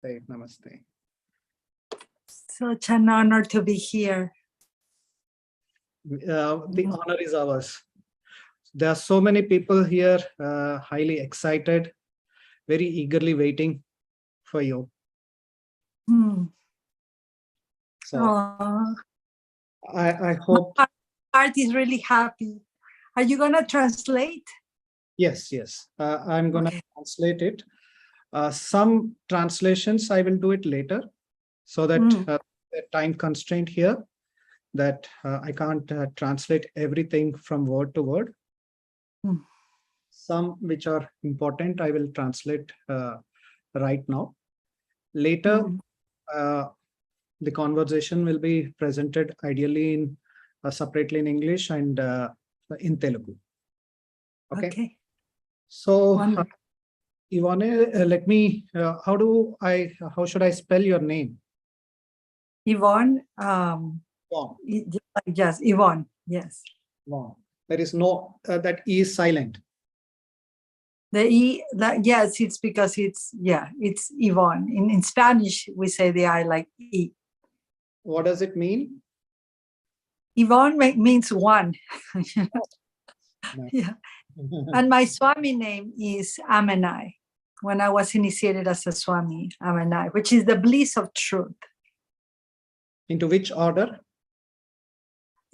Namaste. Namaste. Such an honor to be here. The honor is ours. There are so many people here, highly excited, very eagerly waiting for you. So I hope. My heart is really happy. Are you going to translate? Yes. I'm going to translate it. Some translations I will do it later, so that the time constraint here, that I can't translate everything from word to word. Some which are important I will translate right now. Later, the conversation will be presented ideally in separately in English and in Telugu. Okay. So, Ivonne, let me. How should I spell your name? Yvonne. Yvonne. Yes, Yvonne. Yes. Wow. There is no that E is silent. The E, yes, it's because it's Yvonne. In Spanish, we say the I like E. What does it mean? Yvonne means one. Yeah. And my Swami name is Amenai. When I was initiated as a Swami, Amenai, which is the bliss of truth. Into which order?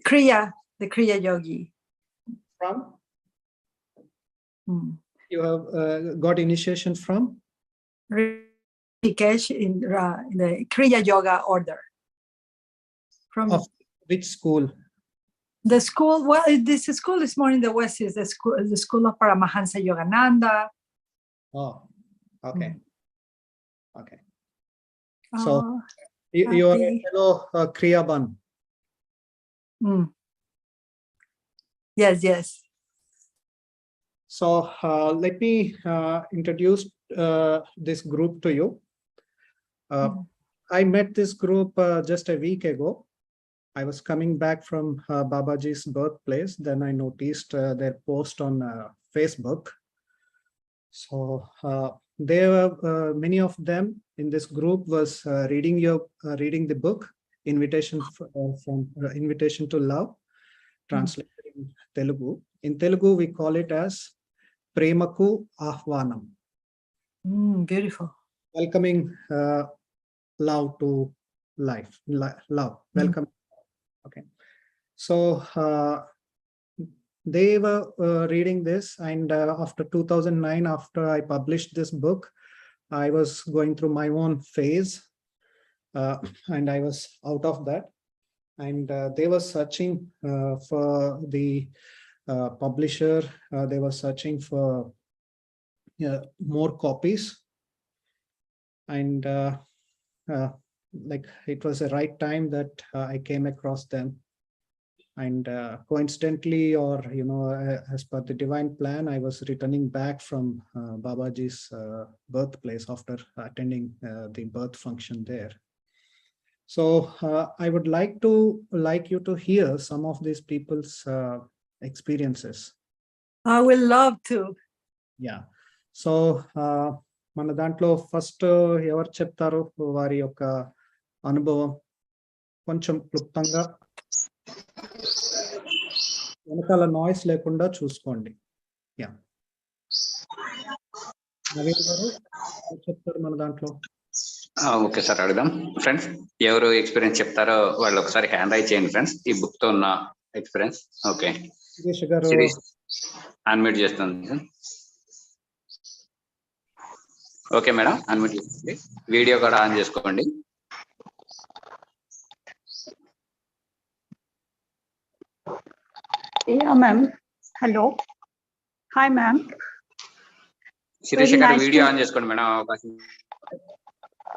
Kriya, the Kriya Yogi. From? You have got initiation from? Rishikesh in the Kriya Yoga order. From of which school? The school, well, this school is more in the West, is the school of Paramahansa Yogananda. Oh, okay. Okay. So you are a fellow Kriyaban. Yes. So let me introduce this group to you. I met this group just a week ago. I was coming back from Babaji's birthplace. Then I noticed their post on Facebook. So there were many of them in this group was reading the book Invitation Invitation to Love, translated in Telugu. In Telugu, we call it as Premaku Ahvanam. Beautiful. Welcoming love to life. Love. Welcome. Okay. So they were reading this, and after 2009, after I published this book, I was going through my own phase, and I was out of that. And they were searching for the publisher. They were searching for more copies, and like it was the right time that I came across them. And coincidentally, or as per the divine plan, I was returning back from Babaji's birthplace after attending the birth function there. So I would like you to hear some of these people's experiences. I will love to. Yeah. So మన దాంట్లో first ఎవరు చెప్తారు వారి యొక్క అనుభవం కొంచెం క్లుప్తంగా, వెనకాల నాయిస్ లేకుండా చూసుకోండి. యా, నవీన్ గారు చెప్తారు మన దాంట్లో. ఓకే సార్, అడుగుదాం. ఫ్రెండ్స్, ఎవరు ఎక్స్పీరియన్స్ చెప్తారో వాళ్ళు ఒకసారి హ్యాండ్ రైజ్ చేయండి ఫ్రెండ్స్, ఈ బుక్ తో ఉన్న ఎక్స్పీరియన్స్. ఓకే, శిరీష్ గారు అన్మ్యూట్ చేస్తుంది. ఓకే మేడం, అన్మ్యూట్ చేస్తుంది. వీడియో కూడా ఆన్ చేసుకోండి. Yeah, ma'am. Hello. Hi, ma'am. Shirish గారు వీడియో ఆన్ చేసుకోండి మేడం. అవకాశం.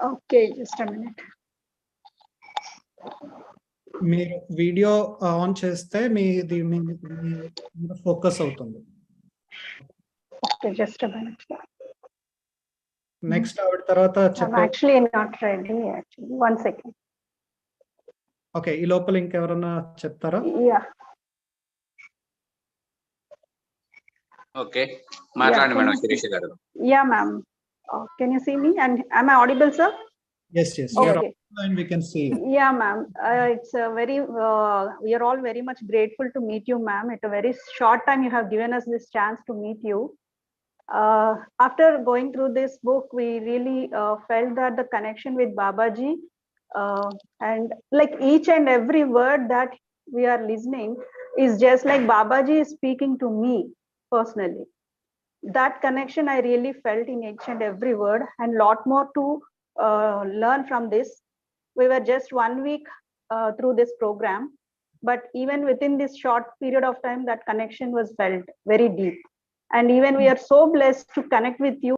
Okay, just a minute. మీరు వీడియో ఆన్ చేస్తే మీది ఫోకస్ అవుతుంది. Okay, just a minute. Next ఆవిడ తర్వాత I'm actually not ready. Actually, 1 second. Okay, ఈ లోపల ఇంకెవరన్నా చెప్తారా? Yeah. ఓకే, మాట్లాడండి మేడం శిరీష్ గారు. Yeah, ma'am. Can you see me? And am I audible, sir? Yes, yes. Yeah. You are Okay. audible and we can see you. Yeah, ma'am. It's a very, we are all very much grateful to meet you, ma'am. At a very short time, you have given us this chance to meet you. After going through this book, we really felt that the connection with Babaji and like each and every word that we are listening is just like Babaji is speaking to me personally. That connection I really felt in each and every word, and lot more to learn from this. We were just 1 week through this program, but even within this short period of time, that connection was felt very deep. And even we are so blessed to connect with you.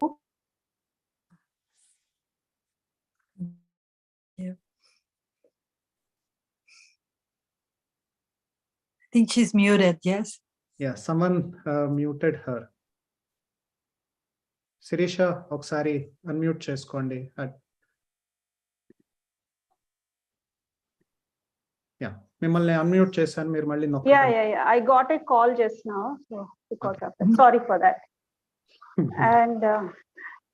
Yeah. I think she's muted. Yes. Yeah, someone muted her. Sirisha, ఒకసారి unmute చేసుకోండి. Yeah, మిమ్మల్ని unmute చేశాను, మీరు మళ్ళీ నొక్కకండి. Yeah. I got a call just now, so because of that. Sorry for that. And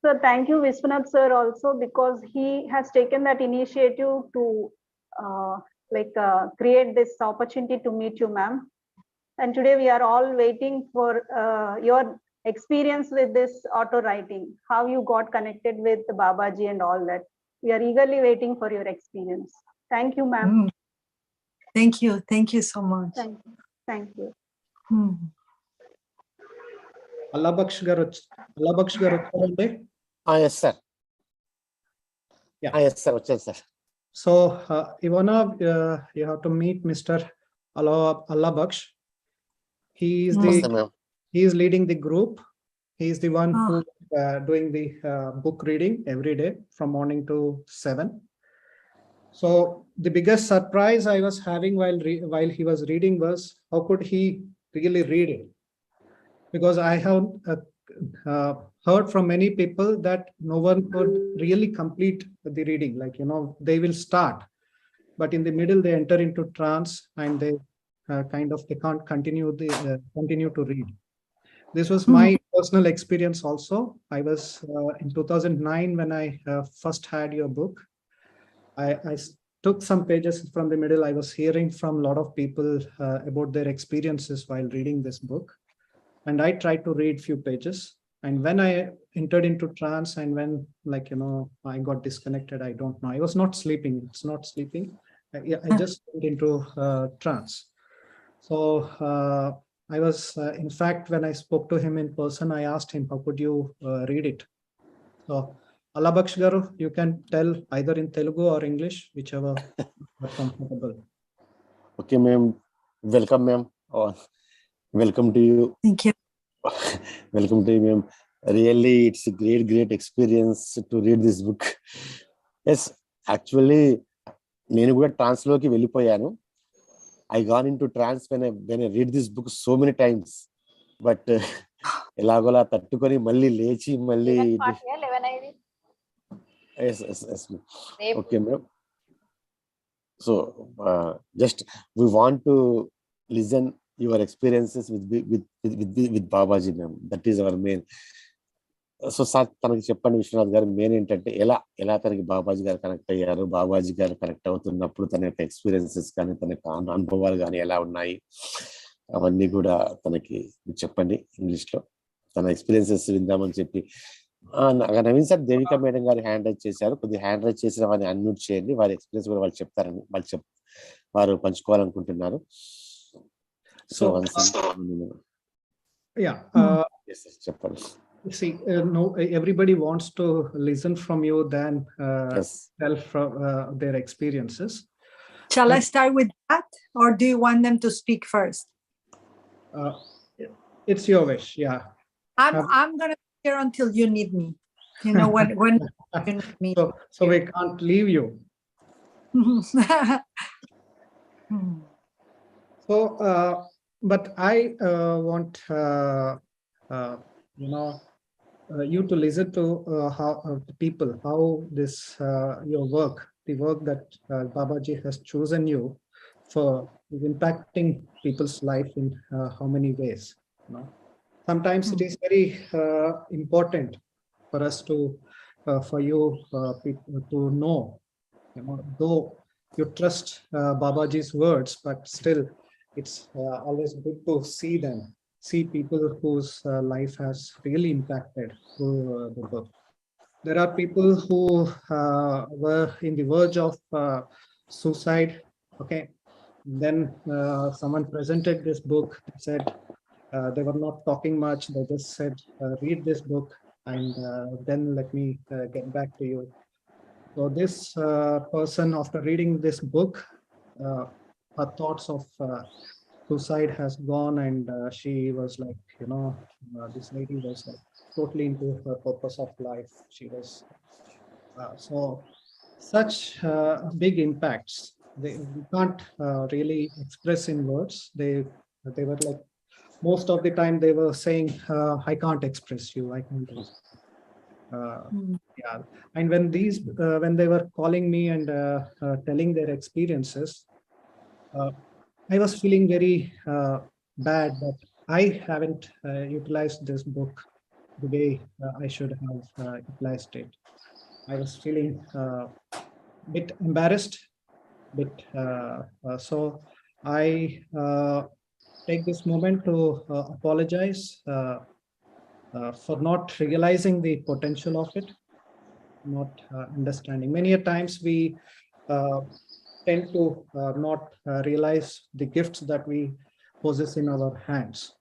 so thank you, Vishwanath sir, also because he has taken that initiative to create this opportunity to meet you, ma'am. And today we are all waiting for your experience with this auto writing, how you got connected with Babaji and all that. We are eagerly waiting for your experience. Thank you, ma'am. Thank you. Thank you so much. Thank you. Allabaksh గారు వచ్చారండి. Yes, sir. Yeah. Yes, sir. వచ్చారు, sir. So, Ivana, you have to meet Mr. Allabaksh. He is leading the group. He is the one who doing the book reading every day from morning to 7. So the biggest surprise I was having while he was reading was how could he really read it? Because I have heard from many people that no one could really complete the reading. Like, they will start, but in the middle they enter into trance and they they can't continue to read. This was my personal experience also. I was in 2009 when I first had your book. I took some pages from the middle. I was hearing from a lot of people about their experiences while reading this book. And I tried to read few pages. And when I entered into trance and when I got disconnected, I don't know. I was not sleeping. It's not sleeping. I just went into trance. So I was, in fact, when I spoke to him in person, I asked him, how could you read it? So Allabaksh garu, you can tell either in Telugu or English, whichever are comfortable. Okay, ma'am. Welcome, ma'am. Welcome to you. Thank you. Welcome to you, ma'am. Really, it's a great experience to read this book. Yes, actually, నేను కూడా ట్రాన్స్ లోకి వెళ్ళిపోయాను. I got into trance when I read this book so many times. But ఎలాగోలా తట్టుకొని మళ్ళీ లేచి మళ్ళీ yes. Okay, ma'am. So just we want to listen your experiences with Babaji, ma'am. That is our main. So sir తనకి చెప్పండి విశ్వనాథ్ గారు, main ఏంటంటే ఎలా తనకి బాబాజీ గారు కనెక్ట్ అయ్యారు, బాబాజీ గారు కనెక్ట్ అవుతున్నప్పుడు తన యొక్క ఎక్స్పీరియన్సెస్ కానీ తన యొక్క అనుభవాలు కానీ ఎలా ఉన్నాయి, అవన్నీ కూడా తనకి చెప్పండి ఇంగ్లీష్ లో. తన ఎక్స్పీరియన్సెస్ విందామని చెప్పి నవీన్ సార్, దేవిక మేడం గారు హ్యాండ్ రైజ్ చేశారు. కొద్దిగా హ్యాండ్ రైజ్ చేసిన వారిని అన్మ్యూట్ చేయండి. వారి ఎక్స్పీరియన్స్ కూడా వాళ్ళు చెప్తారని వారు పంచుకోవాలనుకుంటున్నారు. సో చెప్పండి. See, no, everybody wants to listen from you than tell from their experiences. Shall I start with that, or do you want them to speak first? It's your wish. Yeah. I'm gonna be here until you need me. When you need me. So we can't leave you. So, but I want you to listen to how people, how this your work, the work that Babaji has chosen you for, is impacting people's life in how many ways. Sometimes it is very important for us to, for you people to know, though you trust Babaji's words, but still it's always good to see people whose life has really impacted through the book. There are people who were in the verge of suicide. Okay. Then someone presented this book, said they were not talking much. They just said, read this book and then let me get back to you. So this person, after reading this book, her thoughts of suicide has gone, and she was like, this lady was like totally into her purpose of life. She was so such big impacts. We can't really express in words. They were like, most of the time they were saying, I can't express you. I can't. Yeah. And when they were calling me and telling their experiences, I was feeling very bad that I haven't utilized this book the way I should have utilized it. I was feeling a bit embarrassed, so I take this moment to apologize for not realizing the potential of it, not understanding. Many a times we tend to not realize the gifts that we possess in our hands.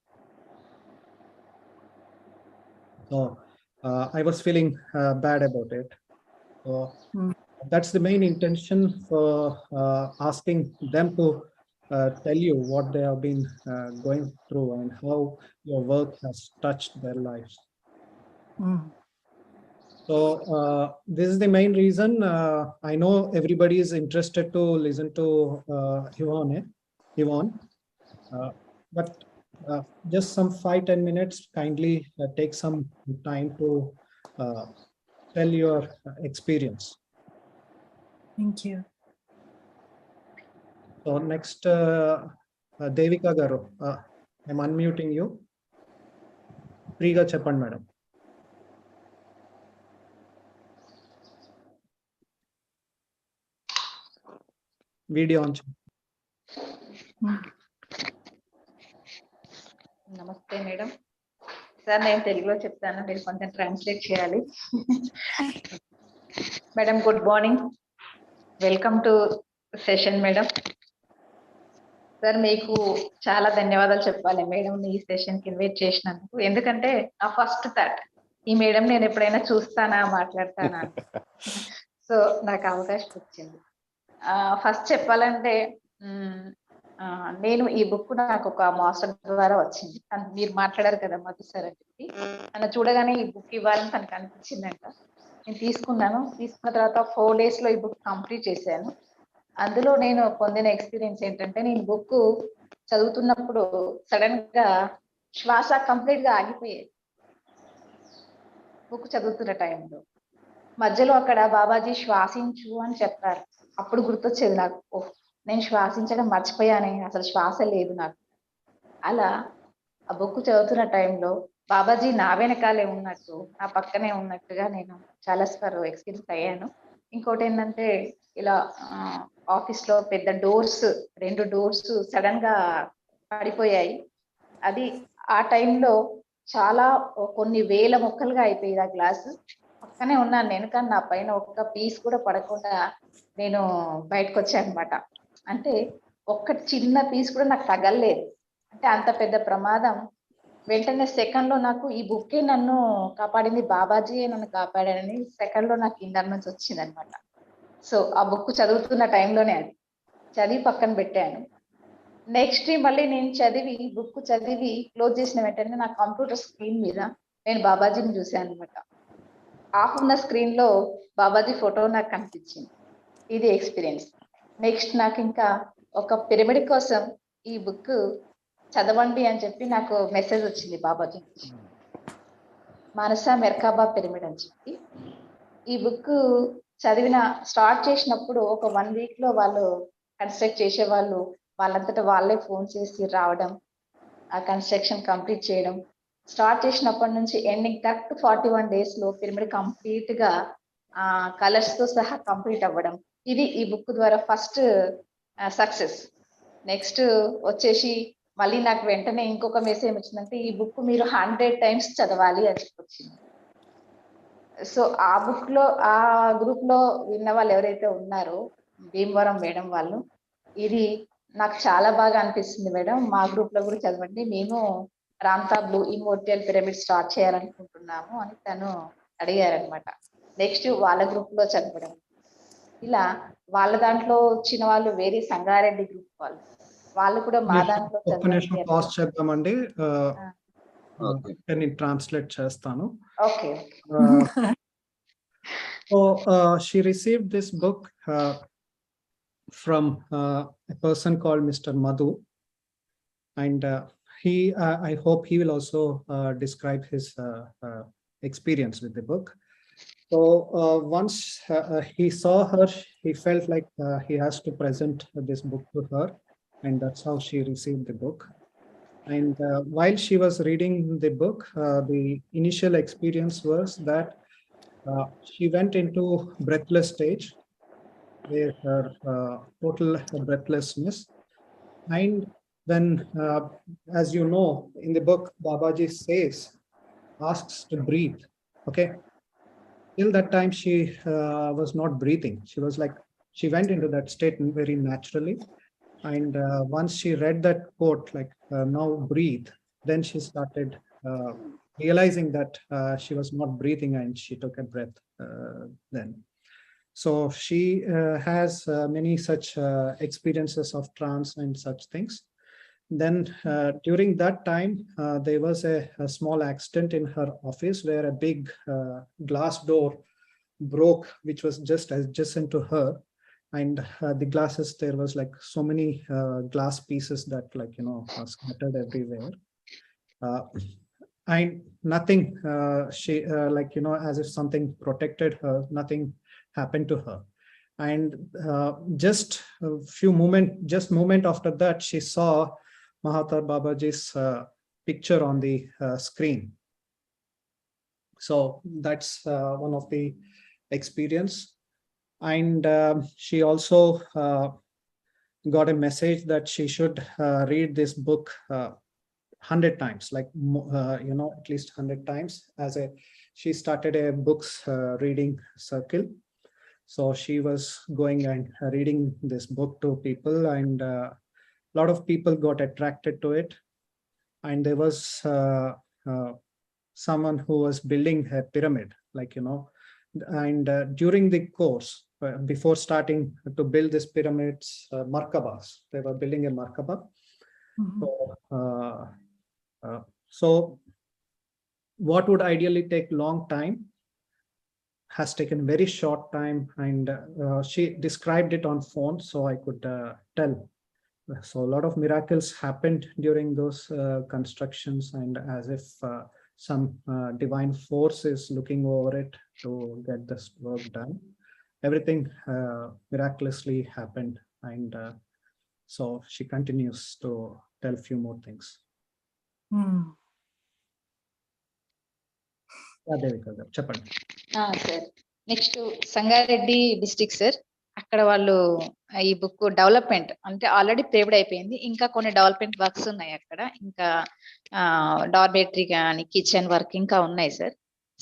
So I was feeling bad about it. So that's the main intention for asking them to tell you what they have been going through and how your work has touched their lives. So this is the main reason. I know everybody is interested to listen to Ivonne, but just some 5-10 minutes, kindly take some time to tell your experience. Thank you. So next, Devika Garu, I'm unmuting you. Freega Cheppan, madam. Video on. నమస్తే madam. Sir నేను తెలుగులో చెప్తాను, మీరు కొంచెం translate చేయాలి. Madam good morning, welcome to session madam. Sir మీకు చాలా ధన్యవాదాలు చెప్పాలి మేడం ఈ సెషన్కి ఇన్వైట్ చేసినందుకు. ఎందుకంటే నా ఫస్ట్ థాట్, ఈ మేడం నేను ఎప్పుడైనా చూస్తానా, మాట్లాడతానా. సో నాకు అవకాశం వచ్చింది. ఫస్ట్ చెప్పాలంటే నేను ఈ బుక్ నాకు ఒక మాస్టర్ ద్వారా వచ్చింది. మీరు మాట్లాడారు కదా మధు సార్ అని చెప్పి, నన్ను చూడగానే ఈ బుక్ ఇవ్వాలని తనకు అనిపించిందంట. నేను తీసుకున్నాను. తీసుకున్న తర్వాత 4 days లో ఈ బుక్ కంప్లీట్ చేశాను. అందులో నేను పొందిన ఎక్స్పీరియన్స్ ఏంటంటే, నేను బుక్ చదువుతున్నప్పుడు సడన్ గా శ్వాస కంప్లీట్ గా ఆగిపోయేది. బుక్ చదువుతున్న టైంలో మధ్యలో అక్కడ బాబాజీ శ్వాసించు అని చెప్పారు. అప్పుడు గుర్తొచ్చేది నాకు, ఓహ్ నేను శ్వాసించడం మర్చిపోయానే, అసలు శ్వాస లేదు నాకు. అలా ఆ బుక్ చదువుతున్న టైంలో బాబాజీ నా వెనకాలే ఉన్నట్టు, నా పక్కనే ఉన్నట్టుగా నేను చాలా సార్లు ఎక్స్పీరియన్స్ అయ్యాను. ఇంకోటి ఏంటంటే, ఇలా ఆఫీస్ లో పెద్ద డోర్స్, 2 doors సడన్ గా పడిపోయాయి. అది ఆ టైంలో చాలా కొన్ని వేల ముక్కలుగా అయిపోయింది ఆ గ్లాసు. పక్కనే ఉన్నాను నేను, కానీ నా పైన ఒక్క పీస్ కూడా పడకుండా నేను బయటకు వచ్చాను అనమాట. అంటే ఒక్క చిన్న పీస్ కూడా నాకు తగలలేదు. అంటే అంత పెద్ద ప్రమాదం. వెంటనే సెకండ్ లో నాకు ఈ బుక్కే నన్ను కాపాడింది, బాబాజీ నన్ను కాపాడానని సెకండ్ లో నాకు ఇందరి నుంచి వచ్చింది అనమాట. సో ఆ బుక్ చదువుతున్న టైంలోనే అది చదివి పక్కన పెట్టాను. నెక్స్ట్ మళ్ళీ నేను బుక్ చదివి క్లోజ్ చేసిన వెంటనే నా కంప్యూటర్ స్క్రీన్ మీద నేను బాబాజీని చూశాను అనమాట. ఆఫ్ ఉన్న స్క్రీన్ లో బాబాజీ ఫోటో నాకు కనిపించింది. ఇది ఎక్స్పీరియన్స్. నెక్స్ట్ నాకు ఇంకా ఒక పిరమిడ్ కోసం ఈ బుక్ చదవండి అని చెప్పి నాకు మెసేజ్ వచ్చింది బాబాజీ నుంచి, మానస మెర్కాబా పిరమిడ్ అని చెప్పి. ఈ బుక్ స్టార్ట్ చేసినప్పుడు ఒక 1 week లో వాళ్ళు కన్స్ట్రక్ట్ చేసే వాళ్ళు వాళ్ళంతటా వాళ్ళే ఫోన్ చేసి రావడం, ఆ కన్స్ట్రక్షన్ కంప్లీట్ చేయడం, స్టార్ట్ చేసినప్పటి నుంచి ఎండింగ్ కరెక్ట్ 41 days లో పిరమిడ్ కంప్లీట్ గా కలర్స్ తో సహా కంప్లీట్ అవ్వడం, ఇది ఈ బుక్ ద్వారా ఫస్ట్ సక్సెస్. నెక్స్ట్ వచ్చేసి మళ్ళీ నాకు వెంటనే ఇంకొక మెసేజ్ వచ్చిందంటే ఈ బుక్ మీరు 100 times చదవాలి అని వచ్చింది. సో ఆ బుక్ లో ఆ గ్రూప్ లో విన్న వాళ్ళు ఎవరైతే ఉన్నారో భీమవరం మేడం వాళ్ళు, ఇది నాకు చాలా బాగా అనిపిస్తుంది మేడం, మా గ్రూప్ లో కూడా చదవండి, మేము Ramtha blue immortal pyramid start చేయాలనుకుంటున్నాము అని తను అడిగారనమాట. నెక్స్ట్ వాళ్ళ గ్రూప్ లో చదవడం, ఇలా వాళ్ళ దాంట్లో వచ్చిన వాళ్ళు వేరే సంగారెడ్డి గ్రూప్ వాళ్ళు కూడా మా దాంట్లో ఒక్క నిమిషం పాజ్ చేద్దామండి. ఓకే, నేను ట్రాన్స్లేట్ చేస్తాను. Okay. So she received this book from a person called Mr. Madhu, and I hope he will also describe his experience with the book. So once he saw her, he felt like he has to present this book to her, and that's how she received the book. And while she was reading the book, the initial experience was that she went into breathless stage, where her total breathlessness. And then, as you know, in the book, Babaji says, asks to breathe. Okay. Till that time, she was not breathing. She was like, she went into that state very naturally. And once she read that quote, like, now breathe, then she started realizing that she was not breathing, and she took a breath then. So she has many such experiences of trance and such things. Then during that time, there was a small accident in her office where a big glass door broke, which was just adjacent to her. And the glasses, there was like so many glass pieces that, like, are scattered everywhere. And nothing, she like, as if something protected her, nothing happened to her. And just moment after that, she saw Mahathir Babaji's picture on the screen. So that's one of the experience. And she also got a message that she should read this book 100 times, like, at least 100 times. She started a books reading circle. So she was going and reading this book to people, and a lot of people got attracted to it. And there was someone who was building a pyramid, like, and during the course, before starting to build this pyramids, markabas, they were building a markaba. So what would ideally take long time has taken very short time, and she described it on phone, so I could tell. So a lot of miracles happened during those constructions, and as if some divine force is looking over it to get this work done. Everything miraculously happened, and so she continues to tell a few more things. చెప్పండి. Sir, next Sangareddy district sir, అక్కడ వాళ్ళు ఈ book development అంటే already ప్రేవ్డ్ అయిపోయింది, ఇంకా కొన్ని development works ఉన్నాయి అక్కడ, ఇంకా డార్మేటరీ కానీ కిచెన్ వర్క్ ఇంకా ఉన్నాయి సార్.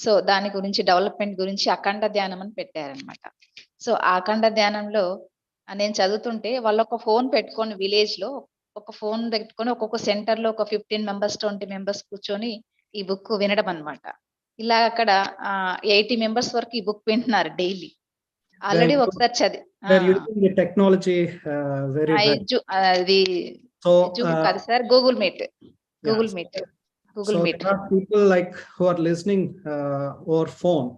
సో దాని గురించి డెవలప్మెంట్ గురించి అఖండ ధ్యానం అని పెట్టారనమాట. సో ఆ అఖండ ధ్యానంలో నేను చదువుతుంటే వాళ్ళు ఒక ఫోన్ పెట్టుకొని విలేజ్ లో ఒక ఫోన్ పెట్టుకొని ఒక్కొక్క సెంటర్ లో ఒక 15 members 20 members కూర్చొని ఈ బుక్ వినడం అనమాట. ఇలా అక్కడ 80 members వరకు ఈ బుక్ వింటున్నారు డైలీ. ఆల్రెడీ ఒకసారి చదివి టెక్నాలజీ అది కాదు sir, Google meet. There are people like who are listening over phone,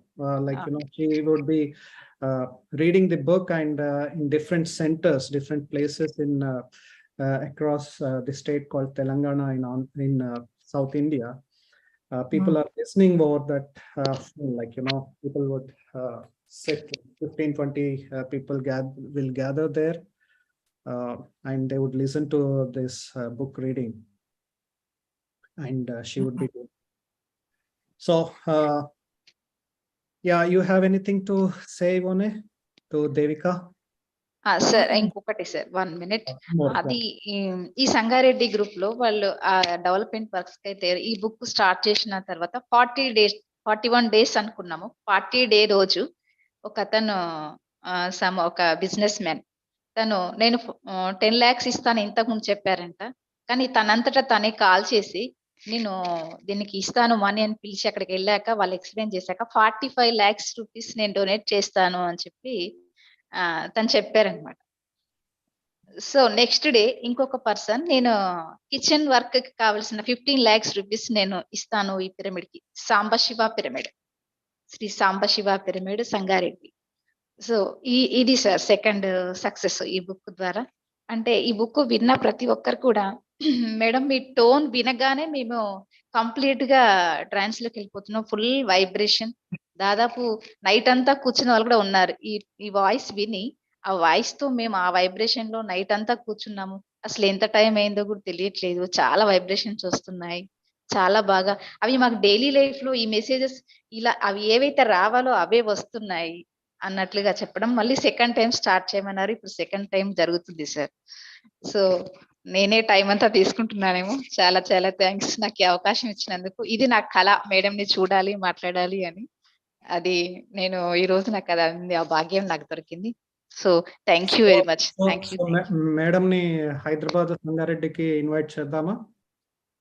like, she would be reading the book, and in different centers, different places in across the state called Telangana in South India. People are listening over that phone, like, people would sit, 15-20 people will gather there, and they would listen to this book reading, and she would be So, yeah, you have anything to say, Ivonne, to Devika? Sir ఇంకొకటి sir 1 minute. More, అది ఈ Sangareddy group లో వాళ్ళు ఆ development works అయితే ఈ book start చేసిన తర్వాత 41 days అనుకున్నాము. 40 day రోజు ఒక అతను ఒక బిజినెస్ మ్యాన్ తను నేను 10 lakhs ఇస్తాను ఇంతకు ముందు చెప్పారంట. కానీ తనంతటా తనే కాల్ చేసి నేను దీనికి ఇస్తాను మనీ అని పిలిచి అక్కడికి వెళ్ళాక వాళ్ళు ఎక్స్ప్లెయిన్ చేశాక 45 lakhs rupees నేను డొనేట్ చేస్తాను అని చెప్పి తను చెప్పారనమాట. సో నెక్స్ట్ డే ఇంకొక పర్సన్ నేను కిచెన్ వర్క్ కి కావాల్సిన 15 lakhs rupees నేను ఇస్తాను ఈ పిరమిడ్ కి, Sambasiva pyramid, Shri Sambasiva pyramid Sangareddy. So ఇది సార్ సెకండ్ సక్సెస్ ఈ బుక్ ద్వారా. అంటే ఈ బుక్ విన్న ప్రతి ఒక్కరు కూడా మేడం మీ టోన్ వినగానే మేము కంప్లీట్ గా ట్రాన్స్ లోకి వెళ్ళిపోతున్నాం, ఫుల్ వైబ్రేషన్. దాదాపు నైట్ అంతా కూర్చున్న వాళ్ళు కూడా ఉన్నారు. ఈ వాయిస్ విని ఆ వాయిస్ తో మేము ఆ వైబ్రేషన్ లో నైట్ అంతా కూర్చున్నాము. అసలు ఎంత టైం అయిందో కూడా తెలియట్లేదు, చాలా వైబ్రేషన్స్ వస్తున్నాయి, చాలా బాగా. అవి మాకు డైలీ లైఫ్ లో ఈ మెసేజెస్ ఇలా అవి ఏవైతే రావాలో అవే వస్తున్నాయి అన్నట్లుగా చెప్పడం. మళ్ళీ సెకండ్ టైం స్టార్ట్ చేయమన్నారు, ఇప్పుడు సెకండ్ టైం జరుగుతుంది సార్. సో నేనే టైం అంతా తీసుకుంటున్నానేమో. చాలా చాలా థ్యాంక్స్ నాకు ఈ అవకాశం ఇచ్చినందుకు. ఇది నా కళ, మేడం ని చూడాలి, మాట్లాడాలి అని. అది నేను ఈ రోజు నాకు అది అంది, ఆ భాగ్యం నాకు దొరికింది. So thank you very much. Thank you. Madam ని హైదరాబాద్ సంగారెడ్డికి ఇన్వైట్ చేద్దామా?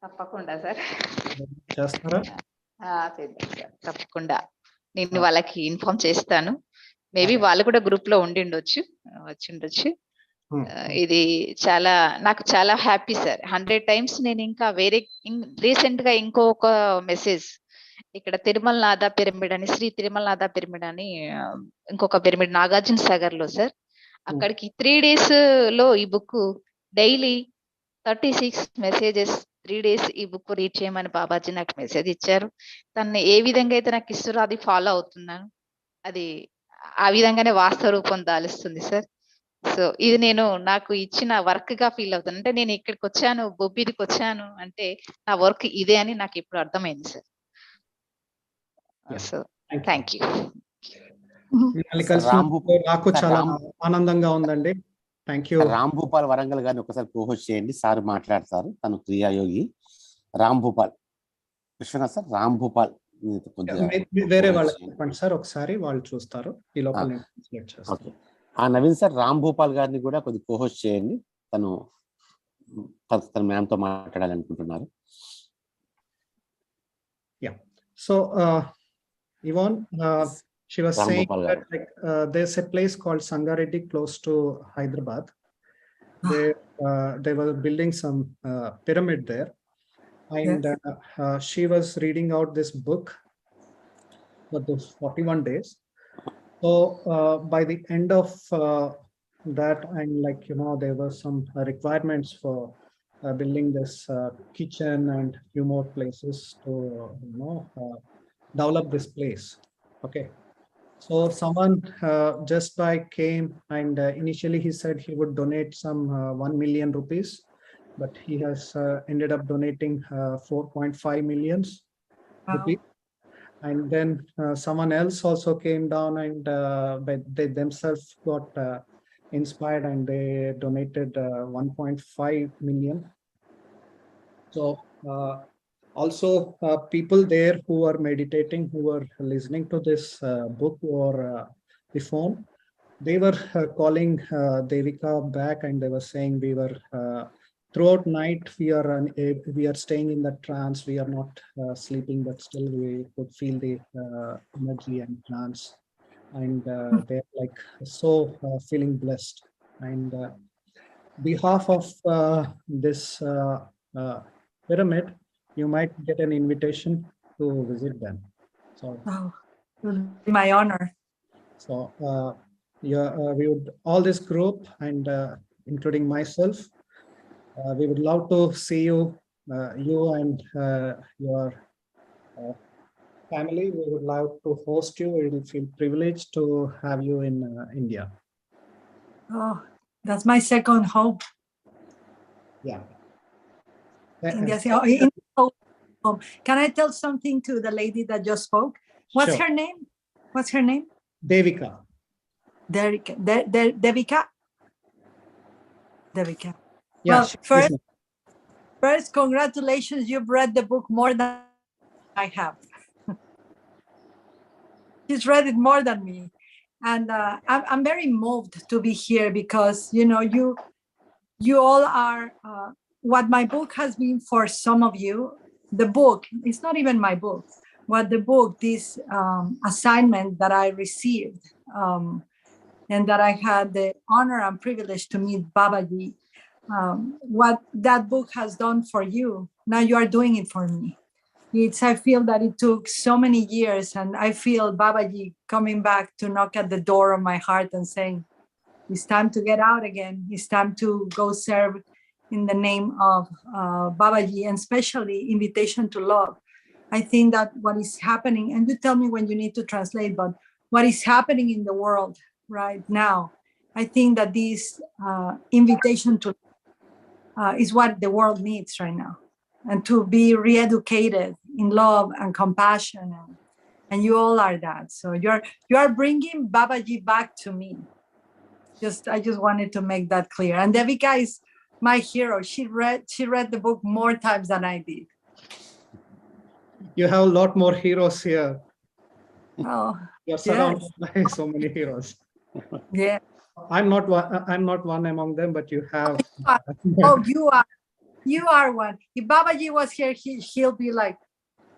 తప్పకుండా సార్. చేస్తారా? చేద్దాం సార్, తప్పకుండా. నేను వాళ్ళకి ఇన్ఫార్మ్ చేస్తాను. మేబీ వాళ్ళు కూడా గ్రూప్ లో ఉండిండొచ్చు, వచ్చిండొచ్చు. ఇది నాకు చాలా హ్యాపీ సార్. 100 times నేను ఇంకా వేరే రీసెంట్ గా ఇంకొక మెసేజ్ ఇక్కడ తిరుమల నాథ పిరమిడ్ అని, శ్రీ తిరుమల నాథ పిరమిడ్ అని ఇంకొక పిరమిడ్ నాగార్జున సాగర్ లో సార్. అక్కడికి 3 days లో ఈ బుక్ డైలీ 36 messages 3 days ఈ బుక్ రీడ్ చేయమని బాబాజీ నాకు మెసేజ్ ఇచ్చారు. తను ఏ విధంగా అయితే నాకు ఇస్తారో అది ఫాలో అవుతున్నాను. అది ఆ విధంగానే వాస్తవ రూపం దాలుస్తుంది సార్. సో ఇది నేను నాకు ఇచ్చిన వర్క్ గా ఫీల్ అవుతాను. అంటే నేను ఇక్కడికి వచ్చాను, బొబ్బిదికి వచ్చాను అంటే నా వర్క్ ఇదే అని నాకు ఇప్పుడు అర్థమైంది సార్. So thank you. నాకు చాలా ఆనందంగా ఉందండి. Thank you. రామ్ భూపాల్ వరంగల్ గారిని ఒకసారి కోహోస్ట్ చేయండి, సార్ మాట్లాడతారు. తను క్రియాయోగి. రామ్ భూపాల్ విశ్వనాథ్ సార్, రామ్ భూపాల్ వేరే వాళ్ళకి చెప్పండి సార్, ఒకసారి వాళ్ళు చూస్తారు. ఈ లోపల నవీన్ సార్, రామ్ భూపాల్ గారిని కూడా కొద్ది కోహోస్ట్ చేయండి. తను మ్యామ్ తో మాట్లాడాలనుకుంటున్నారు. So Ivonne, she was saying that there's a place called Sangareddy close to Hyderabad. They were building some pyramid there, and she was reading out this book for those 41 days. So by the end of that, and there were some requirements for building this kitchen and few more places to develop this place. Okay, so someone just came, and initially he said he would donate some 1 million rupees, but he has ended up donating 4.5 million rupees. And then someone else also came down, and they themselves got inspired, and they donated 1.5 million. So also people there who are meditating, who are listening to this book or the phone, they were calling Devika back, and they were saying we were throughout night we are staying in the trance, we are not sleeping, but still we could feel the energy and trance, and they're like so feeling blessed. And behalf of this pyramid, you might get an invitation to visit them. So it will be my honor. So we would, all this group and including myself, we would love to see you and your family. We would love to host you. We will feel privileged to have you in India. Oh, that's my second home. Yeah. India, Can I tell something to the lady that just spoke? What's Sure. her name? What's her name? Devika. Devika. Devika. Yeah. Well, first, congratulations. You've read the book more than I have. She's read it more than me. And I'm very moved to be here because, you know, you all are what my book has been for some of you. The book, it's not even my book, what the book, this assignment that I received and that I had the honor and privilege to meet Babaji, what that book has done for you, now you are doing it for me. I feel that it took so many years, and I feel Babaji coming back to knock at the door of my heart and saying, it's time to get out again. It's time to go serve in the name of Babaji, and especially invitation to love. I think that what is happening, and you tell me when you need to translate, but what is happening in the world right now, I think that this invitation to is what the world needs right now, and to be re-educated in love and compassion, and you all are that. So you are bringing Babaji back to me. I just wanted to make that clear. And Devika is my hero. She read the book more times than I did. You have a lot more heroes here. Oh, You're surrounded by so many heroes. yeah. I'm not one among them, but you have. Oh, you are one. If Babaji was here, he'll be like,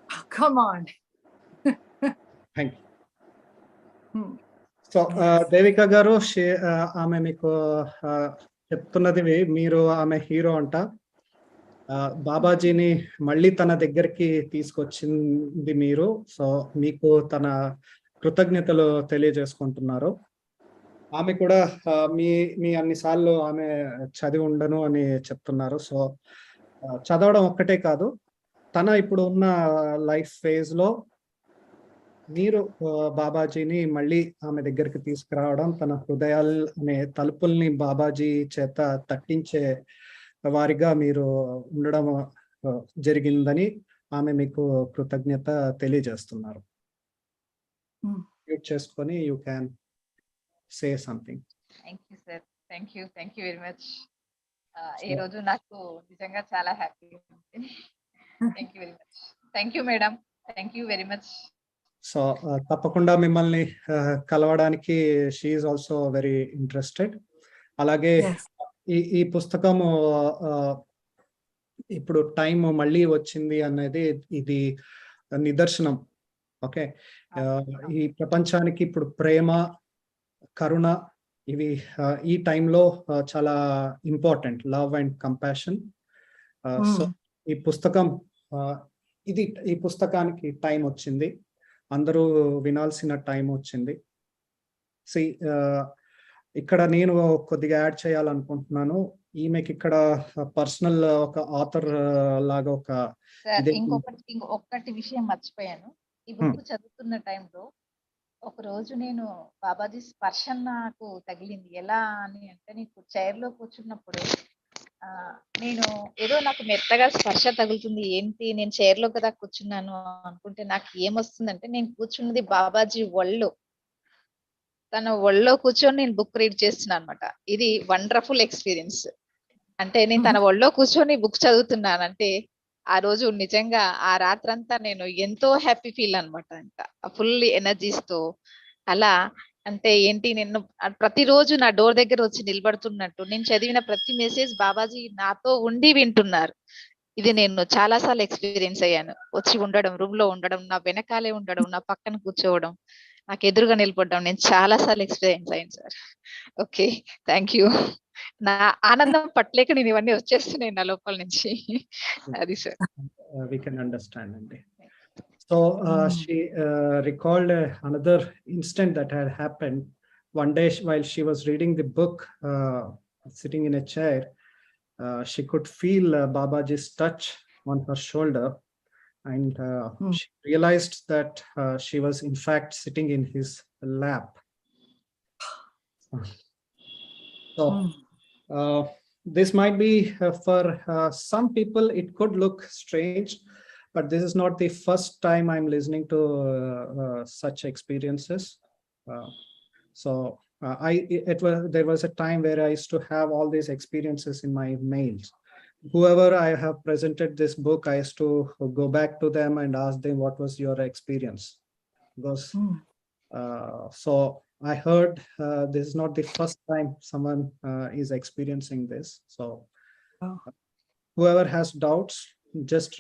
oh, come on. Thank you. So, Devika garu, ఆమె మీకు చెప్తున్నది మీరు ఆమె hero అంట. బాబాజీని మళ్ళీ తన దగ్గరికి తీసుకొచ్చింది మీరు. సో మీకు తన కృతజ్ఞతలు తెలియజేసుకుంటున్నారు. ఆమె కూడా మీ అన్నిసార్లు ఆమె చదివి ఉండను అని చెప్తున్నారు. సో చదవడం ఒక్కటే కాదు, తన ఇప్పుడు ఉన్న లైఫ్ ఫేజ్ లో మీరు బాబాజీని మళ్ళీ ఆమె దగ్గరికి తీసుకురావడం, తన హృదయాలు అనే తలుపుల్ని బాబాజీ చేత తట్టించే వారిగా మీరు ఉండడం జరిగిందని ఆమె మీకు కృతజ్ఞత తెలియజేస్తున్నారు. మ్యూట్ చేసుకొని you can say something. Thank you sir. Thank you very much. ఈ రోజు నాకు నిజంగా చాలా హ్యాపీగా ఉంది. Thank you very much. Thank you madam. Thank you very much. So తప్పకుండా మిమ్మల్ని కలవడానికి she is also very interested. అలాగే ఈ పుస్తకము ఇప్పుడు టైం మళ్ళీ వచ్చింది అనేది ఇది నిదర్శనం. ఓకే, ఈ ప్రపంచానికి ఇప్పుడు ప్రేమ, కరుణ ఇవి ఈ టైంలో చాలా important. Love and compassion. So ఈ పుస్తకం ఈ పుస్తకానికి టైం వచ్చింది, అందరూ వినాల్సిన టైం వచ్చింది. ఇక్కడ నేను కొద్దిగా యాడ్ చేయాలనుకుంటున్నాను. ఈమెకి ఇక్కడ పర్సనల్ ఒక ఆథర్ లాగా ఒక్కటి విషయం మర్చిపోయాను. ఈ బుక్ చదువుతున్న టైంలో ఒక రోజు నేను బాబాజీ స్పర్శ నాకు తగిలింది. ఎలా అని అంటే, నీకు చైర్ లో కూర్చున్నప్పుడు నేను ఏదో నాకు మెత్తగా స్పర్శ తగులుతుంది. ఏంటి, నేను చైర్ లో కదా కూర్చున్నాను అనుకుంటే నాకు ఏమొస్తుందంటే, నేను కూర్చున్నది బాబాజీ ఒళ్ళో. తన ఒళ్ళో కూర్చొని నేను బుక్ రీడ్ చేస్తున్నాను అనమాట. ఇది వండర్ఫుల్ ఎక్స్పీరియన్స్. అంటే నేను తన ఒళ్ళో కూర్చొని బుక్ చదువుతున్నానంటే ఆ రోజు నిజంగా ఆ రాత్రంతా నేను ఎంతో హ్యాపీ ఫీల్ అనమాట. ఇంకా ఫుల్ ఎనర్జీస్ తో అలా. అంటే ఏంటి, నేను ప్రతిరోజు నా డోర్ దగ్గర వచ్చి నిలబడుతున్నట్టు, నేను చదివిన ప్రతి మెసేజ్ బాబాజీ నాతో ఉండి వింటున్నారు. ఇది నేను చాలా సార్లు ఎక్స్పీరియన్స్ అయ్యాను. వచ్చి ఉండడం, రూమ్ లో ఉండడం, నా వెనకాలే ఉండడం, నా పక్కన కూర్చోవడం, నాకు ఎదురుగా నిలబడడం, నేను చాలా సార్లు ఎక్స్పీరియన్స్ అయ్యాను సార్. Okay, thank you. నా ఆనందం పట్టలేక నేను ఇవన్నీ వచ్చేస్తున్నాయి నా లోపల నుంచి. అది sir. We can understand. So she recalled another instant that had happened one day while she was reading the book, sitting in a chair. She could feel Babaji's touch on her shoulder, and she realized that she was in fact sitting in his lap. So this might be for some people it could look strange, but this is not the first time I'm listening to such experiences. So there was a time where I used to have all these experiences in my mails. Whoever I have presented this book, I used to go back to them and ask them, what was your experience? Because so I heard this is not the first time someone is experiencing this. So whoever has doubts, just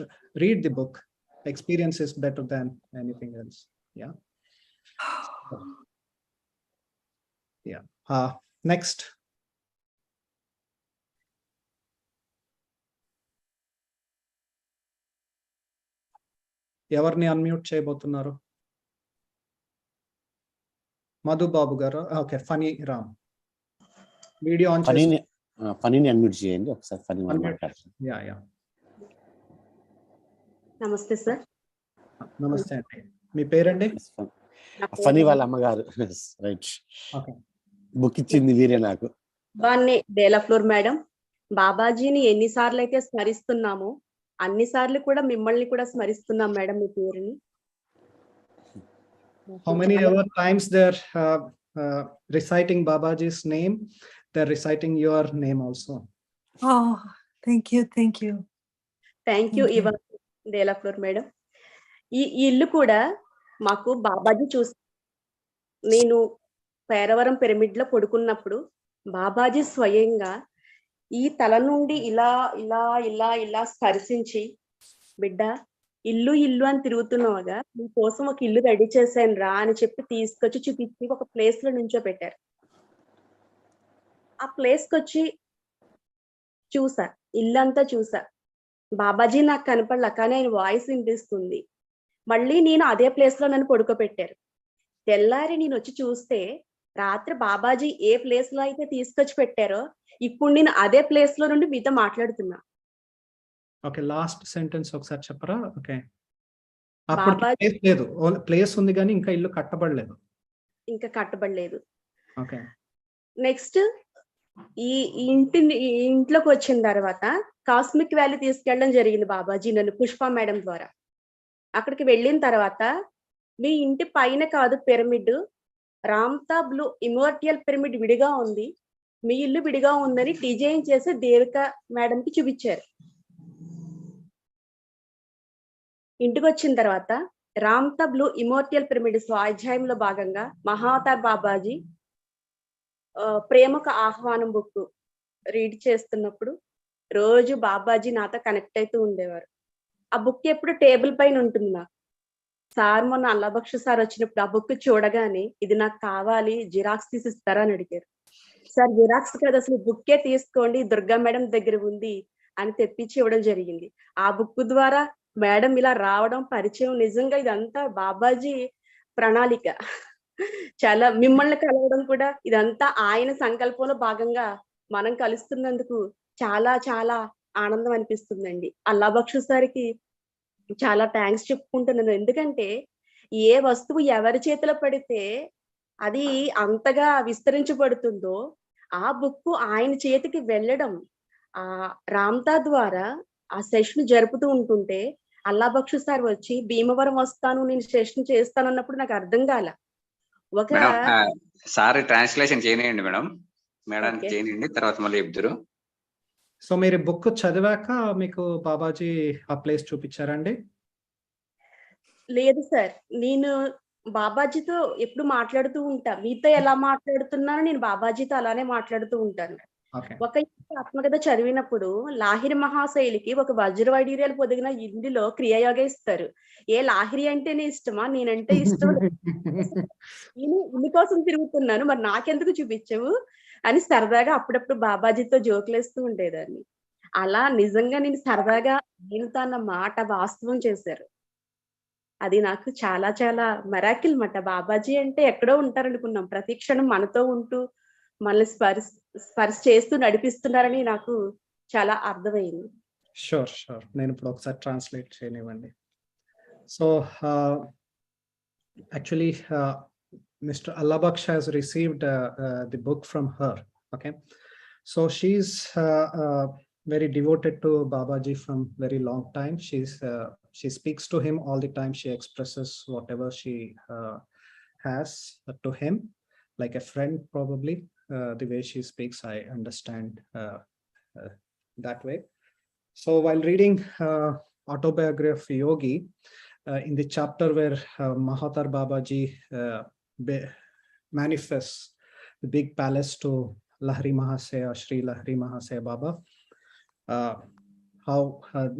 read the book. Experience is better than anything else. Yeah. Yeah. Next. ఎవరిని unmute చేయబోతున్నారు? మధుబాబు గారు. Okay, Phani Ram video on చేసి ఫనీని unmute చేయండి ఒకసారి. ఫనీ మాట్లాడుతున్నారు. Yeah yeah. నమస్తే sir. నమస్తే అండి. మీ పేరండి? ఫనీ వాళ్ళ అమ్మగారు. రైట్. ఓకే. బుక్ ఇచ్చింది వీరే నాకు. ఇవాన్నే డేలఫ్లోర్ మేడం, బాబాజీని ఎన్నిసార్లు అయితే స్మరిస్తున్నామో అన్నిసార్లు కూడా మిమ్మల్ని కూడా స్మరిస్తున్నాం మేడం, మీ పేరుని. How many ever times they're reciting Babaji's name, they're reciting your name also. Oh, thank you. Thank you Ivonne Delaflor madam. ఈ ఇల్లు కూడా మాకు బాబాజీ చూసి, నేను పేరవరం పిరమిడ్ లో పడుకున్నప్పుడు బాబాజీ స్వయంగా ఈ తల నుండి ఇలా ఇలా ఇలా ఇలా స్పర్శించి, బిడ్డ ఇల్లు ఇల్లు అని తిరుగుతున్నావుగా, నీ కోసం ఒక ఇల్లు రెడీ చేశాను రా అని చెప్పి తీసుకొచ్చి చూపించి ఒక ప్లేస్ లో నుంచోబెట్టారు. ఆ ప్లేస్ కి వచ్చి చూసా, ఇల్లంతా చూసా. బాబాజీ నాకు కనపడలే, కానీ ఆయన వాయిస్ వినిపిస్తుంది. మళ్ళీ నేను అదే ప్లేస్ లో నన్ను పడుకోబెట్టారు. తెల్లారి నేను వచ్చి చూస్తే రాత్రి బాబాజీ ఏ ప్లేస్ లో అయితే తీసుకొచ్చి పెట్టారో ఇప్పుడు నేను అదే ప్లేస్ లో నుండి మీతో మాట్లాడుతున్నా. ఓకే, లాస్ట్ సెంటెన్స్ ఒకసారి చెప్పరా? ఓకే. అప్పుడు ప్లేస్ లేదు, ప్లేస్ ఉంది కానీ ఇంకా ఇల్లు కట్టబడలేదు. ఇంకా కట్టబడలేదు. ఓకే. నెక్స్ట్ ఈ ఇంట్లోకి వచ్చిన తర్వాత కాస్మిక్ వ్యాలీ తీసుకెళ్ళడం జరిగింది బాబాజీ నన్ను, పుష్ప మేడం ద్వారా. అక్కడికి వెళ్ళిన తర్వాత మీ ఇంటి పైన కాదు పిరమిడ్, రామ్తా బ్లూ ఇమోర్టియల్ పిరమిడ్ విడిగా ఉంది, మీ ఇల్లు విడిగా ఉందని డిజైన్ చేసి దేవిక మేడం కి చూపించారు. ఇంటికి వచ్చిన తర్వాత రామ్తా బ్లూ ఇమోర్టియల్ పిరమిడ్ స్వాధ్యాయంలో భాగంగా మహావతార్ బాబాజీ ప్రేమకు ఆహ్వానం బుక్ రీడ్ చేస్తున్నప్పుడు రోజు బాబాజీ నాతో కనెక్ట్ అవుతూ ఉండేవారు. ఆ బుక్ ఎప్పుడు టేబుల్ పైన ఉంటుంది నాకు. సార్ మొన్న అల్లాబక్ష సార్ వచ్చినప్పుడు ఆ బుక్ చూడగానే ఇది నాకు కావాలి, జిరాక్స్ తీసిస్తారా అని అడిగారు. సార్ జిరాక్స్ కదా, అసలు బుక్కే తీసుకోండి, దుర్గా మేడం దగ్గర ఉంది అని తెప్పించి ఇవ్వడం జరిగింది. ఆ బుక్ ద్వారా మేడం ఇలా రావడం, పరిచయం, నిజంగా ఇదంతా బాబాజీ ప్రణాళిక. చాలా మిమ్మల్ని కలవడం కూడా ఇదంతా ఆయన సంకల్పంలో భాగంగా మనం కలుస్తున్నందుకు చాలా చాలా ఆనందం అనిపిస్తుందండి. అల్లాబక్ష సార్కి చాలా థ్యాంక్స్ చెప్పుకుంటున్నాను. ఎందుకంటే ఏ వస్తువు ఎవరి చేతిలో పడితే అది అంతగా విస్తరించబడుతుందో ఆ బుక్ ఆయన చేతికి వెళ్ళడం, ఆ రామ్తా ద్వారా ఆ సెషన్ జరుపుతూ ఉంటుంటే అల్లాబక్ష సార్ వచ్చి భీమవరం వస్తాను, నేను సెషన్ చేస్తాను అన్నప్పుడు నాకు అర్థం కాల. ఒక సార్ ట్రాన్స్లేషన్ చేయనియండి మేడం, చేయనియండి, తర్వాత మళ్ళీ చెప్తారు. సో మీరు బుక్ చదివాక మీకు బాబాజీ ఆ ప్లేస్ చూపించారండి? లేదు సార్, నేను బాబాజీతో ఎప్పుడు మాట్లాడుతూ ఉంటా. మీతో ఎలా మాట్లాడుతున్నానో నేను బాబాజీతో అలానే మాట్లాడుతూ ఉంటాను. ఒక ఆత్మకథ చదివినప్పుడు లాహిరి మహాశైలికి ఒక వజ్రవైడూర్యాలు పొదిగిన ఇందులో క్రియాయోగ ఇస్తారు. ఏ లాహిరి అంటేనే ఇష్టమా, నేనంటే ఇష్టం, నేను ఇల్లు కోసం తిరుగుతున్నాను, మరి నాకెందుకు చూపించవు అని సరదాగా అప్పుడప్పుడు బాబాజీతో జోకులేస్తూ ఉండేదాన్ని. అలా నిజంగా నేను సరదాగా నేను తన మాట వాస్తవం చేశారు. అది నాకు చాలా చాలా మెరాకిల్ మాట. బాబాజీ అంటే ఎక్కడో ఉంటారనుకున్నాం, ప్రతి క్షణం మనతో ఉంటూ మనల్ని స్పర్శ చేస్తూ నడిపిస్తున్నారని నాకు చాలా అర్థమైంది. షూర్ షూర్, నేను ఇప్పుడు ఒకసారి ట్రాన్స్లేట్ చేయనివ్వండి. So actually Mr. Allabaksha has received the book from her. Okay, so she's very devoted to Babaji from very long time. she speaks to him all the time. She expresses whatever she has to him, like a friend, probably. The way she speaks, I understand that way. So while reading Autobiography of Yogi, in the chapter where Mahatar Babaji manifests the big palace to Lahiri Mahasaya, Sri Lahiri Mahasaya Baba, how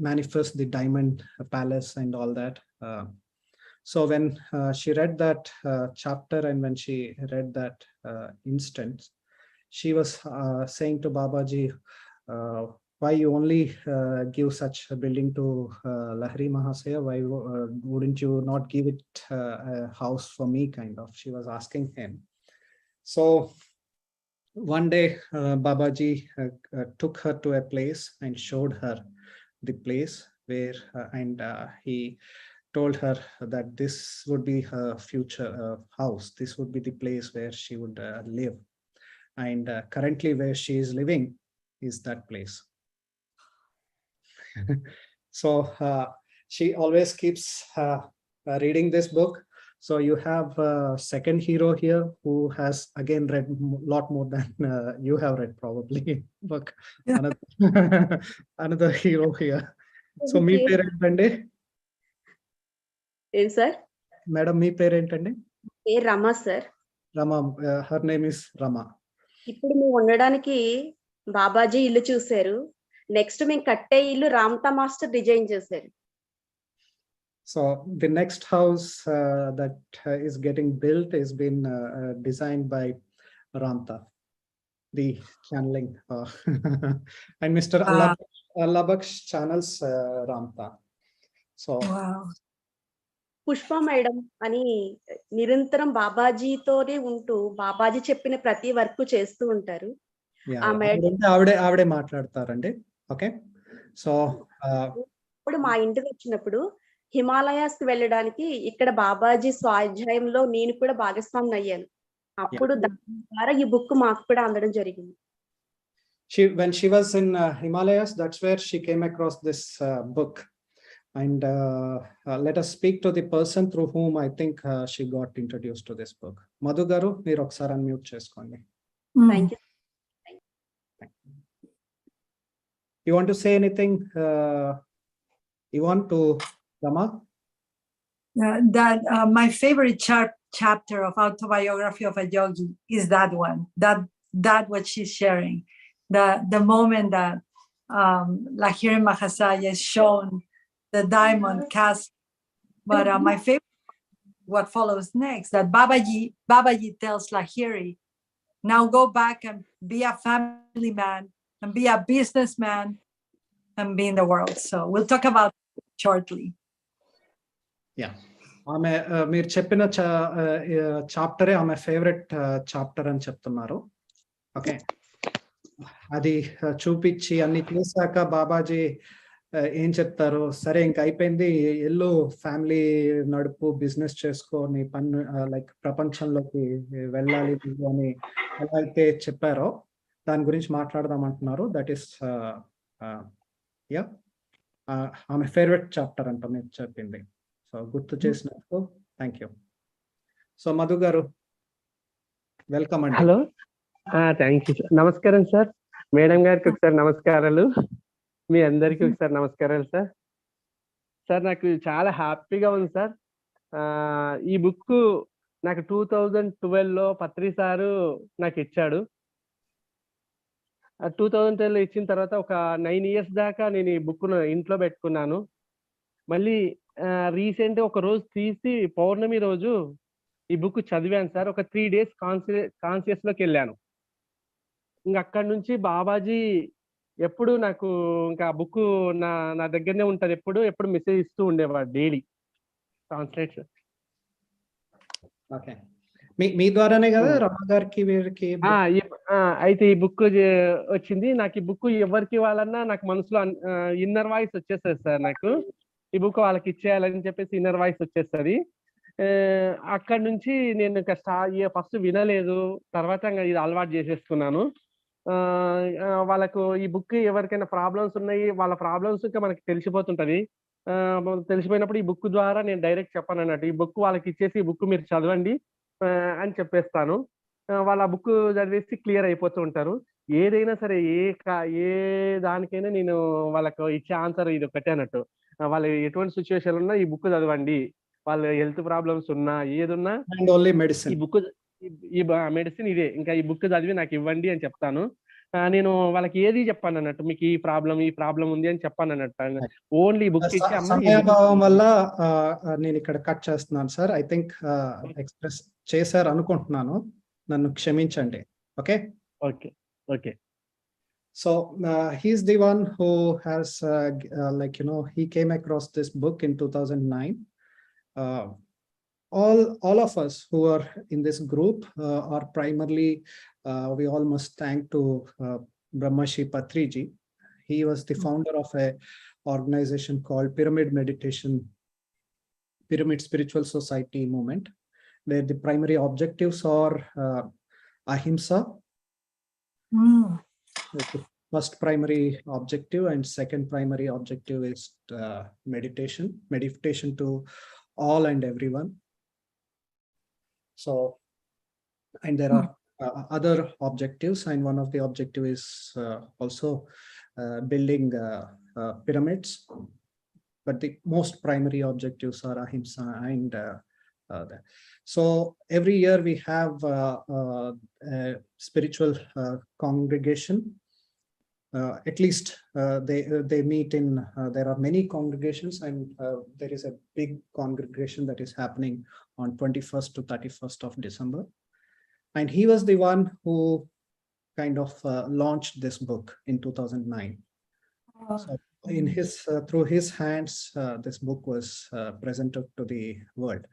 manifests the diamond palace and all that. So when she read that chapter and when she read that instance, she was saying to Babaji, why you only give such a building to Lahiri Mahasaya? Why wouldn't you not give it a house for me, kind of? She was asking him. So one day Babaji took her to a place and showed her the place where, and he told her that this would be her future house. This would be the place where she would live. And currently where she is living is that place. So she always keeps reading this book. So you have a second hero here who has again read a lot more than you have read, probably. Look, another hero here. So me parent andi. Sir? Madam, me parent andi? Rama, sir. Rama, her name is Rama. ఇప్పుడు మేము ఉండడానికి బాబాజీ ఇల్లు చూశారు. Next మేము కట్టే ఇల్లు Ramtha master design చేశారు. So the next house that is getting built is been designed by Ramta, the channeling, and Mr. Allabaksh channels Ramta. So Wow. Pushpa madam అని నిరంతరం బాబాజీతోనే ఉంటూ బాబాజీ చెప్పిన ప్రతి వర్క్ చేస్తూ ఉంటారు. ఆవిడే మాట్లాడతారండి. ఓకే. సో ఇప్పుడు మా ఇంటికి వచ్చినప్పుడు హిమాలయాస్ కి వెళ్ళడానికి ఇక్కడ బాబాజీ స్వాధ్యాయంలో నేను కూడా భాగస్వామిని అయ్యాను. అప్పుడు దాని ద్వారా ఈ బుక్ మాకు కూడా అందడం జరిగింది. When she was in Himalayas, that's where she came across this book. And let us speak to the person through whom I think she got introduced to this book. Madhu garu, meer okkasari unmute cheskondi. Thank you. You want to say anything, Ivonne, to Rama? That my favorite chapter of Autobiography of a Yogi is that one. That what she's sharing. The moment that Lahiri Mahasaya is shown the diamond cast. But my favorite, what follows next, that Babaji tells Lahiri, now go back and be a family man and be a businessman and be in the world. So we'll talk about it shortly. Yeah. ఆమె మీరు చెప్పిన చాప్టరే ఆమె favourite chapter అని చెప్తున్నారు. Okay, అది చూపించి అన్ని చేశాక బాబాజీ ఏం చెప్తారు, సరే ఇంక అయిపోయింది, ఎల్లు ఫ్యామిలీ నడుపు, బిజినెస్ చేసుకొని పన్ను లైక్ ప్రపంచంలోకి వెళ్ళాలి అని ఎలా అయితే చెప్పారో దాని గురించి మాట్లాడదాం అంటున్నారు. దట్ ఈస్ యా ఆమె ఫేవరెట్ చాప్టర్ అంట మీరు చెప్పింది. సో గుర్తు చేసినందుకు థ్యాంక్ యూ. సో మధు గారు, వెల్కమ్ అండి. Hello, thank you sir. నమస్కారం సార్. మేడం గారికి ఒకసారి నమస్కారాలు, మీ అందరికీ ఒకసారి నమస్కారాలు సార్. సార్ నాకు చాలా హ్యాపీగా ఉంది సార్. ఈ బుక్ నాకు 2012లో పత్రి సారు నాకు ఇచ్చాడు. 2012లో ఇచ్చిన తర్వాత ఒక 9 years దాకా నేను ఈ బుక్ను ఇంట్లో పెట్టుకున్నాను. మళ్ళీ రీసెంట్ ఒక రోజు తీసి పౌర్ణమి రోజు ఈ బుక్ చదివాను సార్. ఒక 3 days కాన్షియస్లోకి వెళ్ళాను. ఇంకా అక్కడి నుంచి బాబాజీ ఎప్పుడు నాకు ఇంకా బుక్ నా దగ్గరనే ఉంటుంది, ఎప్పుడు మెసేజ్ ఇస్తూ ఉండేవాడు డైలీ ట్రాన్స్లేట్. ఓకే, మీ ద్వారానే కదా రమా గారికి వీరికి? అయితే ఈ బుక్ వచ్చింది. నాకు ఈ బుక్ ఎవరికి ఇవ్వాలన్నా నాకు మనసులో ఇన్నర్ వాయిస్ వచ్చేస్తుంది సార్. నాకు ఈ బుక్ వాళ్ళకి ఇచ్చేయాలని చెప్పేసి ఇన్నర్ వాయిస్ వచ్చేస్తుంది. అక్కడి నుంచి నేను ఇంకా ఫస్ట్ వినలేదు, తర్వాత ఇది అలవాటు చేసేసుకున్నాను. వాళ్ళకు ఈ బుక్ ఎవరికైనా ప్రాబ్లమ్స్ ఉన్నాయి, వాళ్ళ ప్రాబ్లమ్స్ ఇంకా మనకి తెలిసిపోతుంటది. తెలిసిపోయినప్పుడు ఈ బుక్ ద్వారా నేను డైరెక్ట్ చెప్పాను అన్నట్టు. ఈ బుక్ వాళ్ళకి ఇచ్చేసి ఈ బుక్ మీరు చదవండి అని చెప్పేస్తాను. వాళ్ళు ఆ బుక్ చదివేసి క్లియర్ అయిపోతూ ఉంటారు. ఏదైనా సరే ఏ దానికైనా నేను వాళ్ళకు ఇచ్చే ఆన్సర్ ఇది ఒకటే అన్నట్టు. వాళ్ళు ఎటువంటి సిచ్యువేషన్ ఉన్నా ఈ బుక్ చదవండి, వాళ్ళు హెల్త్ ప్రాబ్లమ్స్ ఉన్నా ఏదున్నా అండ్ ఓన్లీ ఈ మెడిసిన్. బుక్ ఈ మెడిసిన్ ఇదే, ఇంకా ఈ బుక్ చదివి నాకు ఇవ్వండి అని చెప్తాను. నేను వాళ్ళకి ఏది చెప్పాను అన్నట్టు, మీకు ఈ ప్రాబ్లం ఉంది అని చెప్పాను అన్నట్టు. ఓన్లీ బుక్ ఇచ్చి అమ్మ ఈ book సమయాభావం వల్ల నేను ఇక్కడ కట్ చేస్తున్నాను సార్. ఐ థింక్ ఎక్స్ప్రెస్ చేశారు అనుకుంటున్నాను, నన్ను క్షమించండి. Okay. Okay okay. So he's the one who has he came across this book in 2009. All of us who are in this group are primarily, we all must thank to Brahmashi Patriji. He was the founder of a organization called Pyramid Spiritual Society Movement, where the primary objectives are ahimsa. The first primary objective and second primary objective is meditation to all and everyone. So, and there are other objectives, and one of the objective is also building pyramids, but the most primary objectives are ahimsa and that. So every year we have a spiritual congregation. At least they meet in, there are many congregations, and there is a big congregation that is happening on 21st to 31st of December. And he was the one who kind of launched this book in 2009. So in his through his hands, this book was presented to the world.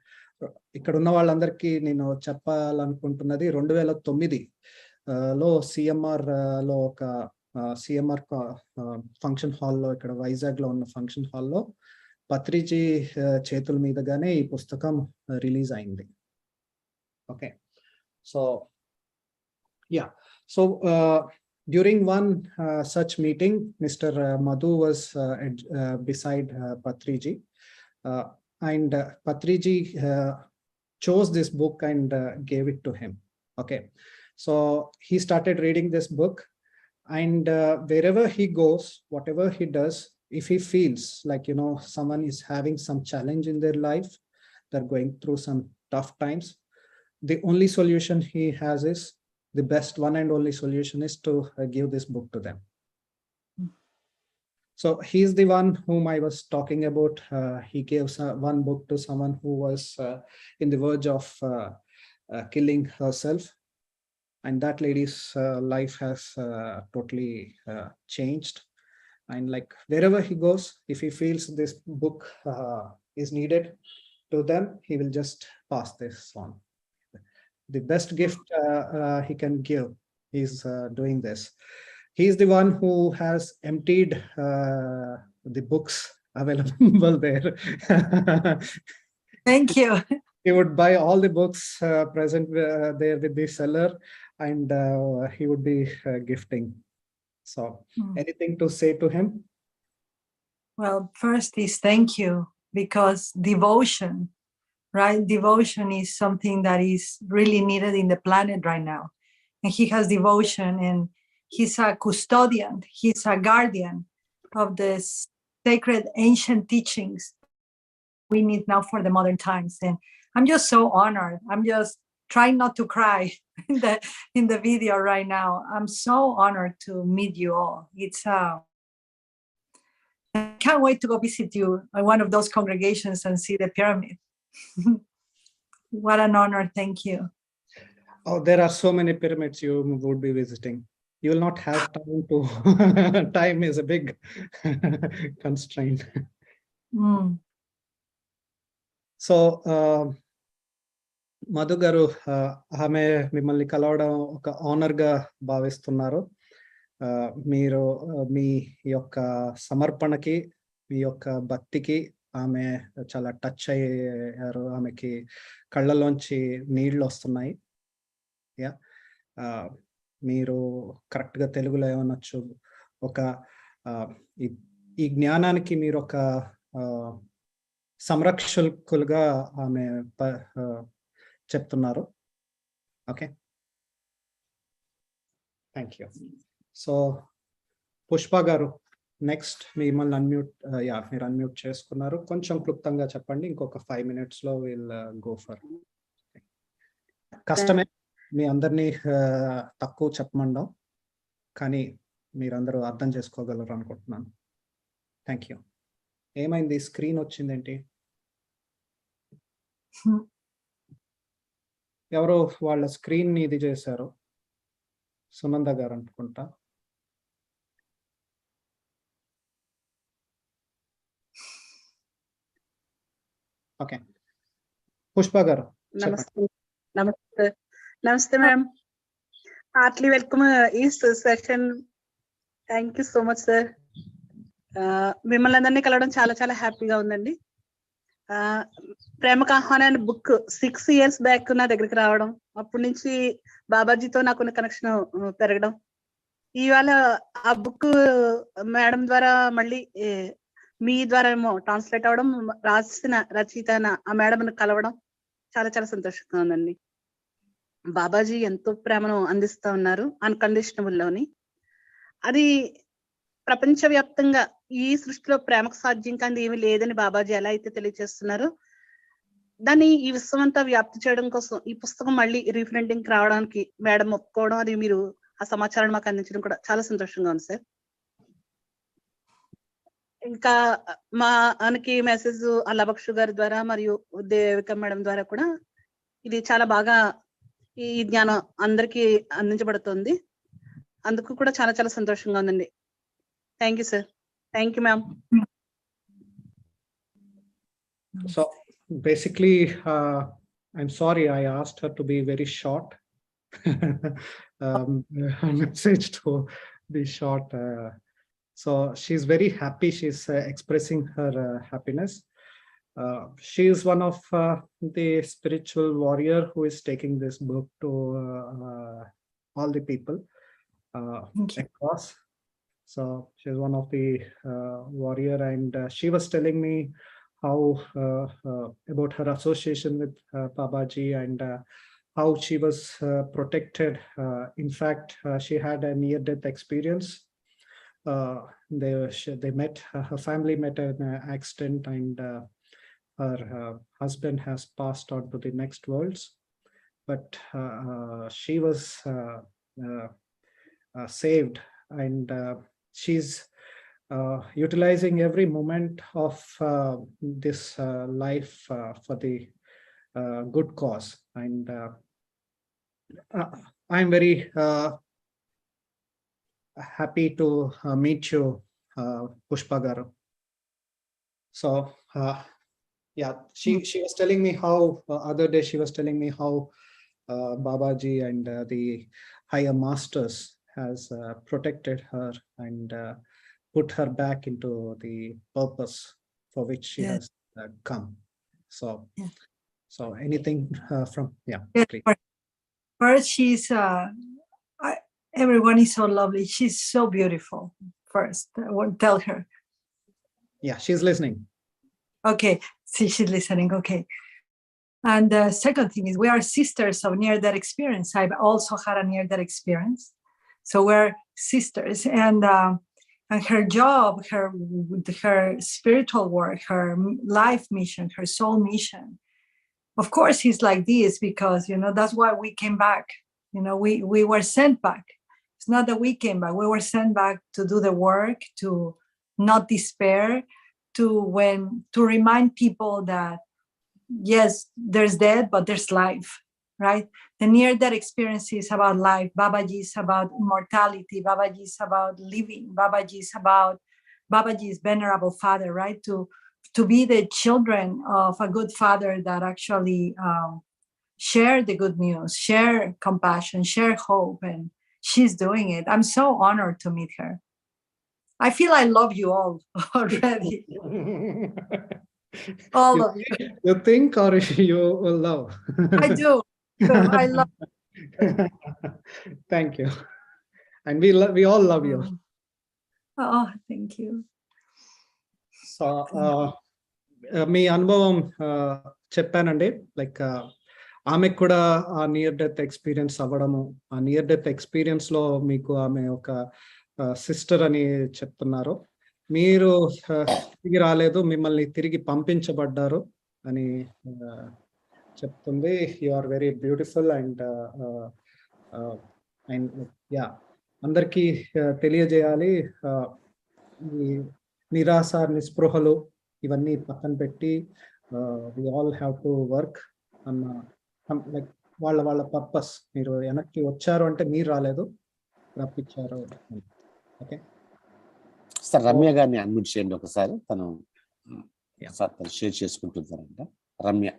ఇక్కడ ఉన్న వాళ్ళందరికీ నేను చెప్పాలనుకుంటున్నది 2009 లో CMR లో ఒక CMR function హాల్లో, ఇక్కడ వైజాగ్ లో ఉన్న ఫంక్షన్ హాల్లో పత్రిజీ చేతుల మీదుగానే ఈ పుస్తకం రిలీజ్ అయింది. Okay. So yeah, so during one such meeting, Mr. Madhu was beside Patriji, and Patriji chose this book and gave it to him. Okay, so he started reading this book, and wherever he goes, whatever he does, if he feels like someone is having some challenge in their life, they're going through some tough times, the only solution he has is, the best one and only solution is to give this book to them. So he's the one whom I was talking about. He gave one book to someone who was in the verge of killing herself, and that lady's life has totally changed. And like wherever he goes, if he feels this book is needed to them, he will just pass this on. The best gift he can give is doing this. He's the one who has emptied the books available there. Thank you. He would buy all the books present there with the seller, and he would be gifting. So anything to say to him? Well, first is thank you, because devotion, right? Devotion is something that is really needed in the planet right now. And he has devotion, and he's a custodian, he's a guardian of the sacred ancient teachings we need now for the modern times. And I'm just so honored. I'm just trying not to cry in the video right now. I'm so honored to meet you all. I can't wait to go visit you at one of those congregations and see the pyramid. What an honor. Thank you. Oh, there are so many pyramids you would be visiting. You will not have time to, time is a big constraint. So, Madhu గారు, ఆమె మిమ్మల్ని కలవడం ఒక ఆనర్గా భావిస్తున్నారు. మీరు మీ యొక్క సమర్పణకి, మీ యొక్క భక్తికి ఆమె చాలా టచ్ అయ్యారు. ఆమెకి కళ్ళలోంచి నీళ్లు వస్తున్నాయి. యా, మీరు కరెక్ట్గా తెలుగులో ఏమనొచ్చు, ఒక ఈ జ్ఞానానికి మీరు ఒక సంరక్షకులుగా ఆమె చెప్తున్నారు. Okay, thank you. So Pushpa గారు నెక్స్ట్, మిమ్మల్ని అన్మ్యూట్, మీరు అన్మ్యూట్ చేసుకున్నారు. కొంచెం క్లుప్తంగా చెప్పండి. ఇంకొక 5 minutes లో విల్ గో ఫర్. కష్టమే మీ అందరినీ తక్కువ చెప్పమండం, కానీ మీరందరూ అర్థం చేసుకోగలరు అనుకుంటున్నాను. Thank you. ఏమైంది, స్క్రీన్ వచ్చిందేంటి? ఎవరో వాళ్ళ స్క్రీన్ ఇది చేశారు, సునంద గారు అనుకుంటా. ఓకే, పుష్ప గారు చెప్పండి. నమస్తే. నమస్తే మ్యామ్. హార్ట్లీ వెల్కమ్ ఈ session. Thank you so much sir. మిమ్మల్ని అందరినీ కలవడం చాలా చాలా హ్యాపీగా ఉందండి. ప్రేమకు ఆహ్వానం అనే బుక్ 6 years బ్యాక్ నా దగ్గరికి రావడం, అప్పటి నుంచి బాబాజీతో నాకు కనెక్షన్ పెరగడం, ఇవాళ ఆ బుక్ మేడం ద్వారా మళ్ళీ మీ ద్వారా ఏమో ట్రాన్స్లేట్ అవడం, రాసిన రచయిత ఆ మేడం కలవడం చాలా చాలా సంతోషంగా ఉందండి. బాబాజీ ఎంతో ప్రేమను అందిస్తా ఉన్నారు అన్కండిషనబుల్ లోని. అది ప్రపంచవ్యాప్తంగా ఈ సృష్టిలో ప్రేమకు సాధ్యం కాని ఏమీ లేదని బాబాజీ ఎలా అయితే తెలియజేస్తున్నారో, దాన్ని ఈ విశ్వం అంతా వ్యాప్తి చేయడం కోసం ఈ పుస్తకం మళ్ళీ రీప్రింటింగ్ రావడానికి మేడం ఒప్పుకోవడం, అది మీరు ఆ సమాచారాన్ని మాకు అందించడం కూడా చాలా సంతోషంగా ఉంది సార్. ఇంకా మనకి మెసేజ్ అల్లాబక్షు గారి ద్వారా మరియు దేవిక మేడం ద్వారా కూడా ఇది చాలా బాగా ఈ జ్ఞానం అందరికీ అందించబడుతుంది. అందుకు కూడా చాలా చాలా సంతోషంగా ఉందండి. Thank you sir. Thank you ma'am. So basically, I'm sorry I asked her to be very short. Her message to be short. So she's very happy. She's expressing her happiness. She is one of the spiritual warrior who is taking this book to all the people across. So she's one of the warrior, and she was telling me how about her association with Babaji, and how she was protected. In fact, she had a near-death experience. They met, her family met in an accident, and her husband has passed on to the next worlds. But she was saved, and she's utilizing every moment of this life for the good cause. And I'm very happy to meet you, Pushpa garu. So yeah, she was telling me how other day she was telling me how Babaji and the higher masters has protected her and put her back into the purpose for which she has come. So so anything from please. First, she's everyone is so lovely. She's so beautiful. First, I won't tell her. Yeah, she's listening. Okay, see, she's listening. Okay. And the second thing is we are sisters of near-death experience. I've also had a near-death experience. So we're sisters, and her job, her spiritual work, her life mission, her soul mission, of course, he's like this because, that's why we came back. We were sent back. It's not that we came back. We were sent back to do the work, to not despair, to remind people that, yes, there's death, but there's life, right? The near-death experience is about life. Babaji is about immortality. Babaji is about living. Babaji is about Babaji's venerable father, right? To be the children of a good father that actually share the good news, share compassion, share hope, and she's doing it. I'm so honored to meet her. I feel I love you all already. All of you. You think or you will love? I do. I love you. Thank you. And we all love you. Oh, thank you. So మీ అనుభవం చెప్పానండి. Like ఆమెకు కూడా ఆ near death experience అవ్వడము, ఆ near death experience లో మీకు ఆమె ఒక సిస్టర్ అని చెప్తున్నారు. మీరు తిరిగి రాలేదు, మిమ్మల్ని తిరిగి పంపించబడ్డారు అని చెప్తుంది. You are very beautiful and yeah, అందరికీ తెలియజేయాలి, ఈ నిరాశ నిస్పృహలు ఇవన్నీ పక్కన పెట్టి we all have to work అన్న, లైక్ వాళ్ళ పర్పస్. మీరు వెనక్కి వచ్చారు అంటే మీరు రాలేదు, రప్పించారు. ఓకే సార్ రమ్య గారిని అడ్మిట్ చేయండి ఒకసారి, తను షేర్ చేసుకుంటున్నారంట. రమ్య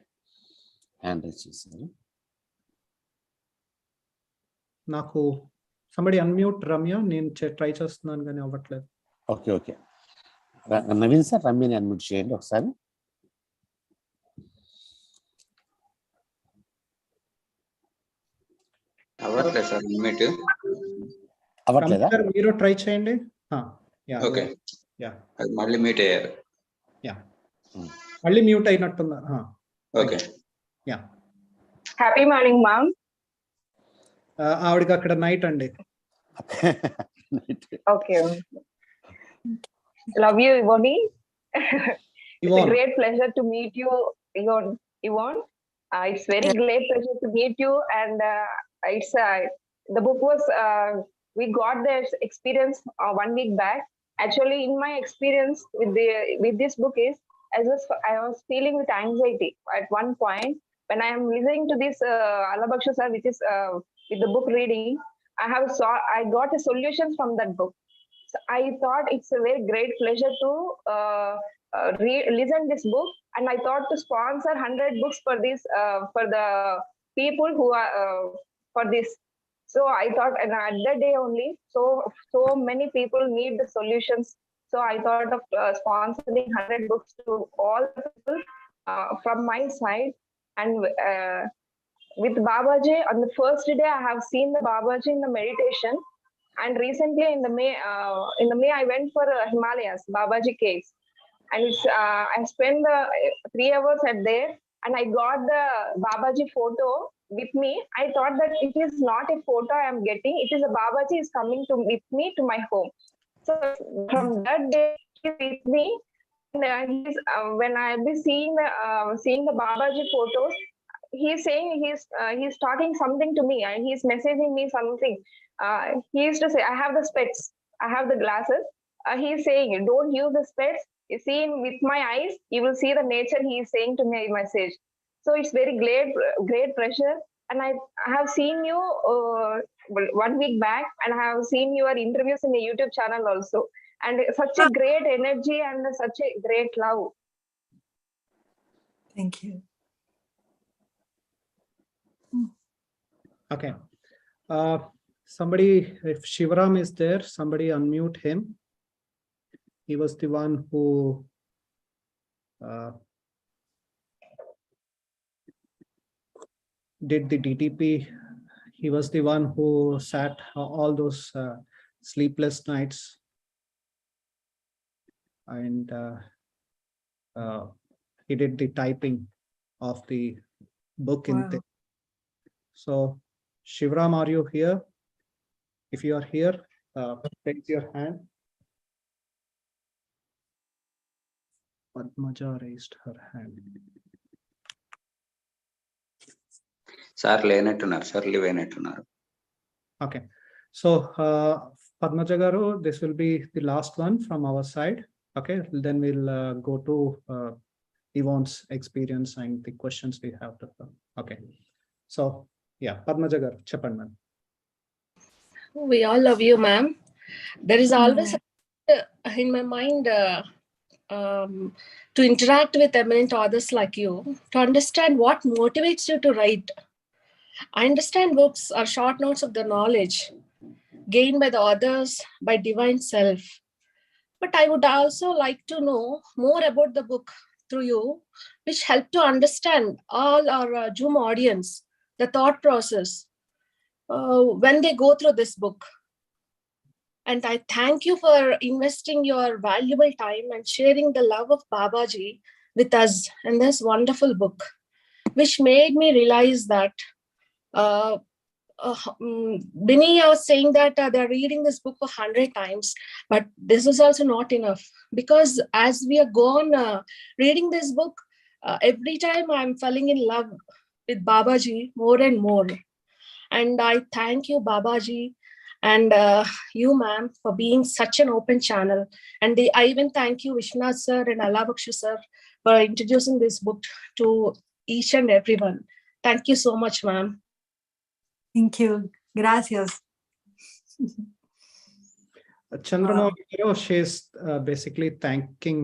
హ్యాండ్ రైజ్ చేశారు. నాకు సంబడి అన్మ్యూట్ రమ్య, నేను ట్రై చేస్తున్నాను కానీ అవ్వట్లేదు. ఓకే ఓకే, నవీన్ సార్ రమ్యని అడ్మిట్ చేయండి ఒకసారి. అవ్వట్లేదు సార్, అన్మ్యూట్ అవ్వట్లేదా? మీరు ట్రై చేయండి. ఓకే, మళ్ళీ మ్యూట్ అయ్యారు. మళ్ళీ మ్యూట్ అయినట్టున్నా. Okay, yeah, happy morning ma'am. ఆవిడకి అక్కడ నైట్ అండి. Okay, love you Ivonne. It's a great pleasure to meet you, Ivonne. It's very great pleasure to meet you, and it's the book was we got this experience 1 week back. Actually, in my experience with this book is I was feeling with anxiety at one point when I am listening to this Alabaksha sir, which is with the book reading. I got a solutions from that book. So I thought it's a very great pleasure to listen this book, and I thought to sponsor 100 books for this for the people who are for this. So I thought, and at that day only, so many people need the solutions. So I thought of sponsoring 100 books to all the people from my side. And with Babaji, on the first day I have seen the Babaji in the meditation. And recently in the May I went for Himalayas, Babaji caves, and it's I spent the 3 hours at there, and I got the Babaji photo with me. I thought that it is not a photo I am getting; it is a Babaji is coming with me to my home. So from that day he's with me, and when I be seeing the Babaji photos, he's saying he's talking something to me, and he's messaging me something. He used to say, I have the specs, I have the glasses. He's saying, don't use the specs. You see, with my eyes, you will see the nature. He is saying to me a message. So it's very great pressure. And I have seen you 1 week back, and I have seen your interviews in the YouTube channel also. And such a great energy and such a great love. Thank you. Okay. Somebody, if Shivaram is there, somebody unmute him. He was the one who did the DTP. He was the one who sat all those sleepless nights, and he did the typing of the book. Wow. So Shivaram, are you here? If you are here, raise your hand. Padmaja raised her hand. Sir లేనట్టున్నారు, sir leave అయినట్టున్నారు. Okay, so Padmaja garu, this will be the last one from our side. Okay, then we'll go to Yvonne's experience and the questions we have to them. Okay, so yeah, Padmaja garu, cheppandi ma'am. We all love you, ma'am. There is always in my mind to interact with eminent authors like you, to understand what motivates you to write. I understand books are short notes of the knowledge gained by the authors by divine self. But I would also like to know more about the book through you, which help to understand all our Zoom audience, the thought process when they go through this book. And I thank you for investing your valuable time and sharing the love of Babaji with us in this wonderful book, which made me realize that Binny was saying that they're reading this book for 100 times, but this is also not enough, because as we are gone reading this book, every time I'm falling in love with Babaji more and more. And I thank you, Babaji, and you, ma'am, for being such an open channel. And I even thank you, Vishwanath sir and Allah Bakshu sir, for introducing this book to each and everyone. Thank you so much, ma'am. Thank you. Gracias. Chandrama, she's basically thanking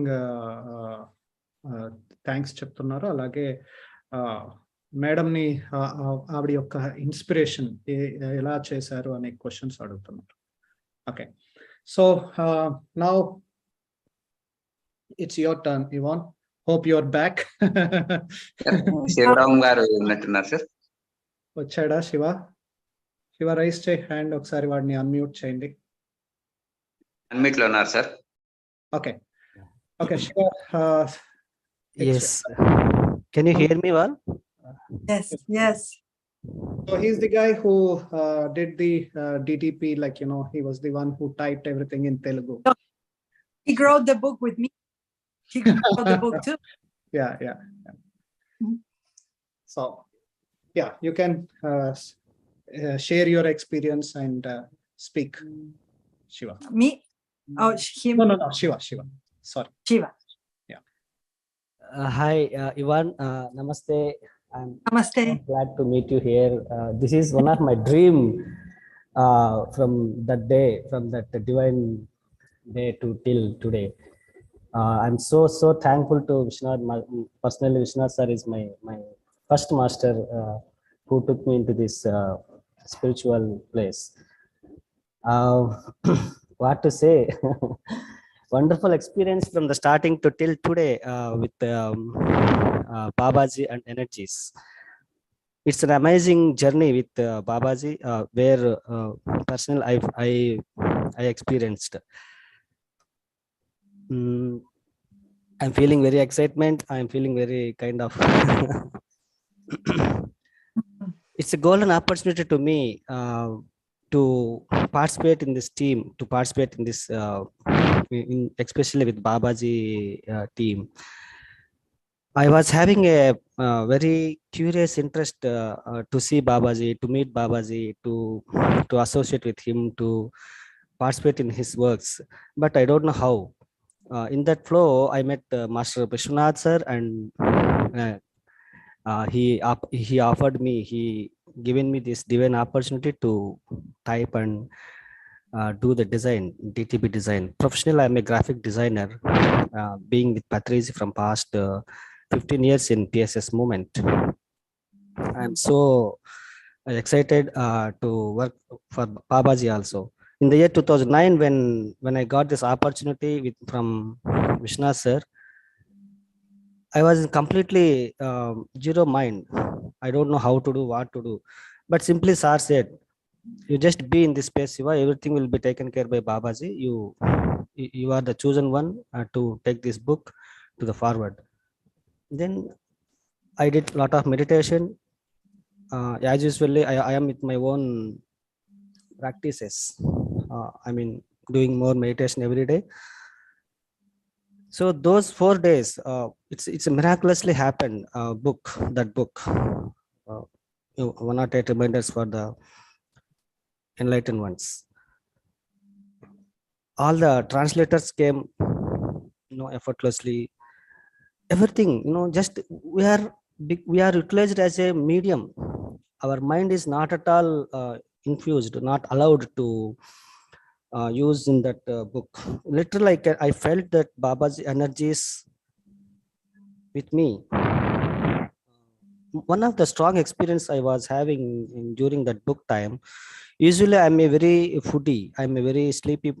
thanks చెప్తున్నారు. అలాగే మేడంని ఆవిడ యొక్క inspiration ఎలా చేశారు అనే questions అడుగుతున్నారు. Okay, so now it's your turn, Ivan. Hope your back. Shivaram గారు ఉన్నట్టున్నారు సార్. వచ్చాడా శివ? శివ రైస్ చేయి హ్యాండ్, ఒకసారి వాడిని అన్మ్యూట్ చేయండి. అన్మ్యూట్ లో ఉన్నారు sir. Okay okay Shiva. Yes. Can you hear me well? Yes, yes. So he's the guy who did the DTP, like, you know, he was the one who typed everything in Telugu. He wrote the book with me. He wrote the book too. Yeah. So, yeah, you can share your experience and speak, Shiva. Me? Oh, him. No, Shiva. Sorry. Shiva. Hi, Ivonne. Namaste. Namaste. I'm glad to meet you here. This is one of my dream from that day, from that divine day to till today. I'm so thankful to Vishwanath. Personally, Vishwanath sir is my first master who took me into this spiritual place. What to say? Wonderful experience from the starting to till today with Babaji and energies. It's an amazing journey with Babaji, where personally I experienced. I'm feeling very excitement. I'm feeling very kind of. It's a golden opportunity to me to participate in this team, to participate in this, especially with Babaji team. I was having a very curious interest to see Babaji, to meet Babaji, to associate with him, to participate in his works, but I don't know how. In that flow, I met Master Vishwanath sir, and he offered me, he given me this divine opportunity to type and do the design, DTP design. Professionally, I'm a graphic designer, being with Patrizi from past 15 years in PSS movement. I'm so excited to work for Babaji also. In the year 2009, when I got this opportunity from Vishwanath sir, I was completely zero mind. I don't know how to do, what to do. But simply sir said, you just be in this space, Shiva, everything will be taken care by Babaji. You are the chosen one to take this book to the forward. Then I did a lot of meditation. As usually, I am with my own practices. I mean, doing more meditation every day. So those 4 days, it's miraculously happened. That book, 108 reminders for the enlightened ones. All the translators came, effortlessly. Everything, just we are utilized as a medium. Our mind is not at all infused, not allowed to use in that book. Literally, I felt that Baba's energies with me. One of the strong experience I was having during that book time. Usually, I'm a very foodie. I'm a very sleepy.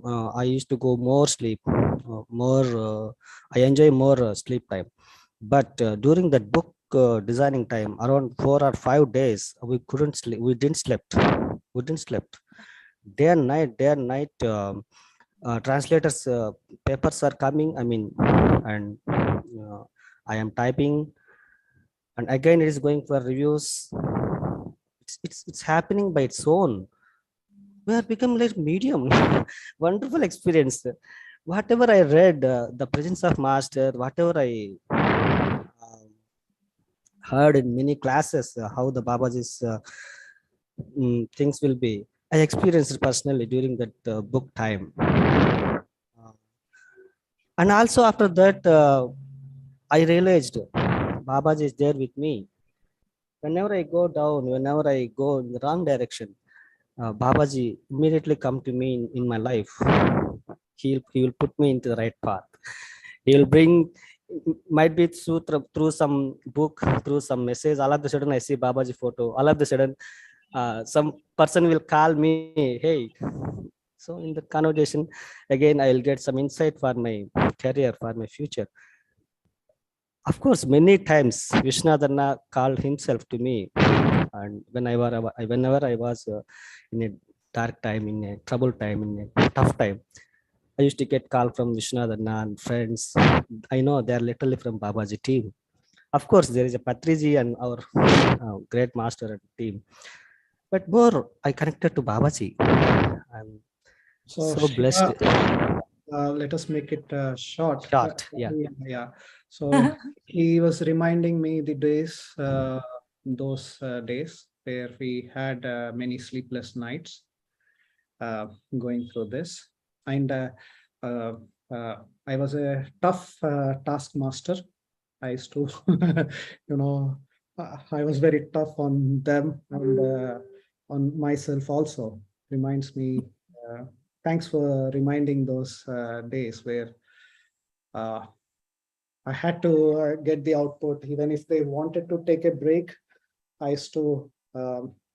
I used to go more sleep, I enjoy more sleep time. But during that book designing time, around 4 or 5 days, we couldn't sleep. We didn't sleep. Day and night, translators papers are coming. I mean, and I am typing, and again it is going for reviews. It's happening by its own. We are becoming like medium. Wonderful experience. Whatever I read, the presence of master, whatever I heard in many classes, how the Babaji's things will be, I experienced personally during that book time. And also after that, I realized Babaji is there with me. Whenever I go down, whenever I go in the wrong direction, Babaji immediately come to me in my life. He will put me into the right path. He will bring, might be through some book, through some message. All of a sudden, I see Babaji photo. All of a sudden, some person will call me, hey. So in the conversation, again, I will get some insight for my career, for my future. Of course, many times Vishnathana called himself to me, and whenever I was in a dark time, in a troubled time, in a tough time, I used to get call from Vishnathana and friends. I know they are literally from Babaji team. Of course, there is a Patriji and our great master and team, but more I connected to Babaji. I'm so blessed. Let us make it short. Short, yeah. Yeah. So he was reminding me the days, those days where we had many sleepless nights going through this. And I was a tough taskmaster. I used to, I was very tough on them and on myself also. Reminds me, thanks for reminding those days where I had to get the output. Even if they wanted to take a break, I used to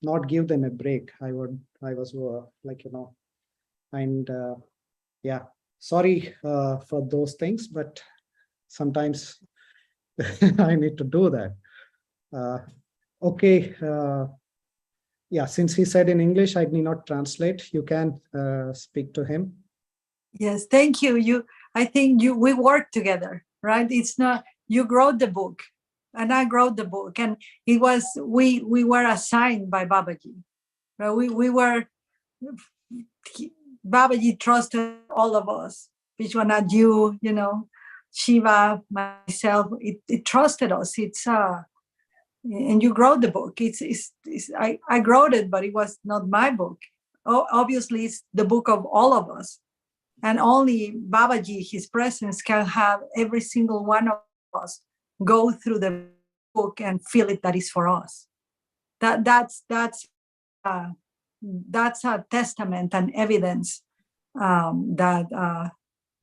not give them a break. I was like, and yeah, sorry for those things, but sometimes I need to do that. Okay. Yeah, since he said in English, I need not translate. You can speak to him. Yes, thank you. I think we work together, right? It's not, you wrote the book and I wrote the book, and it was, we were assigned by Babaji. Right? Babaji trusted all of us, Vishwanath, you, Shiva, myself, it trusted us. It's and you wrote the book. I wrote it, but it was not my book. Obviously, it's the book of all of us. And only Babaji, his presence, can have every single one of us go through the book and feel it that is for us. That's a testament and evidence that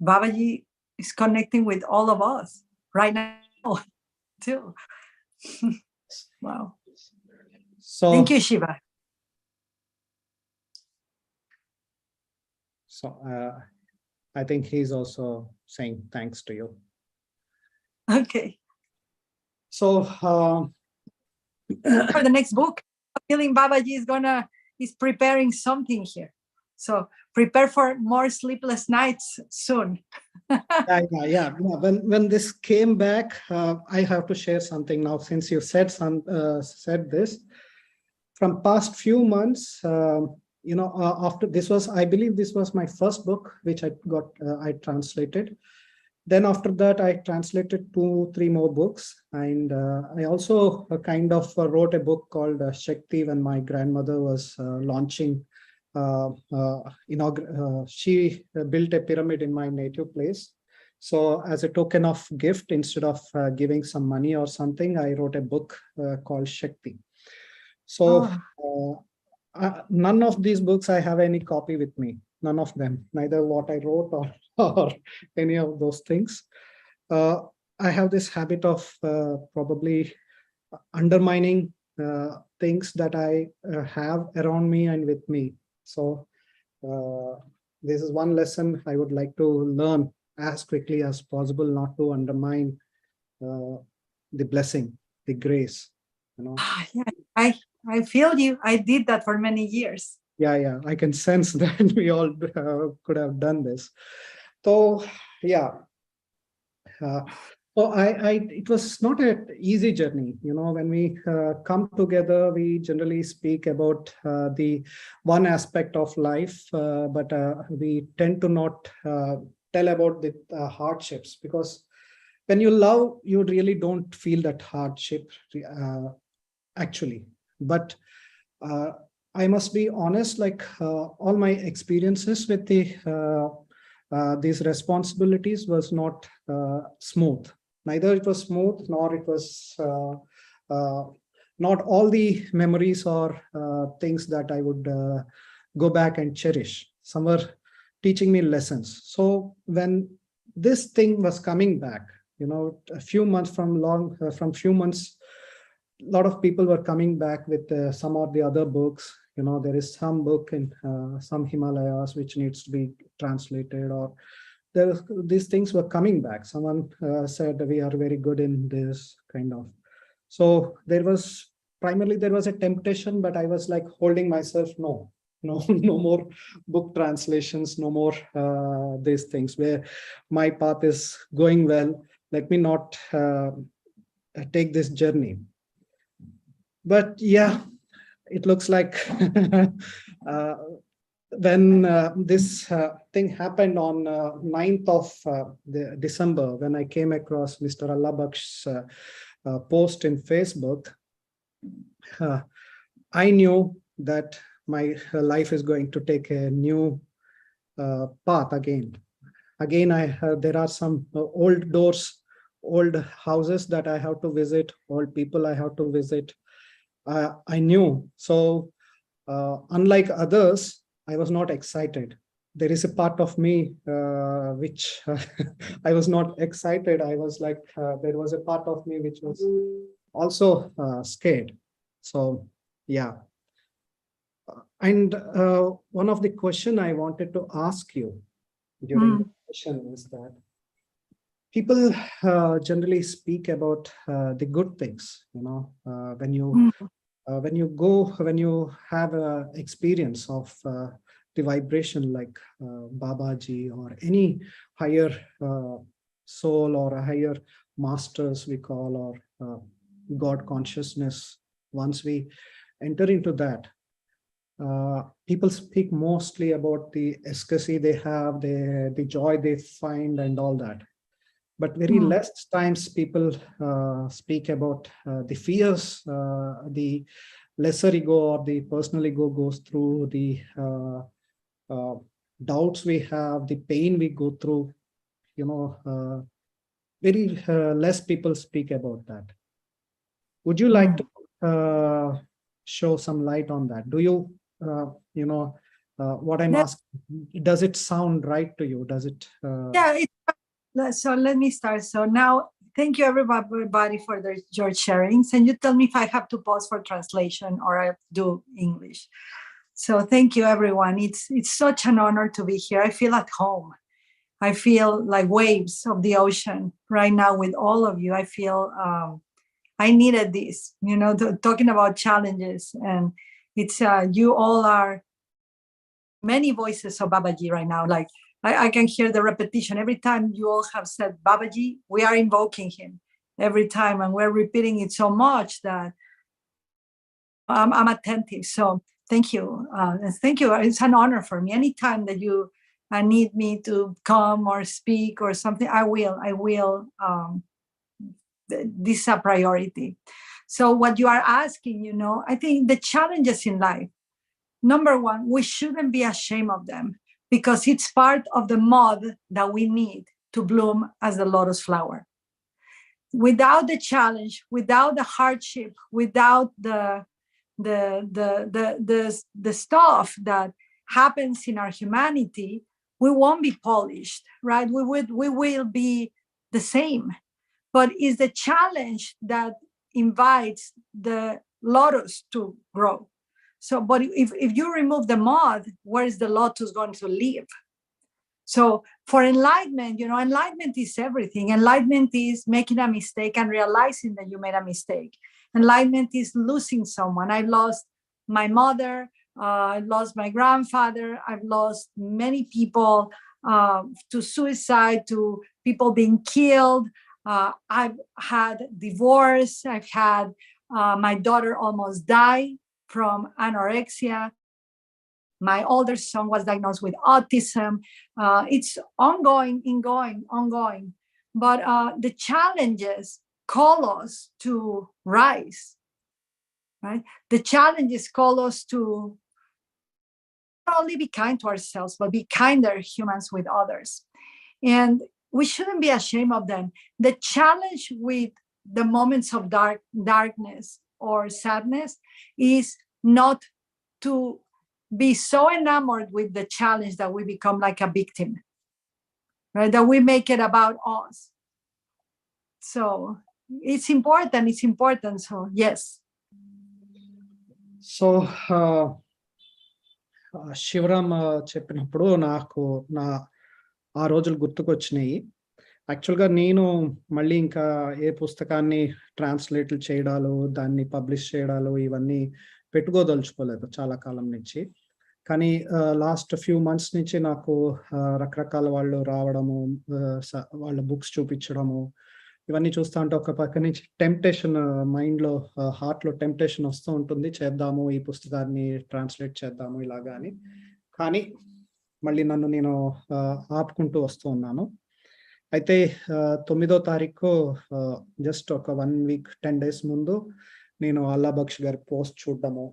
Babaji is connecting with all of us right now too. Wow. So thank you, Shiva. So I think he's also saying thanks to you. Okay. So for the next book, feeling Babaji is preparing something here. So prepare for more sleepless nights soon. yeah. When this came back, I have to share something now. Since you said this, from past few months, after this was, I believe this was my first book which I translated. Then after that, I translated 2-3 more books, and I also kind of wrote a book called Shakti when my grandmother was launching. She built a pyramid in my native place. So as a token of gift, instead of giving some money or something, I wrote a book called Shakti. So none of these books I have any copy with me. None of them, neither what I wrote or any of those things. I have this habit of probably undermining things that I have around me and with me. So this is one lesson I would like to learn as quickly as possible, not to undermine the blessing, the grace. Yeah, I feel you. I did that for many years. Yeah, I can sense that we all could have done this. So, yeah. Oh, it was not an easy journey. You know, when we come together, we generally speak about the one aspect of life, but we tend to not tell about the hardships, because when you love, you really don't feel that hardship actually. But I must be honest, like all my experiences with these responsibilities was not smooth. Neither it was smooth, nor it was not all the memories or things that I would go back and cherish. Some were teaching me lessons. So when this thing was coming back, you know, a few months from few months, a lot of people were coming back with some of the other books. You know, there is some book in some Himalayas which needs to be translated, or these things were coming back. Someone said we are very good in this kind of. So there was a temptation, but I was like holding myself, no, no more book translations, no more these things where my path is going well. Let me not take this journey. But yeah, it looks like when this thing happened on 9th of December, when I came across Mr. Allah Baksh's post in Facebook, I knew that my life is going to take a new path again. Again, there are some old doors, old houses that I have to visit, old people I have to visit. I knew. So unlike others, I was not excited. There is a part of me which I was not excited. I was like, there was a part of me which was also scared. So yeah. And one of the question I wanted to ask you during the session is that people generally speak about the good things, you know, when you have a experience of the vibration like Babaji or any higher soul or a higher masters we call, or God consciousness, once we enter into that, people speak mostly about the ecstasy they have, the joy they find and all that. But very less times people speak about the fears, the lesser ego or the personal ego goes through, the doubts we have, the pain we go through. You know, very less people speak about that. Would you like to show some light on that? Do you, you know, what I'm asking, does it sound right to you? Does it? Yeah. So let me start. So now, thank you everybody for your sharings. And you tell me if I have to pause for translation or I do English. So thank you everyone. It's such an honor to be here. I feel at home. I feel like waves of the ocean right now with all of you. I feel I needed this, you know, talking about challenges, and it's you all are many voices of Babaji right now. Like I can hear the repetition every time you all have said Babaji, we are invoking him every time, and we're repeating it so much that I'm attentive. So thank you. Thank you. It's an honor for me. Anytime that you need me to come or speak or something, I will. This is a priority. So what you are asking, you know, I think the challenges in life, number one, we shouldn't be ashamed of them, because it's part of the mud that we need to bloom as the lotus flower. Without the challenge, without the hardship, without the stuff that happens in our humanity, we won't be polished, right? We will be the same. But it's the challenge that invites the lotus to grow. So, but if you remove the mud, where is the lotus going to live? So for enlightenment, you know, enlightenment is everything. Enlightenment is making a mistake and realizing that you made a mistake. Enlightenment is losing someone. I lost my mother, I lost my grandfather, I've lost many people to suicide, to people being killed. I've had divorce. I've had my daughter almost die from anorexia. My older son was diagnosed with autism. It's ongoing. But the challenges call us to rise, right? The challenges call us to not only be kind to ourselves, but be kinder humans with others. And we shouldn't be ashamed of them. The challenge with the moments of darkness or sadness is not to be so enamored with the challenge that we become like a victim, right? That we make it about us. So it's important. So yes. So Shivaram చెప్పినప్పుడు నాకు ఆ రోజులు గుర్తుకొచ్చినాయి. యాక్చువల్గా నేను మళ్ళీ ఇంకా ఏ పుస్తకాన్ని ట్రాన్స్లేట్లు చేయడాలు, దాన్ని పబ్లిష్ చేయడాలు ఇవన్నీ పెట్టుకోదలుచుకోలేదు చాలా కాలం నుంచి. కానీ లాస్ట్ ఫ్యూ మంత్స్ నుంచి నాకు రకరకాల వాళ్ళు రావడము, వాళ్ళ బుక్స్ చూపించడము, ఇవన్నీ చూస్తూ ఉంటే ఒక పక్క నుంచి టెంప్టేషన్, మైండ్లో హార్ట్లో టెంప్టేషన్ వస్తూ ఉంటుంది, చేద్దాము ఈ పుస్తకాన్ని ట్రాన్స్లేట్ చేద్దాము ఇలాగా అని. కానీ మళ్ళీ నన్ను నేను ఆపుకుంటూ వస్తూ ఉన్నాను. అయితే 9వ తారీఖు జస్ట్ ఒక 1 వీక్ 10 days ముందు నేను అల్లా బక్ష్ గారి పోస్ట్ చూడడము,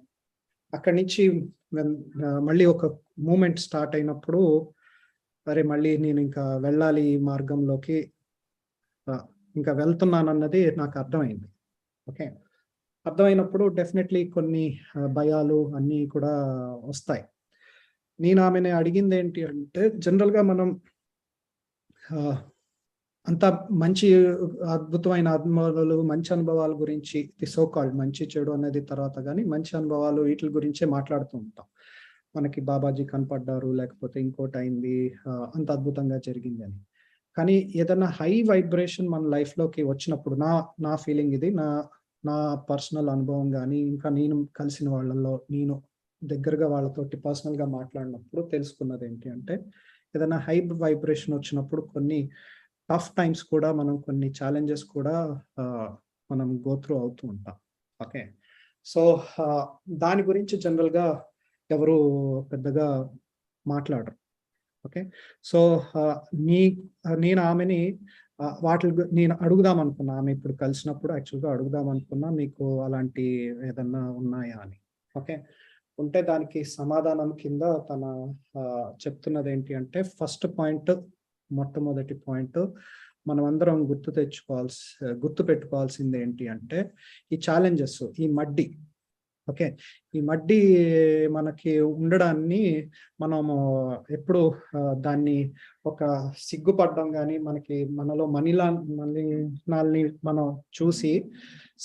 అక్కడి నుంచి మళ్ళీ ఒక మూమెంట్ స్టార్ట్ అయినప్పుడు అరే మళ్ళీ నేను ఇంకా వెళ్ళాలి ఈ మార్గంలోకి, ఇంకా వెళ్తున్నానన్నది నాకు అర్థమైంది. ఓకే, అర్థమైనప్పుడు డెఫినెట్లీ కొన్ని భయాలు అన్నీ కూడా వస్తాయి. నేను ఆమెని అడిగింది ఏంటి అంటే, జనరల్గా మనం అంత మంచి అద్భుతమైన అనుభవాలు, మంచి అనుభవాల గురించి, సో కాల్డ్ మంచి చెడు అనేది తర్వాత, కానీ మంచి అనుభవాలు వీటి గురించే మాట్లాడుతూ ఉంటాం. మనకి బాబాజీ కనపడ్డారు, లేకపోతే ఇంకోటి అయింది, అంత అద్భుతంగా జరిగింది అని. కానీ ఏదైనా హై వైబ్రేషన్ మన లైఫ్లోకి వచ్చినప్పుడు, నా ఫీలింగ్ ఇది, నా పర్సనల్ అనుభవం కానీ, ఇంకా నేను కలిసిన వాళ్ళల్లో, నేను దగ్గరగా వాళ్ళతోటి పర్సనల్గా మాట్లాడినప్పుడు తెలుసుకున్నది ఏంటి అంటే, ఏదైనా హై వైబ్రేషన్ వచ్చినప్పుడు కొన్ని టఫ్ టైమ్స్ కూడా, మనం కొన్ని ఛాలెంజెస్ కూడా మనం గో త్రూ అవుతూ ఉంటాం. ఓకే, సో దాని గురించి జనరల్గా ఎవరు పెద్దగా మాట్లాడరు. ఓకే, సో నేను ఆమెని నేను అడుగుదాం అనుకున్నా, ఆమె ఇప్పుడు కలిసినప్పుడు యాక్చువల్గా అడుగుదాం అనుకున్నా, మీకు అలాంటి ఏదన్నా ఉన్నాయా అని. ఓకే, ఉంటే దానికి సమాధానం కింద తన చెప్తున్నది ఏంటి అంటే, ఫస్ట్ పాయింట్, మొట్టమొదటి పాయింట్ మనం అందరం గుర్తు పెట్టుకోవాల్సింది ఏంటి అంటే, ఈ ఛాలెంజెస్, ఈ మడ్డి, ఓకే, ఈ మడ్డి మనకి ఉండడాన్ని మనము ఎప్పుడు దాన్ని ఒక సిగ్గుపడడం కానీ, మనలో మలినాల్ని మనం చూసి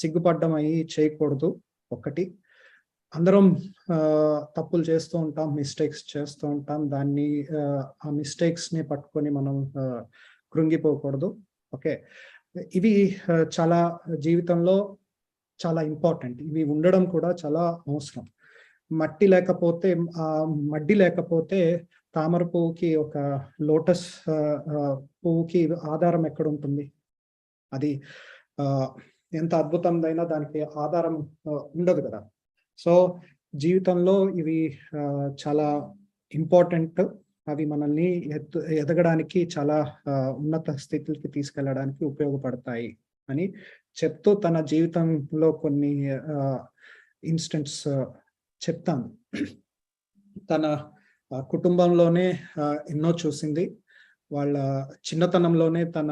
సిగ్గుపడడం అయ్యి చేయకూడదు. ఒకటి, అందరం తప్పులు చేస్తూ ఉంటాం, మిస్టేక్స్ చేస్తూ ఉంటాం, ఆ మిస్టేక్స్ ని పట్టుకొని మనం కృంగిపోకూడదు. ఓకే, ఇవి చాలా జీవితంలో చాలా ఇంపార్టెంట్, ఇవి ఉండడం కూడా చాలా అవసరం. మడ్డి లేకపోతే తామర పువ్వుకి, ఒక లోటస్ పువ్వుకి ఆధారం ఎక్కడ ఉంటుంది? అది ఎంత అద్భుతందైనా దానికి ఆధారం ఉండదు కదా. సో జీవితంలో ఇవి చాలా ఇంపార్టెంట్. అవి మనల్ని ఎదగడానికి, చాలా ఉన్నత స్థితులకి తీసుకెళ్ళడానికి ఉపయోగపడతాయి అని చెప్తూ తన జీవితంలో కొన్ని ఇన్స్టెంట్స్ చెప్తాను. తన కుటుంబంలోనే ఎన్నో చూసింది. వాళ్ళ చిన్నతనంలోనే తన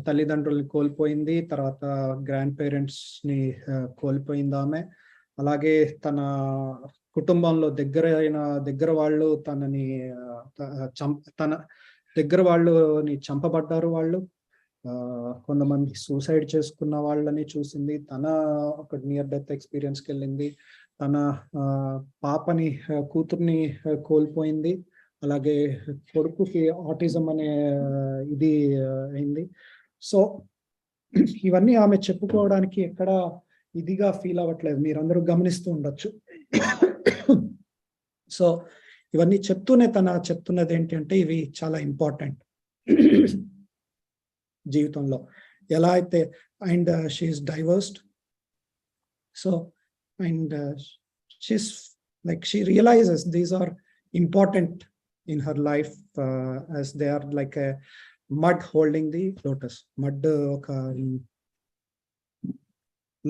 తల్లిదండ్రుల్ని కోల్పోయింది, తర్వాత గ్రాండ్ పేరెంట్స్ని కోల్పోయింది ఆమె. అలాగే తన కుటుంబంలో దగ్గర వాళ్ళు తన దగ్గర వాళ్ళని చంపబడ్డారు. వాళ్ళు కొంతమంది సూసైడ్ చేసుకున్న వాళ్ళని చూసింది. తన ఒక నియర్ డెత్ ఎక్స్పీరియన్స్కి వెళ్ళింది. తన కూతుర్ని కోల్పోయింది. అలాగే కొడుకుకి ఆటిజం అనే ఇది అయింది. సో ఇవన్నీ ఆమె చెప్పుకోవడానికి ఎక్కడ ఇదిగా ఫీల్ అవ్వట్లేదు, మీరందరూ గమనిస్తూ ఉండొచ్చు. సో ఇవన్నీ చెప్తూనే చెప్తున్నది ఏంటి అంటే, ఇవి చాలా ఇంపార్టెంట్ జీవితంలో. ఎలా అయితే and she is divorced. So and she's like she realizes these are important in her life as they are like a mud holding the lotus. Mud oka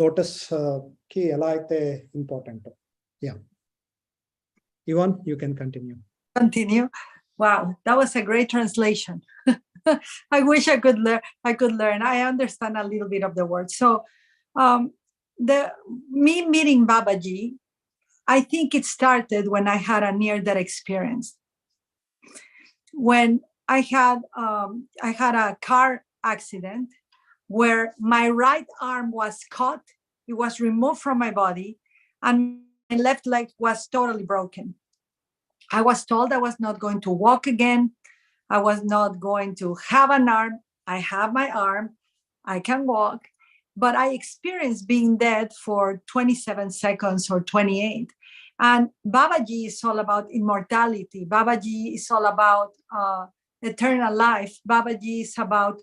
lotus ki ఎలా అయితే important. Yeah. Yvonne, you can continue. Continue. Wow, that was a great translation. I wish I could learn. I understand a little bit of the words. So me meeting Babaji, I think it started when I had a near-death experience. When I had a car accident where my right arm was cut, it was removed from my body, and my left leg was totally broken. I was told I was not going to walk again. I was not going to have an arm. I have my arm. I can walk. But I experienced being dead for 27 seconds or 28. And Babaji is all about immortality. Babaji is all about eternal life. Babaji is about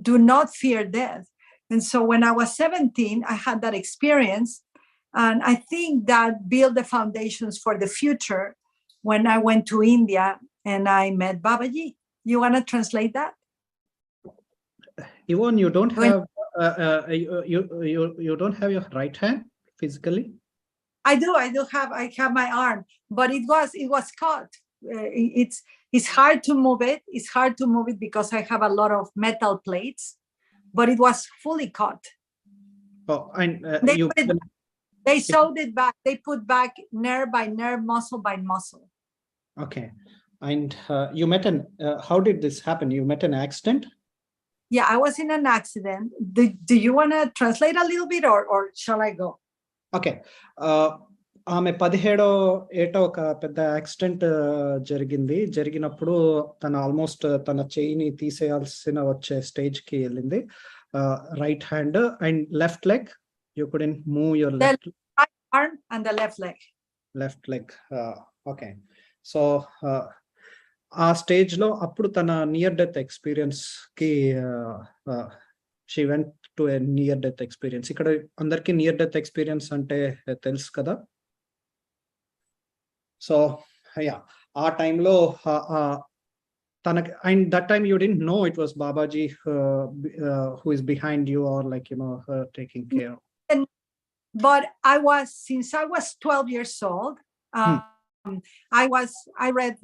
do not fear death. And so when I was 17, I had that experience. And I think that built the foundations for the future when I went to India and I met Babaji. You want to translate that? Yvonne, you don't have you don't have your right hand physically? I have my arm, but it was cut. It's hard to move it. It's hard to move it because I have a lot of metal plates, but it was fully cut. Oh, and they sewed it back. They put back nerve by nerve, muscle by muscle. Okay. And you met how did this happen? You met an accident? Yeah, I was in an accident. Do you want to translate a little bit or shall I go? Okay. ఆమె 17వ ఏట ఒక పెద్ద accident జరిగినప్పుడు తన almost తన చేయిని తీసేయాల్సిన వచ్చే stage కి వెళ్ళింది. Right hand and left leg you couldn't move your left arm and the left leg. Okay. So ఆ స్టేజ్ లో అప్పుడు తన నియర్ డెత్ ఎక్స్పీరియన్స్ కి she went to a near death experience. ఇక్కడ అందరికి నియర్ డెత్ ఎక్స్పీరియన్స్ అంటే తెలుసు కదా. సో యా ఆ టైంలో తనకి and that time you didn't know it was Babaji who is behind you are like you know taking care. But since I was 12 years old, I read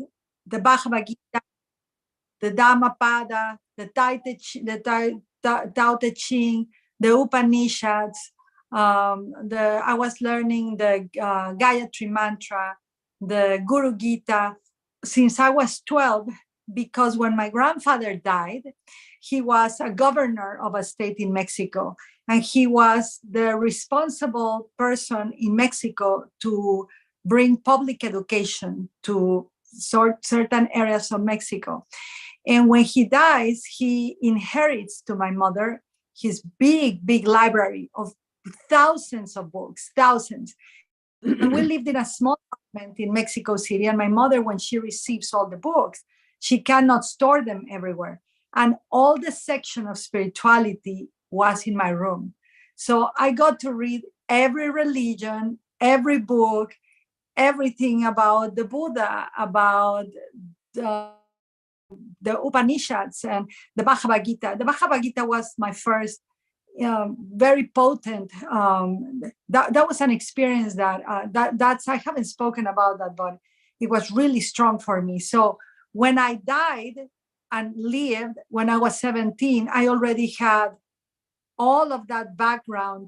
the Bhagavad Gita, the Dhammapada, the Tao Te Ching, the Upanishads. I was learning the Gayatri Mantra, the Guru Gita, since I was 12, because when my grandfather died, he was a governor of a state in Mexico, and he was the responsible person in Mexico to bring public education to certain areas of Mexico. And when he dies, he inherits to my mother his big library of thousands of books, thousands. And we lived in a small apartment in Mexico City, and my mother, when she receives all the books, she cannot store them everywhere. And all the section of spirituality was in my room. So I got to read every religion, every book, everything about the Buddha, about the Upanishads and the Bhagavad Gita. The Bhagavad Gita was my first very potent. That was an experience that's I haven't spoken about that, but it was really strong for me. So when I died and lived when I was 17, I already had all of that background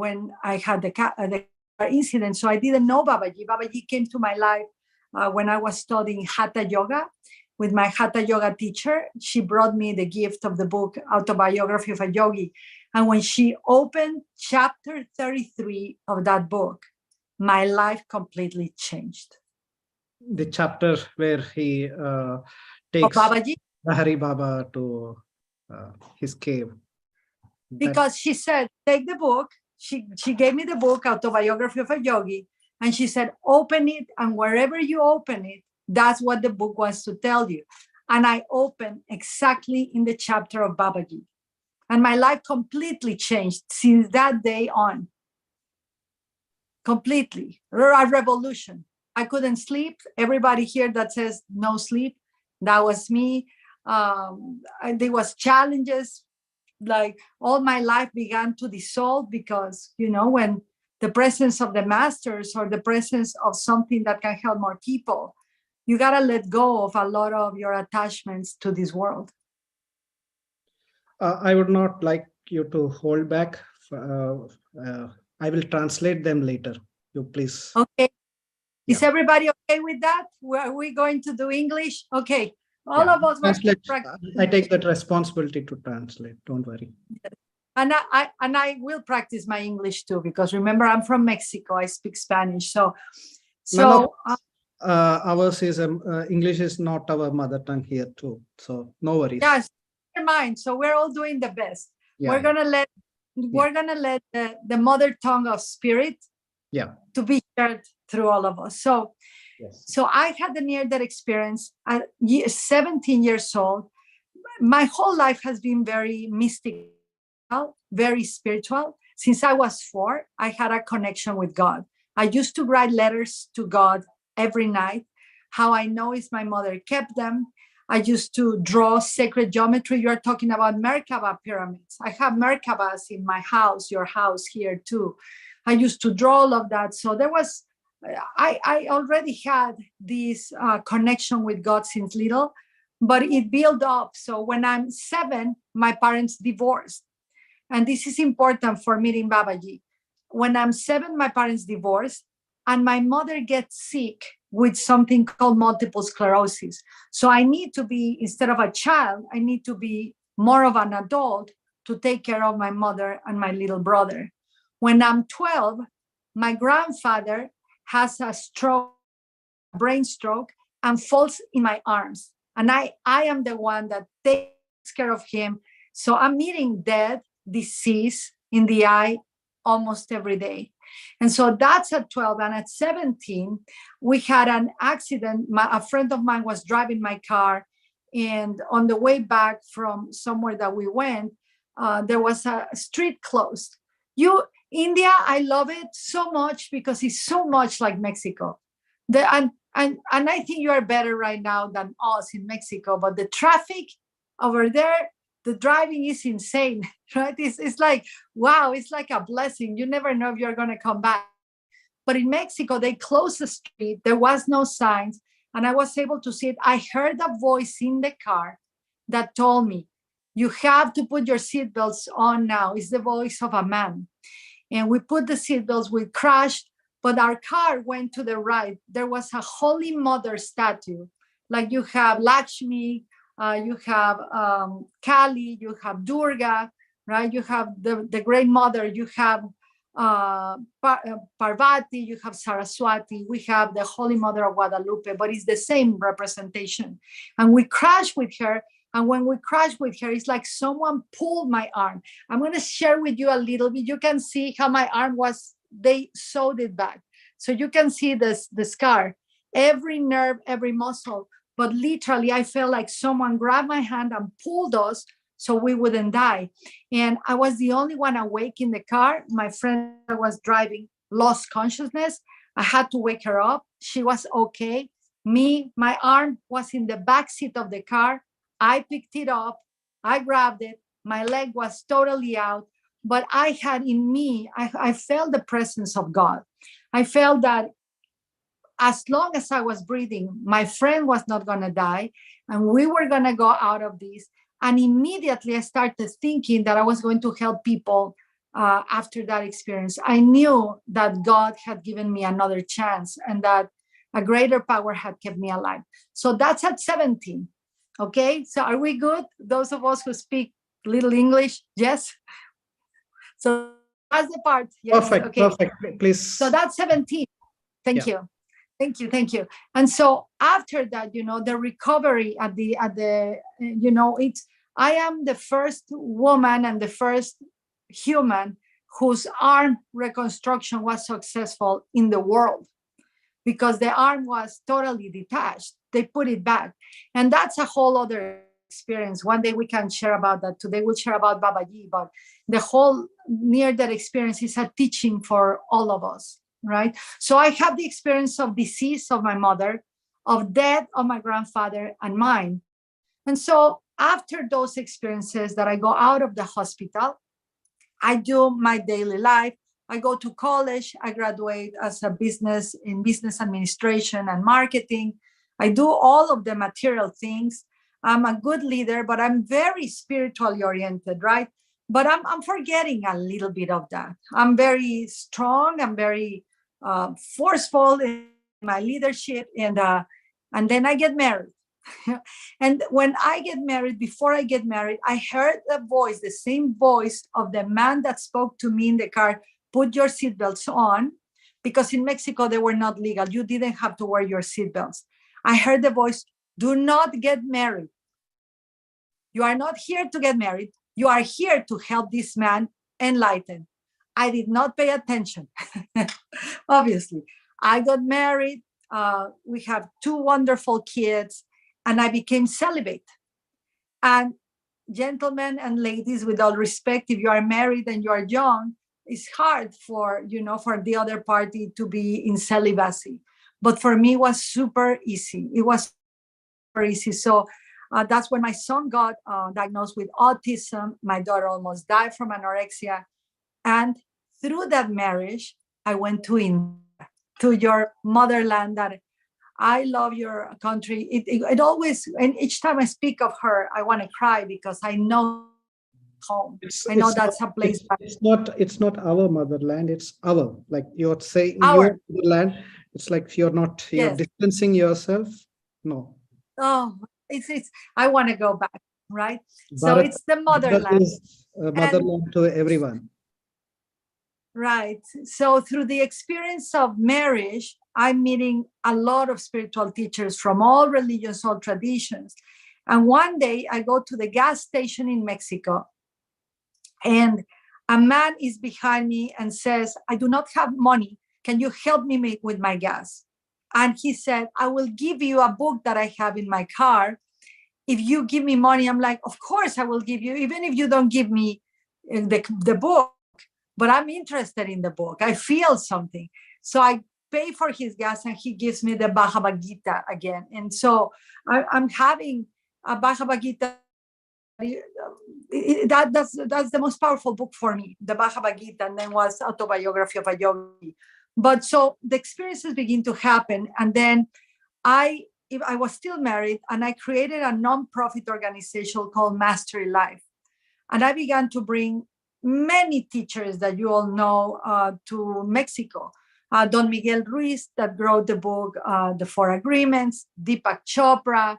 when I had the incident. So I didn't know Babaji. Babaji came to my life when I was studying Hatha Yoga with my Hatha Yoga teacher. She brought me the gift of the book Autobiography of a Yogi. And when she opened chapter 33 of that book, my life completely changed. The chapter where he takes Babaji? Hari Baba to his cave. Because she said, take the book. She gave me the book, Autobiography of a Yogi, and she said, open it, and wherever you open it, that's what the book wants to tell you. And I opened exactly in the chapter of Babaji. And my life completely changed since that day on. Completely. A revolution. I couldn't sleep. Everybody here that says no sleep, that was me. And there was challenges. Like all my life began to dissolve because, you know, when the presence of the masters or the presence of something that can help more people, you got to let go of a lot of your attachments to this world. I would not like you to hold back. I will translate them later. You please. Okay. Is everybody okay with that? Are we going to do English? Okay. All of us will practice. I take that responsibility to translate. Don't worry. And I will practice my English too, because remember, I'm from Mexico. I speak Spanish. So ours is English is not our mother tongue here too. So no worries. Yes, never mind. So we're all doing the best. Yeah. We're gonna let the mother tongue of spirit to be shared through all of us. So so I had the near-death experience at 17 years old. My whole life has been very mystical, very spiritual. Since I was 4, I had a connection with God. I used to write letters to God every night. How I know is my mother kept them. I used to draw sacred geometry. You're talking about Merkaba pyramids. I have Merkabas in my house, your house here too. I used to draw all of that. So there was, I already had this connection with God since little, but it built up. So when I'm 7, my parents divorced. And this is important for meeting Babaji. When I'm 7, my parents divorced, and my mother gets sick with something called multiple sclerosis. So I need to be, instead of a child, I need to be more of an adult to take care of my mother and my little brother. When I'm 12, my grandfather has a stroke, a brain stroke, and falls in my arms. And I am the one that takes care of him. So I'm meeting death, disease in the eye almost every day. And so that's at 12. And at 17, we had an accident. A friend of mine was driving my car, and on the way back from somewhere that we went, there was a street closed. India, I love it so much because it's so much like Mexico. And I think you are better right now than us in Mexico, but the traffic over there, the driving is insane, right? It's like, wow, it's like a blessing. You never know if you're going to come back. But in Mexico, they closed the street. There was no signs, and I was able to see it. I heard a voice in the car that told me, you have to put your seatbelts on now. It's the voice of a man. And we put the seatbelts, we crashed, but our car went to the right. There was a Holy Mother statue. Like you have Lakshmi, you have Kali, you have Durga, right? You have the Great Mother, you have Parvati, you have Saraswati, we have the Holy Mother of Guadalupe, but it's the same representation. And we crashed with her. And when we crashed with her, it's like someone pulled my arm. I'm going to share with you a little bit. You can see how my arm was, they sewed it back. So you can see the scar, every nerve, every muscle. But literally, I felt like someone grabbed my hand and pulled us so we wouldn't die. And I was the only one awake in the car. My friend that was driving lost consciousness. I had to wake her up. She was okay. Me, my arm was in the back seat of the car. I picked it up, I grabbed it, my leg was totally out, but I had in me, I felt the presence of God. I felt that as long as I was breathing, my friend was not going to die, and we were going to go out of this. And immediately I started thinking that I was going to help people after that experience. I knew that God had given me another chance and that a greater power had kept me alive. So that's at 17. Okay, so are we good? Those of us who speak little English, yes? So that's the part. Yes. Perfect, okay. perfect, please. So that's 17. Thank you. Thank you. And so after that, the recovery at the I am the first woman and the first human whose arm reconstruction was successful in the world, because the arm was totally detached. They put it back. And that's a whole other experience. One day we can share about that. Today we'll share about Babaji, but the whole near-death experience is a teaching for all of us, right? So I have the experience of decease of my mother, of death of my grandfather and mine. And so after those experiences that I go out of the hospital, I do my daily life. I go to college. I graduate as a business administration and marketing. I do all of the material things. I'm a good leader, but I'm very spiritually oriented, right? But I'm forgetting a little bit of that. I'm very strong. I'm very forceful in my leadership, and then I get married. And when I get married, before I get married, I heard the voice, the same voice of the man that spoke to me in the car, put your seatbelts on, because in Mexico, they were not legal. You didn't have to wear your seatbelts. I heard the voice, do not get married. You are not here to get married. You are here to help this man enlighten. I did not pay attention, obviously. I got married. We have 2 wonderful kids, and I became celibate. And gentlemen and ladies, with all respect, if you are married and you are young, it's hard for the other party to be in celibacy. But for me, it was super easy. It was super easy. So that's when my son got diagnosed with autism. My daughter almost died from anorexia. And through that marriage, I went to India, to your motherland. That I love your country. It always, and each time I speak of her, I want to cry, because I know home. I know that's a place. It's not our motherland. It's our, like you're saying, Our. your motherland. It's like you're Yes. distancing yourself. No. Oh, it's. I want to go back, right? So Bharat- it's the Bharat motherland. is motherland to everyone. Right. So through the experience of marriage, I'm meeting a lot of spiritual teachers from all religions, all traditions. And one day I go to the gas station in Mexico, and a man is behind me and says, I do not have money. Can you help me with my gas? And he said, I will give you a book that I have in my car if you give me money. I'm like, of course I will give you, even if you don't give me the book. But I'm interested in the book. I feel something. So I pay for his gas, and he gives me the Bhagavad Gita again. And so I'm having a Bhagavad Gita. That's the most powerful book for me, the Bhagavad Gita, and then was Autobiography of a Yogi. But so the experiences begin to happen. And then I was still married, and I created a nonprofit organization called Mastery Life. And I began to bring many teachers that you all know to Mexico. Don Miguel Ruiz, that wrote the book, The 4 Agreements, Deepak Chopra,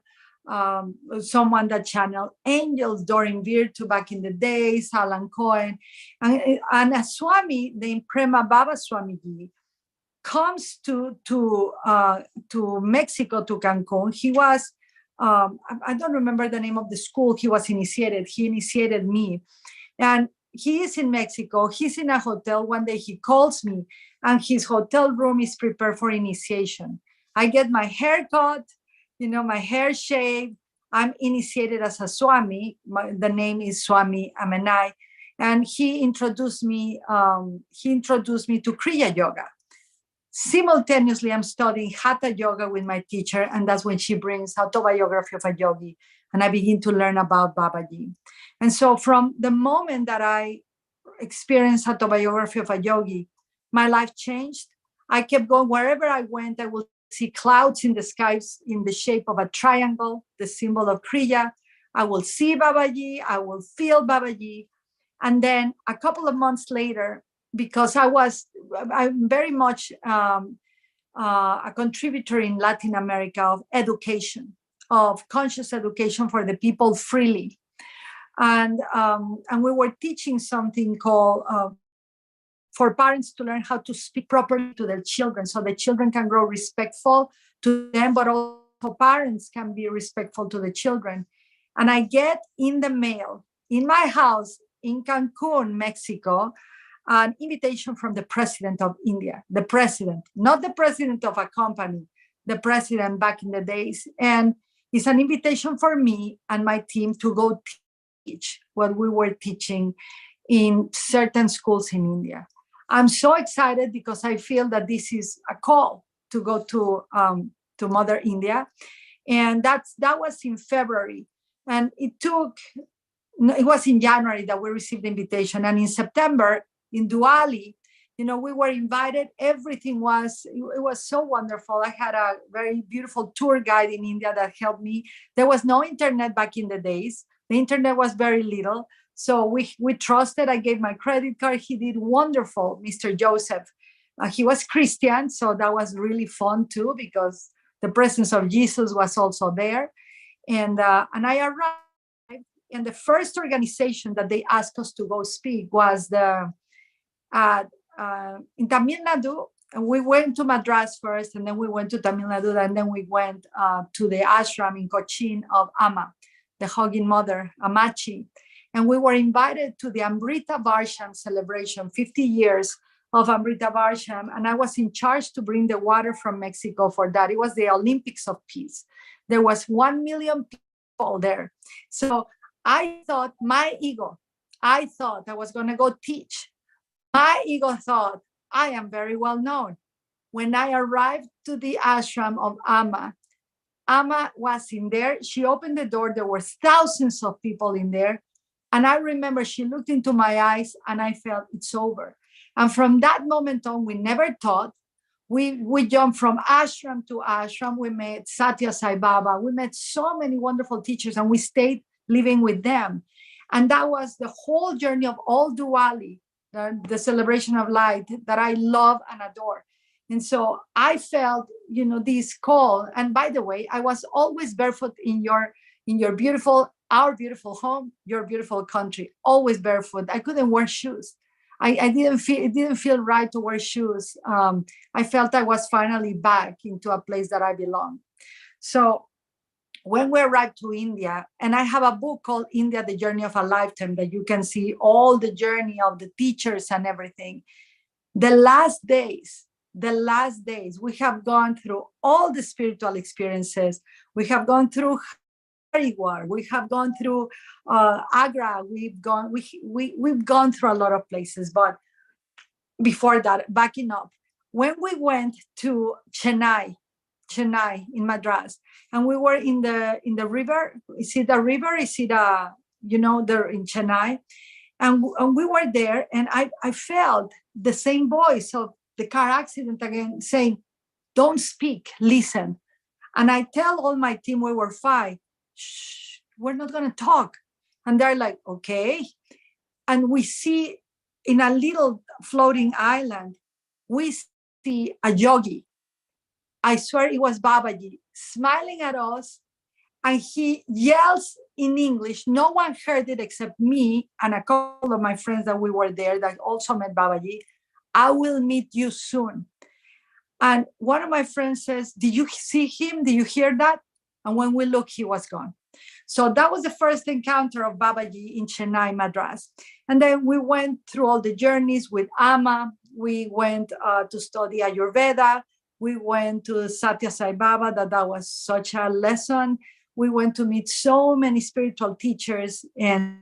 someone that channeled angels, Doreen Virtue back in the days, Alan Cohen, and a Swami named Prema Baba Swamiji comes to Mexico, to Cancun. He was, I don't remember the name of the school he was initiated. He initiated me. And he is in Mexico. He's in a hotel. One day he calls me, and his hotel room is prepared for initiation. I get my hair cut, my hair shaved. I'm initiated as a Swami. The name is Swami Amenai. And he introduced me to Kriya Yoga. Simultaneously, I'm studying Hatha Yoga with my teacher, and that's when she brings Autobiography of a Yogi, and I begin to learn about Babaji. And so from the moment that I experienced Autobiography of a Yogi, my life changed. I kept going. Wherever I went, I would see clouds in the skies in the shape of a triangle, the symbol of Kriya. I will see Babaji, I will feel Babaji. And then a couple of months later, because I'm very much a contributor in Latin America of education, of conscious education for the people freely. And we were teaching something called for parents to learn how to speak properly to their children, so the children can grow respectful to them, but also parents can be respectful to the children. And I get in the mail, in my house in Cancun, Mexico, an invitation from the president of India, the president, not the president of a company, the president back in the days. And It's an invitation for me and my team to go teach what we were teaching in certain schools in India. I'm so excited because I feel that this is a call to go to Mother India. And that was in February. And it was in January that we received the invitation. And in September, in Diwali, we were invited. Everything it was so wonderful. I had a very beautiful tour guide in India that helped me. There was no internet back in the days. The internet was very little. So we trusted. I gave my credit card. He did wonderful, Mr. Joseph. He was Christian, so that was really fun too, because the presence of Jesus was also there. And I arrived, and the first organization that they asked us to go speak was in Tamil Nadu. We went to Madras first, and then we went to Tamil Nadu, and then we went to the ashram in Cochin of Amma, the Hugging Mother, Amachi. And we were invited to the Amrita Varsham celebration, 50 years of Amrita Varsham. And I was in charge to bring the water from Mexico for that. It was the Olympics of Peace. There was 1 million people there. So I thought I thought I was going to go teach. My ego thought I am very well known. When I arrived to the ashram of Amma was in there. She opened the door. There were thousands of people in there. And I remember she looked into my eyes and I felt it's over. And from that moment on, we never taught. We jumped from ashram to ashram. We met Satya Sai Baba. We met so many wonderful teachers, and we stayed living with them. And that was the whole journey of all Diwali, the celebration of light that I love and adore. And so I felt, this call. And by the way, I was always barefoot in your beautiful, our beautiful home, your beautiful country, always barefoot. I couldn't wear shoes. It didn't feel right to wear shoes. I felt I was finally back into a place that I belong. So when we arrived to India, and I have a book called India, The Journey of a Lifetime, that you can see all the journey of the teachers and everything. The last days, we have gone through all the spiritual experiences. We have gone through Haridwar, we have gone through Agra, we've gone through a lot of places. But before that, backing up, when we went to Chennai in Madras, and we were in the river. Is it a river? Is it there in Chennai? And we were there, and I felt the same voice of the car accident again saying, "Don't speak, listen." And I tell all my team, we were 5, shh, we're not going to talk. And they're like, okay. And we see in a little floating island, we see a yogi. I swear it was Babaji smiling at us. And he yells in English. No one heard it except me and a couple of my friends that we were there that also met Babaji. "I will meet you soon." And one of my friends says, "Did you see him? Did you hear that?" And when we look, he was gone. So that was the first encounter of Babaji in Chennai, Madras. And then we went through all the journeys with Amma. We went to study Ayurveda. We went to Satya Sai Baba. That was such a lesson. We went to meet so many spiritual teachers, and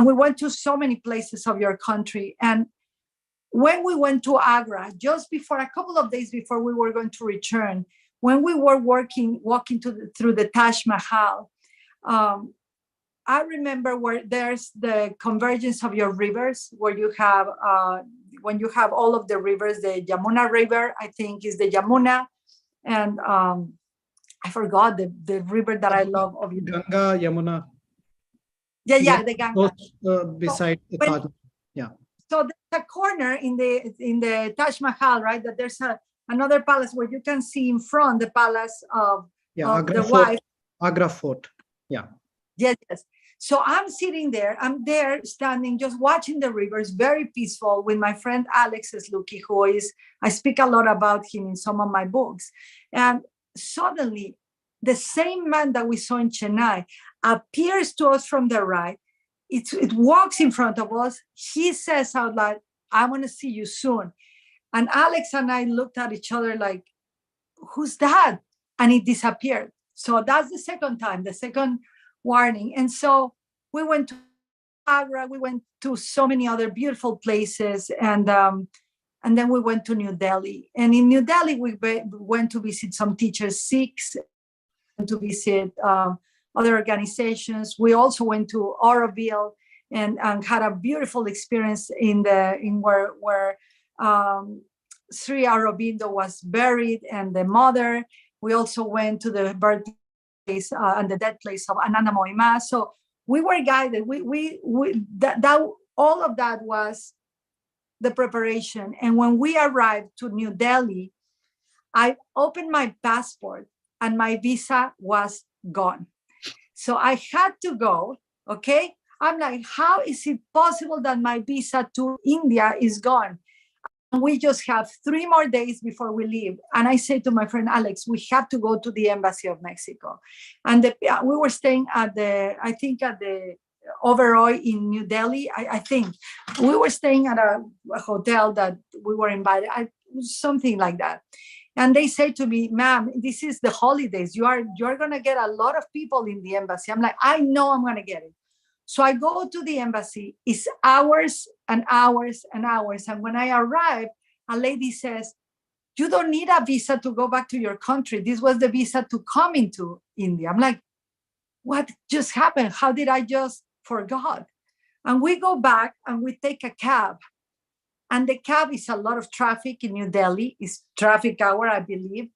we went to so many places of your country. And when we went to Agra, just before, a couple of days before we were going to return, when we were walking through the Taj Mahal, I remember where there's the convergence of your rivers, where you have, when you have all of the rivers, the Yamuna River, I think is the Yamuna, and I forgot the river that I love of you. Ganga, Yamuna. Yeah, the Ganga. Beside the Taj Mahal. Yeah. So there's a corner in the Taj Mahal, right? That there's another palace where you can see in front the palace of Agra the Fort, wife. Agra Fort. Yeah. Yes. So I'm sitting there. I'm there standing, just watching the rivers, very peaceful, with my friend Alex Esluki, I speak a lot about him in some of my books. And suddenly, the same man that we saw in Chennai appears to us from the right. It walks in front of us. He says out loud, "I want to see you soon." And Alex and I looked at each other like, "Who's that?" and it disappeared. So that's the second time, the second warning. And so we went to Agra, we went to so many other beautiful places, and then we went to New Delhi. And in New Delhi, we went to visit some teachers, Sikhs, to visit other organizations. We also went to Auroville and had a beautiful experience in where Sri Aurobindo was buried and the mother. We also went to the birthplace and the death place of Ananda Moima. So we were guided. That all of that was the preparation. And when we arrived to New Delhi, I opened my passport and my visa was gone. So I had to go, okay? I'm like, how is it possible that my visa to India is gone? And we just have 3 more days before we leave. And I say to my friend Alex, we have to go to the Embassy of Mexico. And we were staying at the Overoy in New Delhi. I think we were staying at a hotel that we were invited, something like that. And they say to me, ma'am, this is the holidays. You're going to get a lot of people in the embassy. I'm like, I know I'm going to get it. So I go to the embassy. It's hours and hours and hours. And when I arrive, a lady says, you don't need a visa to go back to your country. This was the visa to come into India. I'm like, what just happened? How did I just forgot? And we go back and we take a cab. And the cab is a lot of traffic in New Delhi. It's traffic hour, I believe.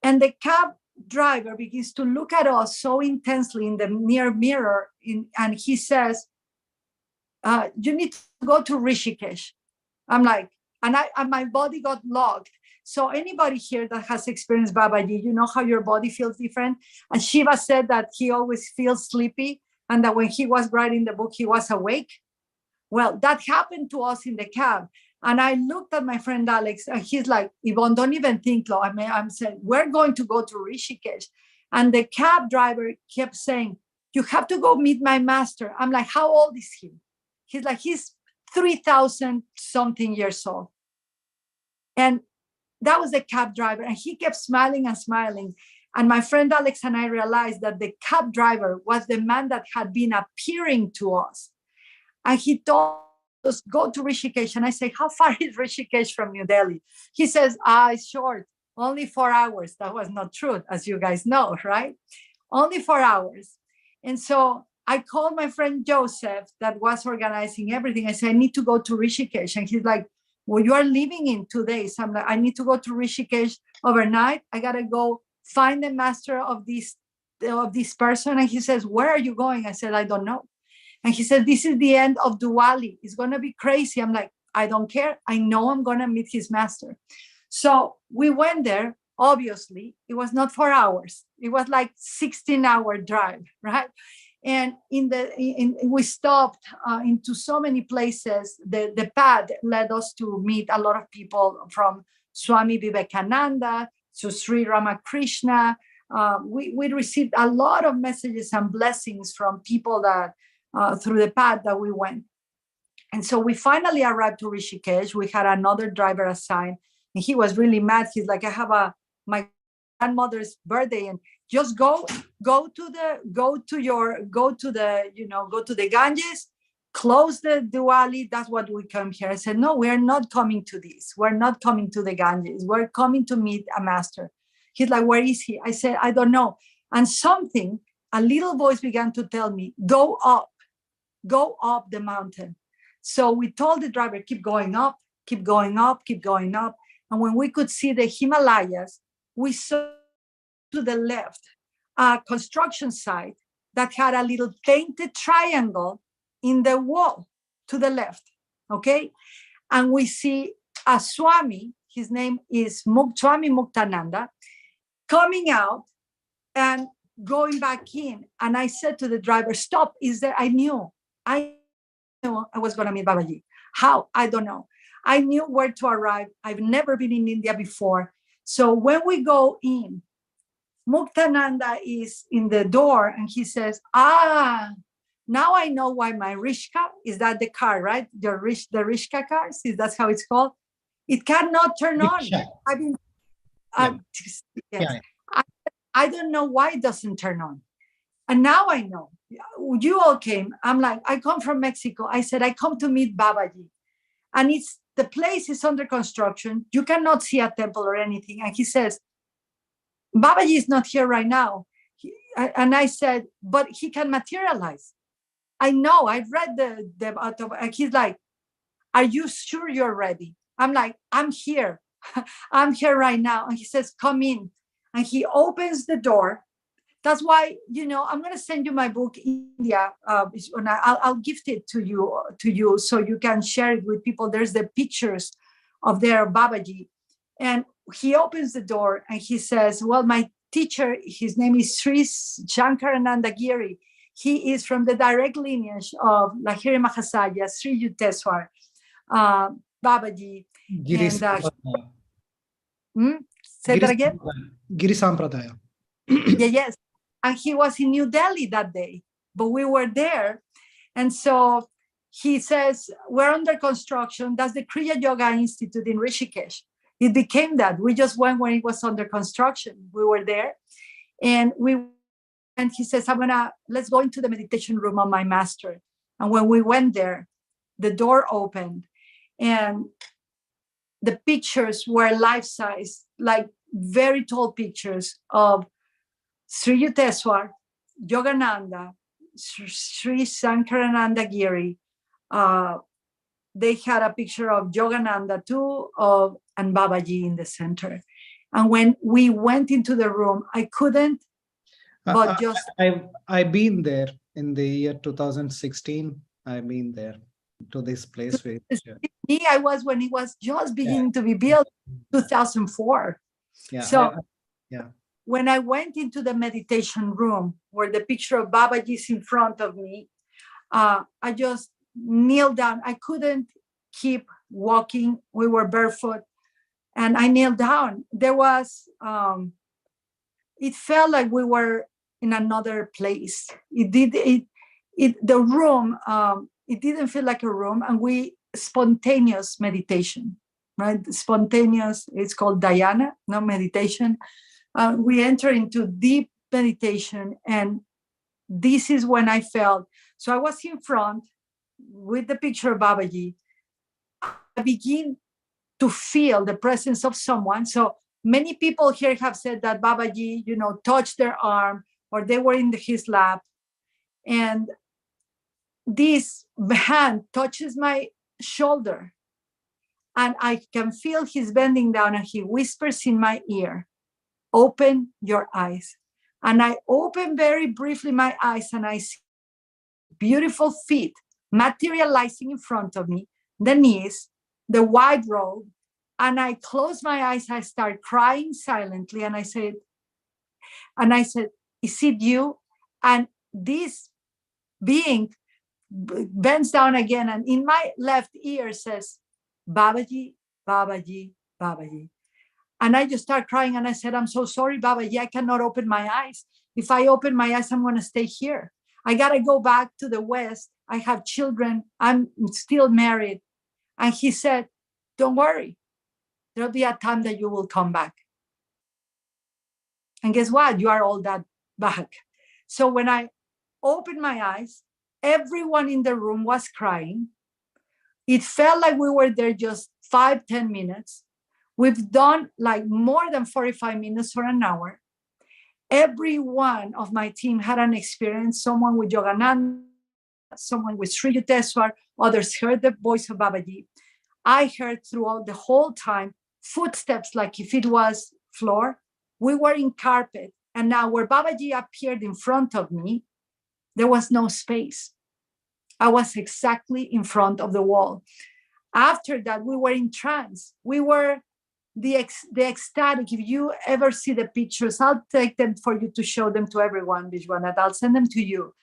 And the cab driver begins to look at us so intensely in the near mirror. And he says, you need to go to Rishikesh. I'm like, and my body got locked. So anybody here that has experienced Babaji, you know how your body feels different? And Shiva said that he always feels sleepy and that when he was writing the book, he was awake. Well, that happened to us in the cab. And I looked at my friend Alex, and he's like, Ivonne, don't even think, Lo. I'm saying, we're going to go to Rishikesh. And the cab driver kept saying, you have to go meet my master. I'm like, how old is he? He's like, he's 3,000 something years old. And that was the cab driver. And he kept smiling and smiling. And my friend Alex and I realized that the cab driver was the man that had been appearing to us. And he told us, go to Rishikesh. And I say, how far is Rishikesh from New Delhi? He says, it's short, only 4 hours. That was not true, as you guys know, right? Only 4 hours. And so I called my friend Joseph that was organizing everything. I said, I need to go to Rishikesh. And he's like, well, you are leaving in 2 days. I'm like, I need to go to Rishikesh overnight. I got to go find the master of this person. And he says, where are you going? I said, I don't know. And he said, this is the end of Diwali. It's going to be crazy. I'm like, I don't care. I know I'm going to meet his master. So we went there. Obviously, it was not 4 hours. It was like 16-hour drive, right? And we stopped into so many places. The path led us to meet a lot of people, from Swami Vivekananda to Sri Ramakrishna. We received a lot of messages and blessings from people that through the path that we went. And so we finally arrived to Rishikesh. We had another driver assigned, and he was really mad. He's like, I have my grandmother's birthday, and just go to the Ganges, close the Diwali. That's what we come here. I said, no, we're not coming to this. We're not coming to the Ganges. We're coming to meet a master. He's like, where is he? I said, I don't know. And a little voice began to tell me, go up the mountain. So we told the driver, keep going up, keep going up, keep going up. And when we could see the Himalayas, we saw to the left a construction site that had a little painted triangle in the wall to the left, okay? And we see a Swami, his name is Swami Muktananda, coming out and going back in. And I said to the driver, stop, I knew I was going to meet Babaji. How? I don't know. I knew where to arrive. I've never been in India before. So when we go in, Muktananda is in the door and he says, now I know why my Rishka, is that the car, right? The Rishka cars, that's how it's called. It cannot turn on. I mean, yes. I don't know why it doesn't turn on. And now I know. You all came. I'm like, I come from Mexico. I said, I come to meet Babaji. And the place is under construction. You cannot see a temple or anything. And he says, Babaji is not here right now. And I said, but he can materialize. I know, I've read and he's like, are you sure you're ready? I'm like, I'm here. I'm here right now. And he says, come in. And he opens the door. That's why, I'm going to send you my book, India. And I'll gift it to you so you can share it with people. There's the pictures of their Babaji. And he opens the door and he says, well, my teacher, his name is Sri Shankarananda Giri. He is from the direct lineage of Lahiri Mahasaya, Sri Yukteswar, Babaji. Giri Say that again? Giri Sampradaya. Yes. And he was in New Delhi that day, but we were there. And so he says, we're under construction. That's the Kriya Yoga Institute in Rishikesh. It became that. We just went when it was under construction. We were there. And he says, let's go into the meditation room of my master. And when we went there, the door opened and the pictures were life-size, like very tall pictures of Sri Yukteswar, Yogananda, Sri Sankarananda Giri. They had a picture of Yogananda too, and Babaji in the center. And when we went into the room, I couldn't but just... I've been there in the year 2016. I've been there to this place. I was when it was just beginning to be built, 2004. Yeah. So when I went into the meditation room where the picture of Babaji is in front of me, I just kneeled down. I couldn't keep walking. We were barefoot and I kneeled down. There was, it felt like we were in another place. The room, it didn't feel like a room, and spontaneous meditation, right? Spontaneous, it's called dhyana, no meditation. We enter into deep meditation, and this is when I felt, so I was in front with the picture of Babaji. I begin to feel the presence of someone. So many people here have said that Babaji, touched their arm or they were in his lap. And this hand touches my shoulder and I can feel he's bending down and he whispers in my ear, open your eyes. And I open very briefly my eyes and I see beautiful feet materializing in front of me, the knees, the white robe. And I close my eyes, I start crying silently. And I said, is it you? And this being bends down again. And in my left ear says, Babaji, Babaji, Babaji. And I just start crying. And I said, I'm so sorry, Babaji, I cannot open my eyes. If I open my eyes, I'm going to stay here. I got to go back to the West. I have children. I'm still married. And he said, don't worry. There'll be a time that you will come back. And guess what? You are all that back. So when I opened my eyes, everyone in the room was crying. It felt like we were there just 5-10 minutes. We've done like more than 45 minutes or an hour. Every one of my team had an experience, someone with Yogananda, someone with Sri Yukteswar, others heard the voice of Babaji. I heard throughout the whole time footsteps like if it was floor. We were in carpet. And now where Babaji appeared in front of me, there was no space. I was exactly in front of the wall. After that, we were in trance. We were the ecstatic. If you ever see the pictures, I'll take them for you to show them to everyone, Vishwanath. I'll send them to you.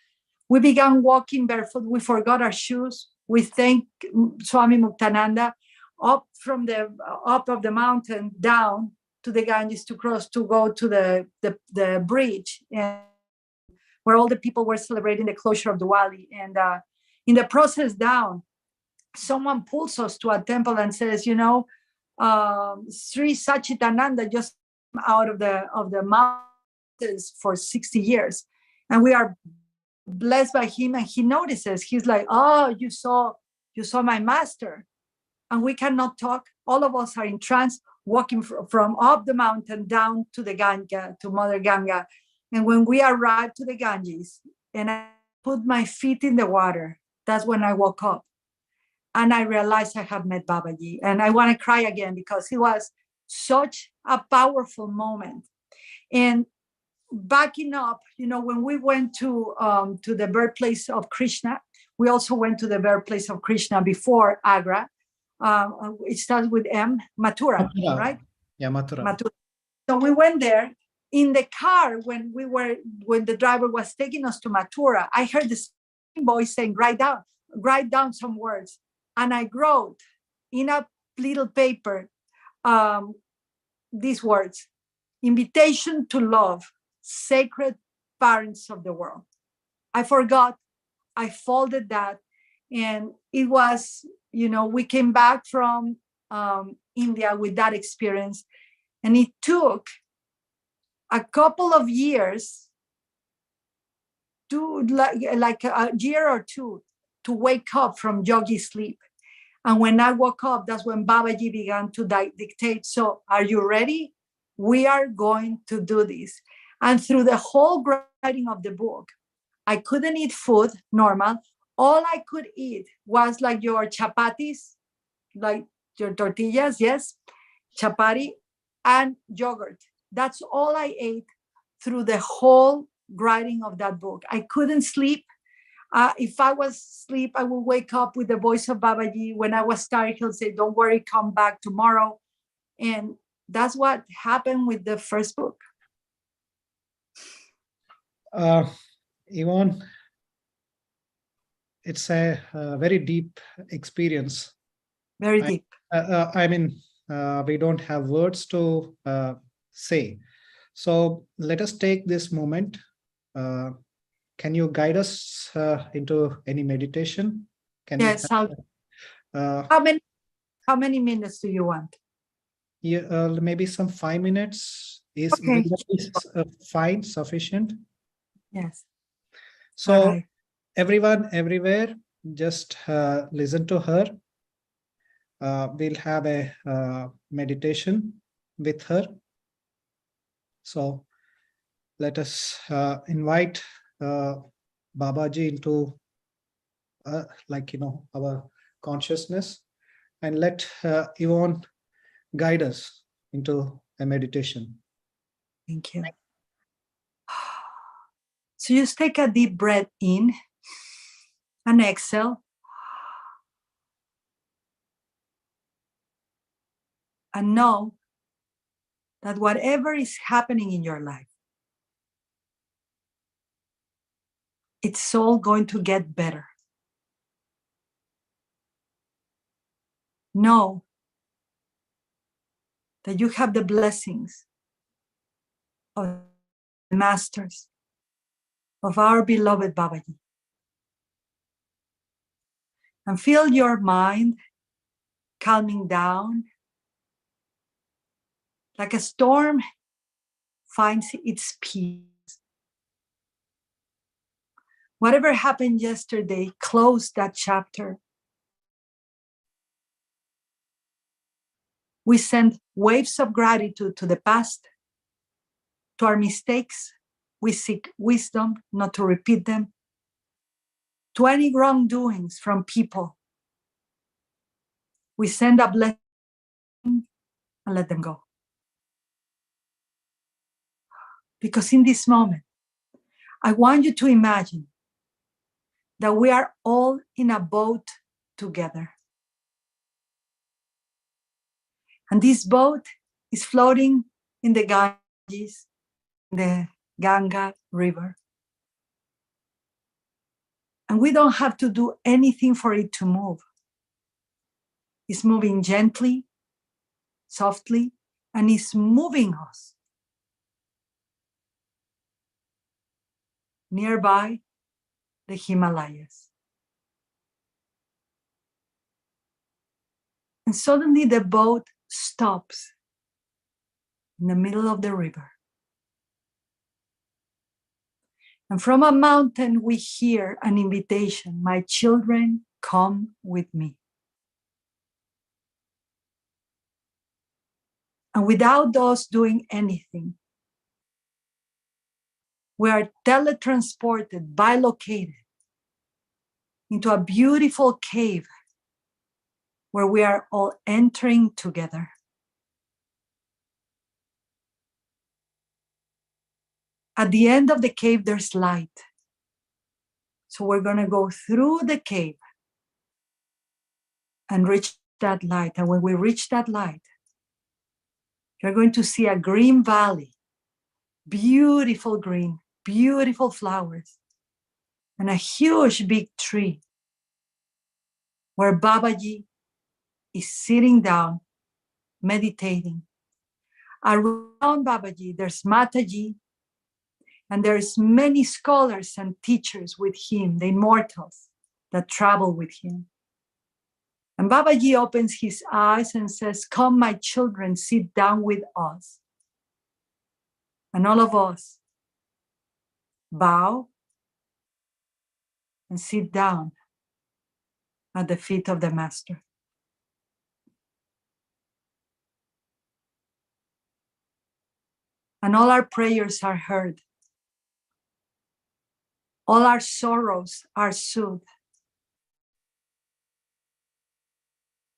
We began walking barefoot. We forgot our shoes. We thanked Swami Muktananda up of the mountain down to the Ganges to cross, to go to the bridge, and where all the people were celebrating the closure of Diwali. And in the process down, someone pulls us to a temple and says, Sri Sachidananda just came out of the mountain mountains for 60 years. And we are blessed by him, and he notices. He's like, oh, you saw my master. And we cannot talk. All of us are in trance, walking from up the mountain down to the Ganga, to Mother Ganga. And when we arrived to the Ganges and I put my feet in the water, that's when I woke up. And I realized I have met Babaji. And I want to cry again because it was such a powerful moment. And backing up, when we went to the birthplace of Krishna, we also went to the birthplace of Krishna before Agra. It starts with M, Mathura, right? Yeah, Mathura. So we went there. In the car, when the driver was taking us to Mathura, I heard the same voice saying, write down some words. And I wrote in a little paper these words: invitation to love, sacred parents of the world. I forgot, I folded that, and it was, we came back from India with that experience, and it took a couple of years to like a year or two to wake up from yogi sleep. And when I woke up, that's when Babaji began to dictate. So are you ready? We are going to do this. And through the whole writing of the book, I couldn't eat food normal. All I could eat was like your chapatis, like your tortillas, yes, chapati, and yogurt. That's all I ate through the whole writing of that book. I couldn't sleep. If I was asleep, I would wake up with the voice of Babaji. When I was tired, he'll say, don't worry, come back tomorrow. And that's what happened with the first book. Ivonne, it's a very deep experience. Very deep. I mean, we don't have words to say. So let us take this moment. Can you guide us into any meditation? Yes. How many minutes do you want? Yeah, maybe some 5 minutes is Okay. Fine, sufficient. Yes. So right. Everyone, everywhere, just listen to her. We'll have a meditation with her. So let us invite Babaji into our consciousness, and let Ivonne guide us into a meditation. Thank you. So just take a deep breath in and exhale. And know that whatever is happening in your life, it's all going to get better. Know that you have the blessings of the masters, of our beloved Babaji. And feel your mind calming down, like a storm finds its peace. Whatever happened yesterday, close that chapter. We send waves of gratitude to the past, to our mistakes. We seek wisdom not to repeat them. To any wrongdoings from people, we send a blessing and let them go. Because in this moment, I want you to imagine that we are all in a boat together. And this boat is floating in the Ganges, the Ganga River. And we don't have to do anything for it to move. It's moving gently, softly, and it's moving us. Nearby, the Himalayas. And suddenly the boat stops in the middle of the river. And from a mountain, we hear an invitation, my children, come with me. And without us doing anything, we are teletransported, bilocated into a beautiful cave where we are all entering together. At the end of the cave, there's light. So we're going to go through the cave and reach that light. And when we reach that light, you're going to see a green valley, beautiful green, beautiful flowers, and a huge big tree where Babaji is sitting down, meditating. Around Babaji, there's Mataji, and there's many scholars and teachers with him, the immortals that travel with him. And Babaji opens his eyes and says, come, my children, sit down with us. And all of us bow and sit down at the feet of the Master. And all our prayers are heard. All our sorrows are soothed.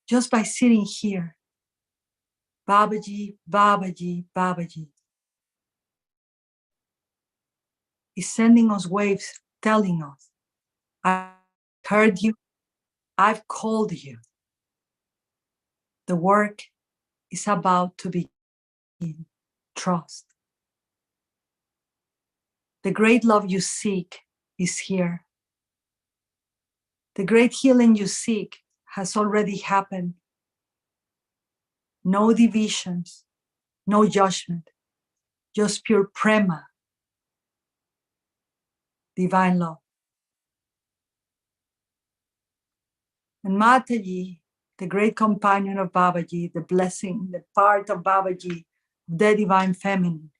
Just by sitting here, Babaji, Babaji, Babaji is sending us waves telling us, I heard you, I've called you. The work is about to begin. Trust. The great love you seek is here. The great healing you seek has already happened. No divisions, no judgment, just pure prema, divine love. And Mataji, the great companion of Babaji, the blessing, the part of Babaji, the divine feminine,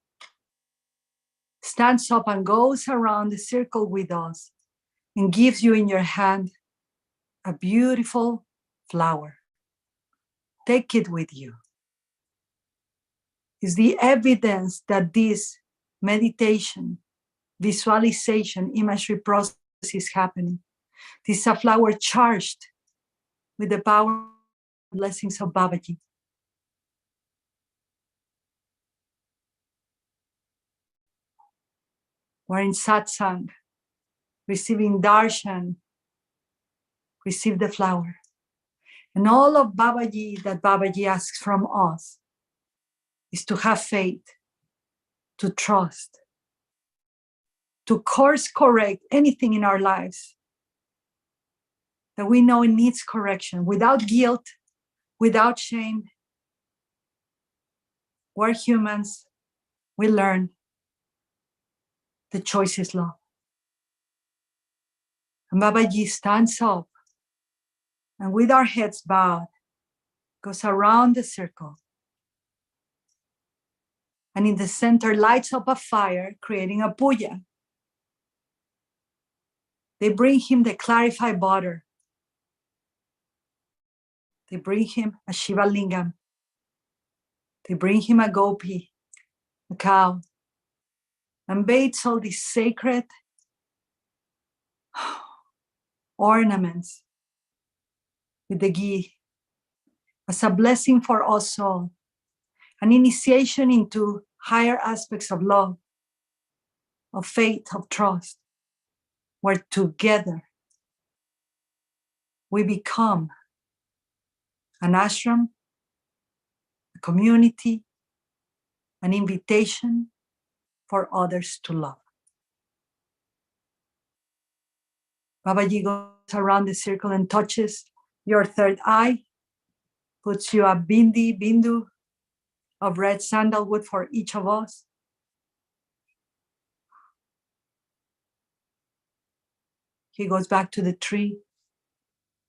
stands up and goes around the circle with us and gives you in your hand a beautiful flower. Take it with you. It's the evidence that this meditation, visualization, imagery process is happening. This is a flower charged with the power and blessings of Babaji. We're in satsang, receiving darshan, receive the flower. And all of Babaji that Babaji asks from us is to have faith, to trust, to course correct anything in our lives that we know it needs correction without guilt, without shame. We're humans, we learn. The choice is love. And Babaji stands up and with our heads bowed, goes around the circle. And in the center lights up a fire, creating a puja. They bring him the clarified butter. They bring him a Shiva Lingam. They bring him a gopi, a cow, and bathes all these sacred ornaments with the ghee as a blessing for us all, an initiation into higher aspects of love, of faith, of trust, where together we become an ashram, a community, an invitation for others to love. Babaji goes around the circle and touches your third eye, puts you a bindu of red sandalwood for each of us. He goes back to the tree,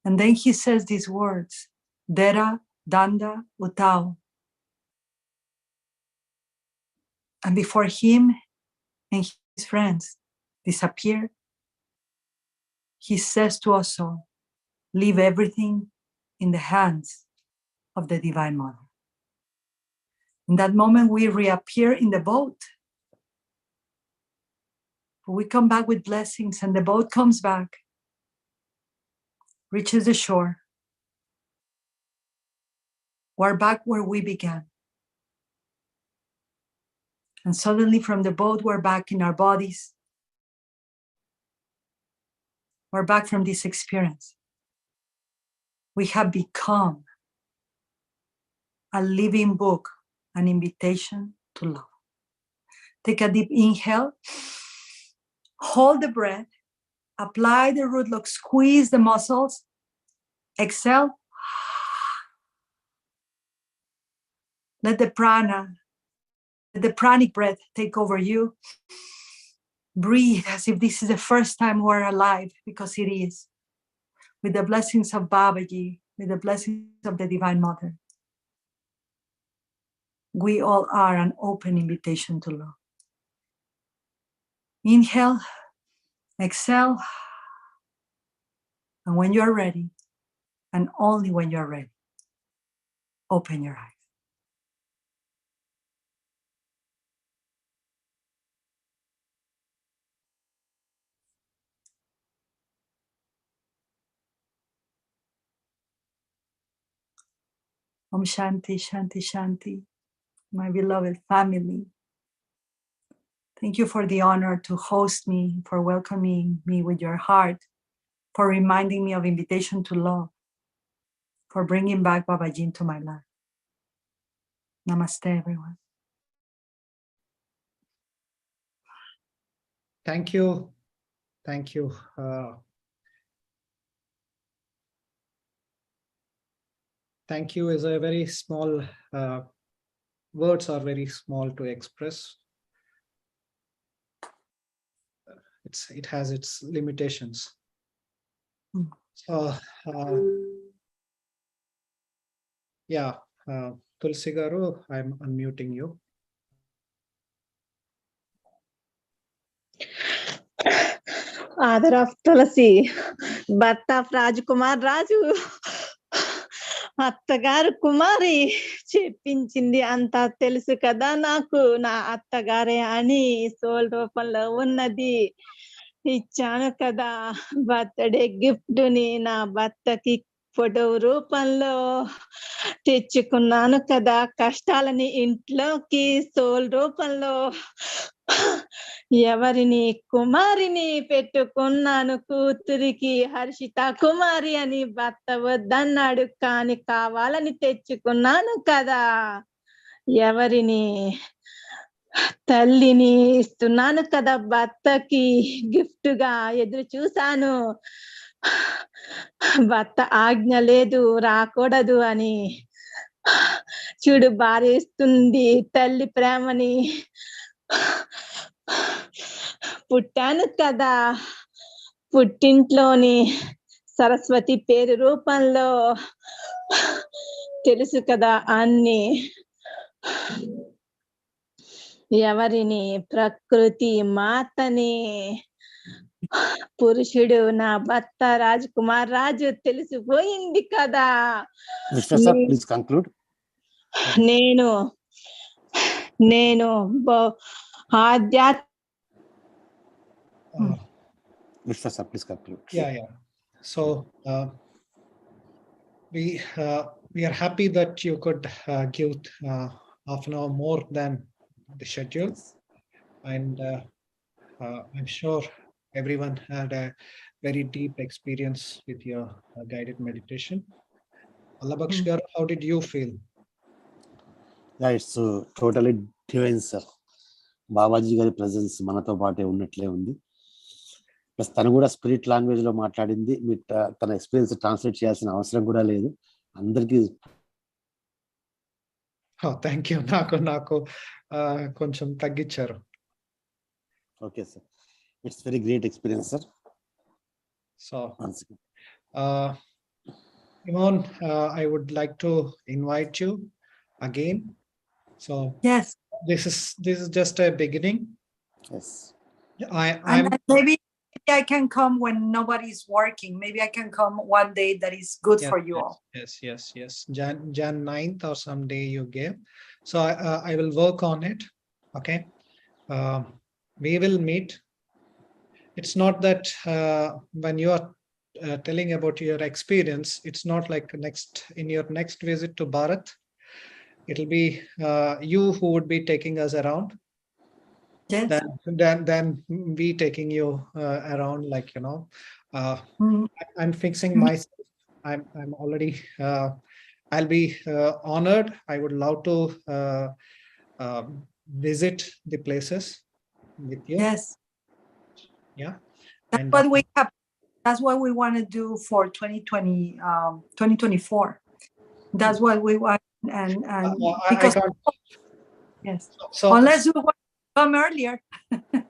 and then he says these words, Dera, Danda, Utao. And before him and his friends, disappear, he says to us all, leave everything in the hands of the Divine Mother. In that moment, we reappear in the boat. We come back with blessings, and the boat comes back, reaches the shore. We're back where we began. And suddenly from the boat, we're back in our bodies. We're back from this experience. We have become a living book, an invitation to love. Take a deep inhale, hold the breath, apply the root lock, squeeze the muscles, exhale. Let the prana, the pranic breath take over you. Breathe as if this is the first time we're alive, because it is. With the blessings of Babaji, with the blessings of the Divine Mother, we all are an open invitation to love. Inhale, exhale, and when you're ready, and only when you're ready, open your eyes. Om Shanti, Shanti, Shanti, my beloved family. Thank you for the honor to host me, for welcoming me with your heart, for reminding me of invitation to love, for bringing back Babaji into my life. Namaste, everyone. Thank you. Thank you. Thank you is a very small, words are very small to express. It has its limitations. So, yeah, Tulsi Garu, I'm unmuting you. Father of Tulsi, Bhatta of Rajkumar Raju, అత్తగారు కుమారి చెప్పించింది అంతా తెలుసు కదా నాకు, నా అత్తగారే అని soul రూపంలో ఉన్నది ఇచ్చాను కదా, బర్త్డే గిఫ్ట్ ని నా భర్తకి ఫోటో రూపంలో తెచ్చుకున్నాను కదా, కష్టాలని ఇంట్లోకి సోల్ రూపంలో ఎవరిని కుమారిని పెట్టుకున్నాను, కూతురికి హర్షిత కుమారి అని భర్త వద్దన్నాడు, కాని కావాలని తెచ్చుకున్నాను కదా, ఎవరిని తల్లిని ఇస్తున్నాను కదా, భర్తకి గిఫ్ట్ గా ఎదురు చూశాను, భర్త ఆజ్ఞ లేదు రాకూడదు అని, చూడు భార్య ఇస్తుంది తల్లి ప్రేమని, పుట్టాను కదా పుట్టింట్లోని సరస్వతి పేరు రూపంలో, తెలుసు కదా అన్ని, ఎవరిని ప్రకృతి మాతని, పురుషుడు నా భర్త రాజ్ కుమార్ రాజు తెలిసిపోయింది కదా, నేను ఆధ్యాత్మిక Vishwasa, please conclude. Yeah. So we are happy that you could give half an hour more than the schedule, and I'm sure everyone had a very deep experience with your guided meditation. Allah Baksh Garu, how did you feel? Yeah, it's totally divine, sir. Babaji గారి presence మనతో పాటే ఉన్నట్లే ఉంది. Plus తను కూడా spirit language లో మాట్లాడింది. మీరు తన ఎక్స్పీరియన్స్ ట్రాన్స్లేట్ చేయాల్సిన అవసరం కూడా లేదు. అందరికీ థ్యాంక్ యూ. నాకు కొంచెం తగ్గించారు. Okay sir, it's very great experience sir. So Ivonne, I would like to invite you again. So yes, this is just a beginning. Yes. And maybe I can come when nobody's working. Maybe I can come one day that is good for you all. Yes. Jan 9th or some day you gave. So I will work on it. Okay. We will meet. It's not that when you are telling about your experience, it's not like in your next visit to Bharat, it'll be you who would be taking us around. Yes. Then we taking you around, like, I'm fixing myself. I'm already I'll be honored. I would love to visit the places with you. Yes. Yeah. That's what we have. That's what we want to do for 2020, 2024. That's what we want. And because I can't. Yes. So unless you want to come earlier.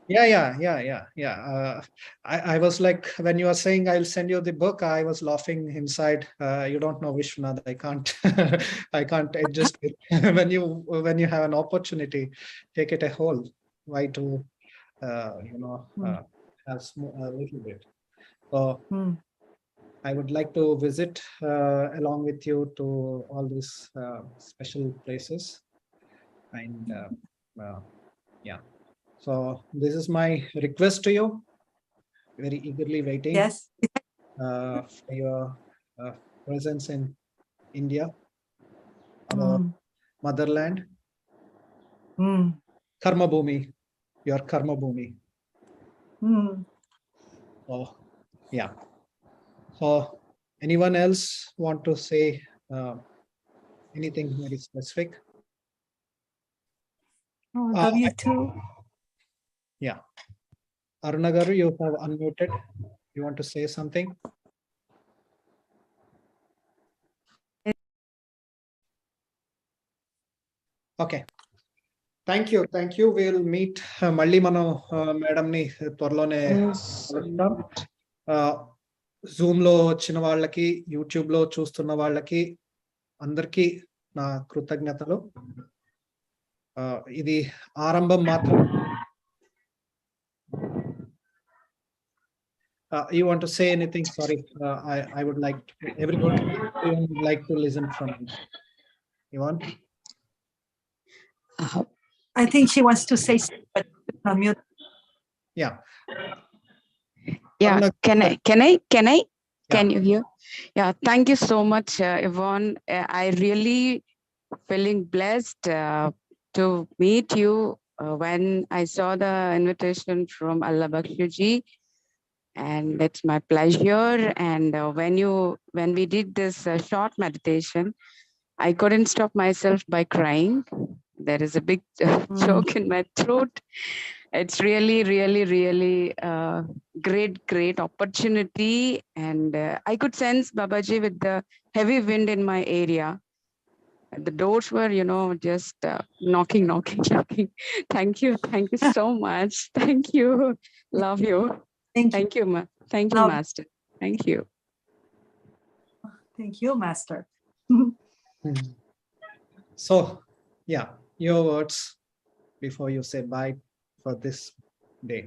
Yeah. I was like, when you are saying I'll send you the book, I was laughing inside. You don't know, Vishwanath, I can't adjust it. when you have an opportunity, take it a whole. Why to have a little bit. So I would like to visit along with you to all these special places. And yeah. So this is my request to you. Very eagerly waiting. Yes. For your presence in India, our motherland. Karma Bhumi, your Karma Bhumi. So yeah. So anyone else want to say anything very specific? Love you too. Yeah. Aruna garu, you have unmuted. You want to say something? Okay. Thank you. We'll meet Malli Mano Madam ni Twarlone Zoom lo వచ్చిన వాళ్ళకి, YouTube లో చూస్తున్న వాళ్ళకి అందరికీ నా కృతజ్ఞతలు. ఇది ఆరంభం మాత్రం. You want to say anything? Sorry, I would like everyone would like to listen from you. Ivonne? I think she wants to say something, but unmute. Yeah. Can you hear? Yeah, thank you so much, Ivonne. I really feeling blessed to meet you when I saw the invitation from Allah Bakshuji, and it's my pleasure. And when we did this short meditation, I couldn't stop myself by crying. There is a big choke in my throat. It's really great opportunity, and I could sense Babaji with the heavy wind in my area. The doors were, just knocking. Thank you so much. Thank you. Love you. Thank you, Master. Thank you. Thank you, Master. So, yeah, your words before you say bye for this day.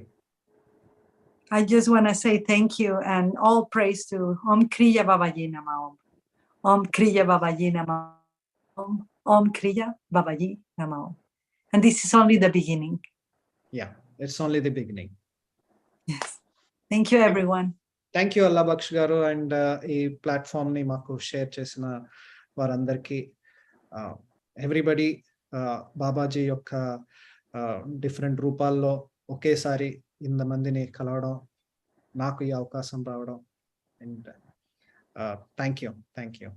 I just want to say thank you and all praise to Om Kriya Babaji Namah. Om Kriya Babaji Namah. Om Kriya Babaji Namah. And this is only the beginning. Yeah, it's only the beginning. Yes. Thank you, everyone. Thank you, Allah Baksh garu, and ee platform ni maku share chesina varandarki. Everybody Babaji yokka different రూపాల్లో ఒకేసారి ఇంతమందిని కలవడం, నాకు ఈ అవకాశం రావడం, and thank you.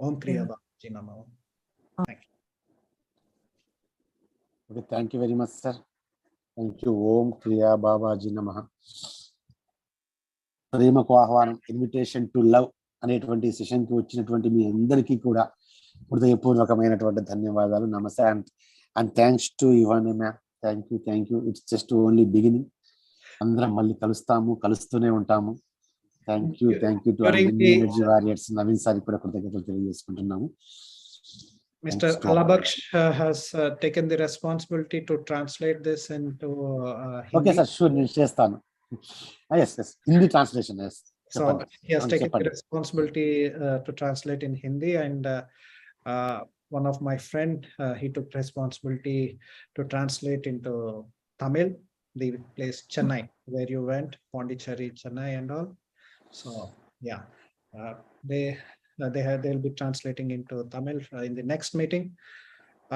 ఓం క్రియా బాబాజీ నమః. Thank you very much, sir. Thank you. Om Kriya Babaji Namaha. ప్రేమకు ఆహ్వానం, ఇన్విటేషన్ టు లవ్ అనేటువంటి సెషన్కి వచ్చినటువంటి మీ అందరికీ కూడా హృదయపూర్వకమైనటువంటి ధన్యవాదాలు. నమస్తే and thanks to Ivan ma'am. Thank you. It's just only beginning. అందరం మళ్ళీ కలుస్తూనే ఉంటాము. Thank you to energy warriors. Naveen sir కూడా కృతజ్ఞతలు తెలియజేసుకుంటున్నాము. Mr. Alabaksh has taken the responsibility to translate this into Hindi. Okay, sir. Sure, నేను చేస్తాను. Yes, yes. Hindi translation, yes. So he has taken the responsibility to translate in Hindi, and one of my friend, he took responsibility to translate into Tamil, the place Chennai, where you went, Pondicherry, Chennai, and all. So yeah, they'll be translating into Tamil in the next meeting.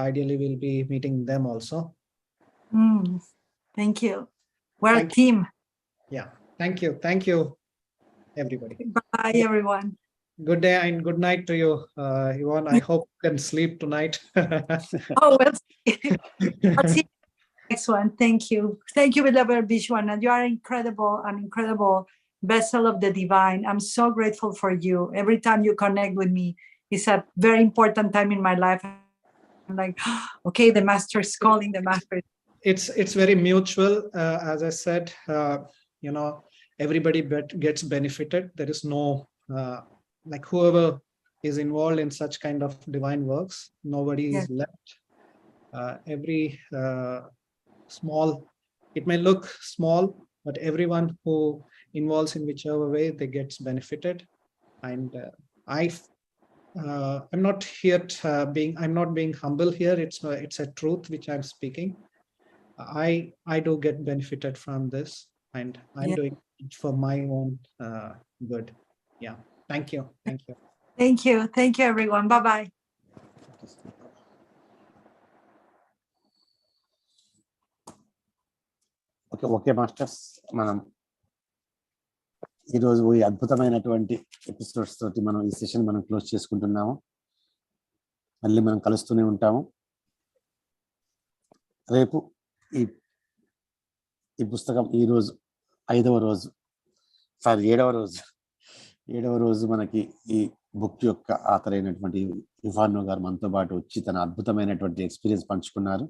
Ideally, we'll be meeting them also. Thank you. We're a team. Yeah, thank you, everybody. Bye, everyone. Good day and good night to you, Ivonne. I hope you can sleep tonight. Oh, we'll see. I'll see you next one. Thank you, beloved Vishwana. You are an incredible vessel of the divine. I'm so grateful for you. Every time you connect with me, it's a very important time in my life. I'm like, okay, the master is calling. The master. It's very mutual. As I said, everybody gets benefited. There is no like whoever is involved in such kind of divine works, nobody is left. Every small, it may look small, but everyone who involves in whichever way, they gets benefited. And I'm not here I'm not being humble here. It's a truth which I'm speaking. I do get benefited from this, and I'm doing it for my own good. Yeah. Thank you. Thank you, everyone. Bye-bye. Okay masters, మనం ఈరోజు ఈ అద్భుతమైనటువంటి episodes తోటి మనం ఈ session మనం close చేసుకుంటున్నాము. మళ్ళీ మనం కలుస్తూనే ఉంటాము. రేపు ఈ పుస్తకం ఈ రోజు 7వ రోజు మనకి ఈ బుక్ యొక్క ఆథర్ అయినటువంటి ఇవాన్ గారు మనతో పాటు వచ్చి తన అద్భుతమైనటువంటి ఎక్స్పీరియన్స్ పంచుకున్నారు.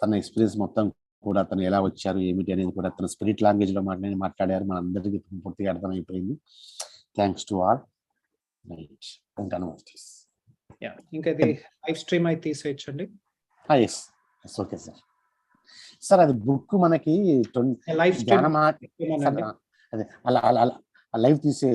తన ఎక్స్పీరియన్స్ మొత్తం కూడా తను ఎలా వచ్చారు ఏమిటి అనేది కూడా తన స్పిరిట్ లాంగ్వేజ్ లో మాట్లాడారు. మన అందరికీ పూర్తిగా అర్థమైపోయింది. Thanks to all. ఉంటాను. ఇంకా లైవ్ స్ట్రీమ్ అయితే తీసేయచ్చండి. Okay sir. సార్ అది బుక్ మనకి లైవ్ స్ట్రీమ్ అదే అలా లైవ్ తీసే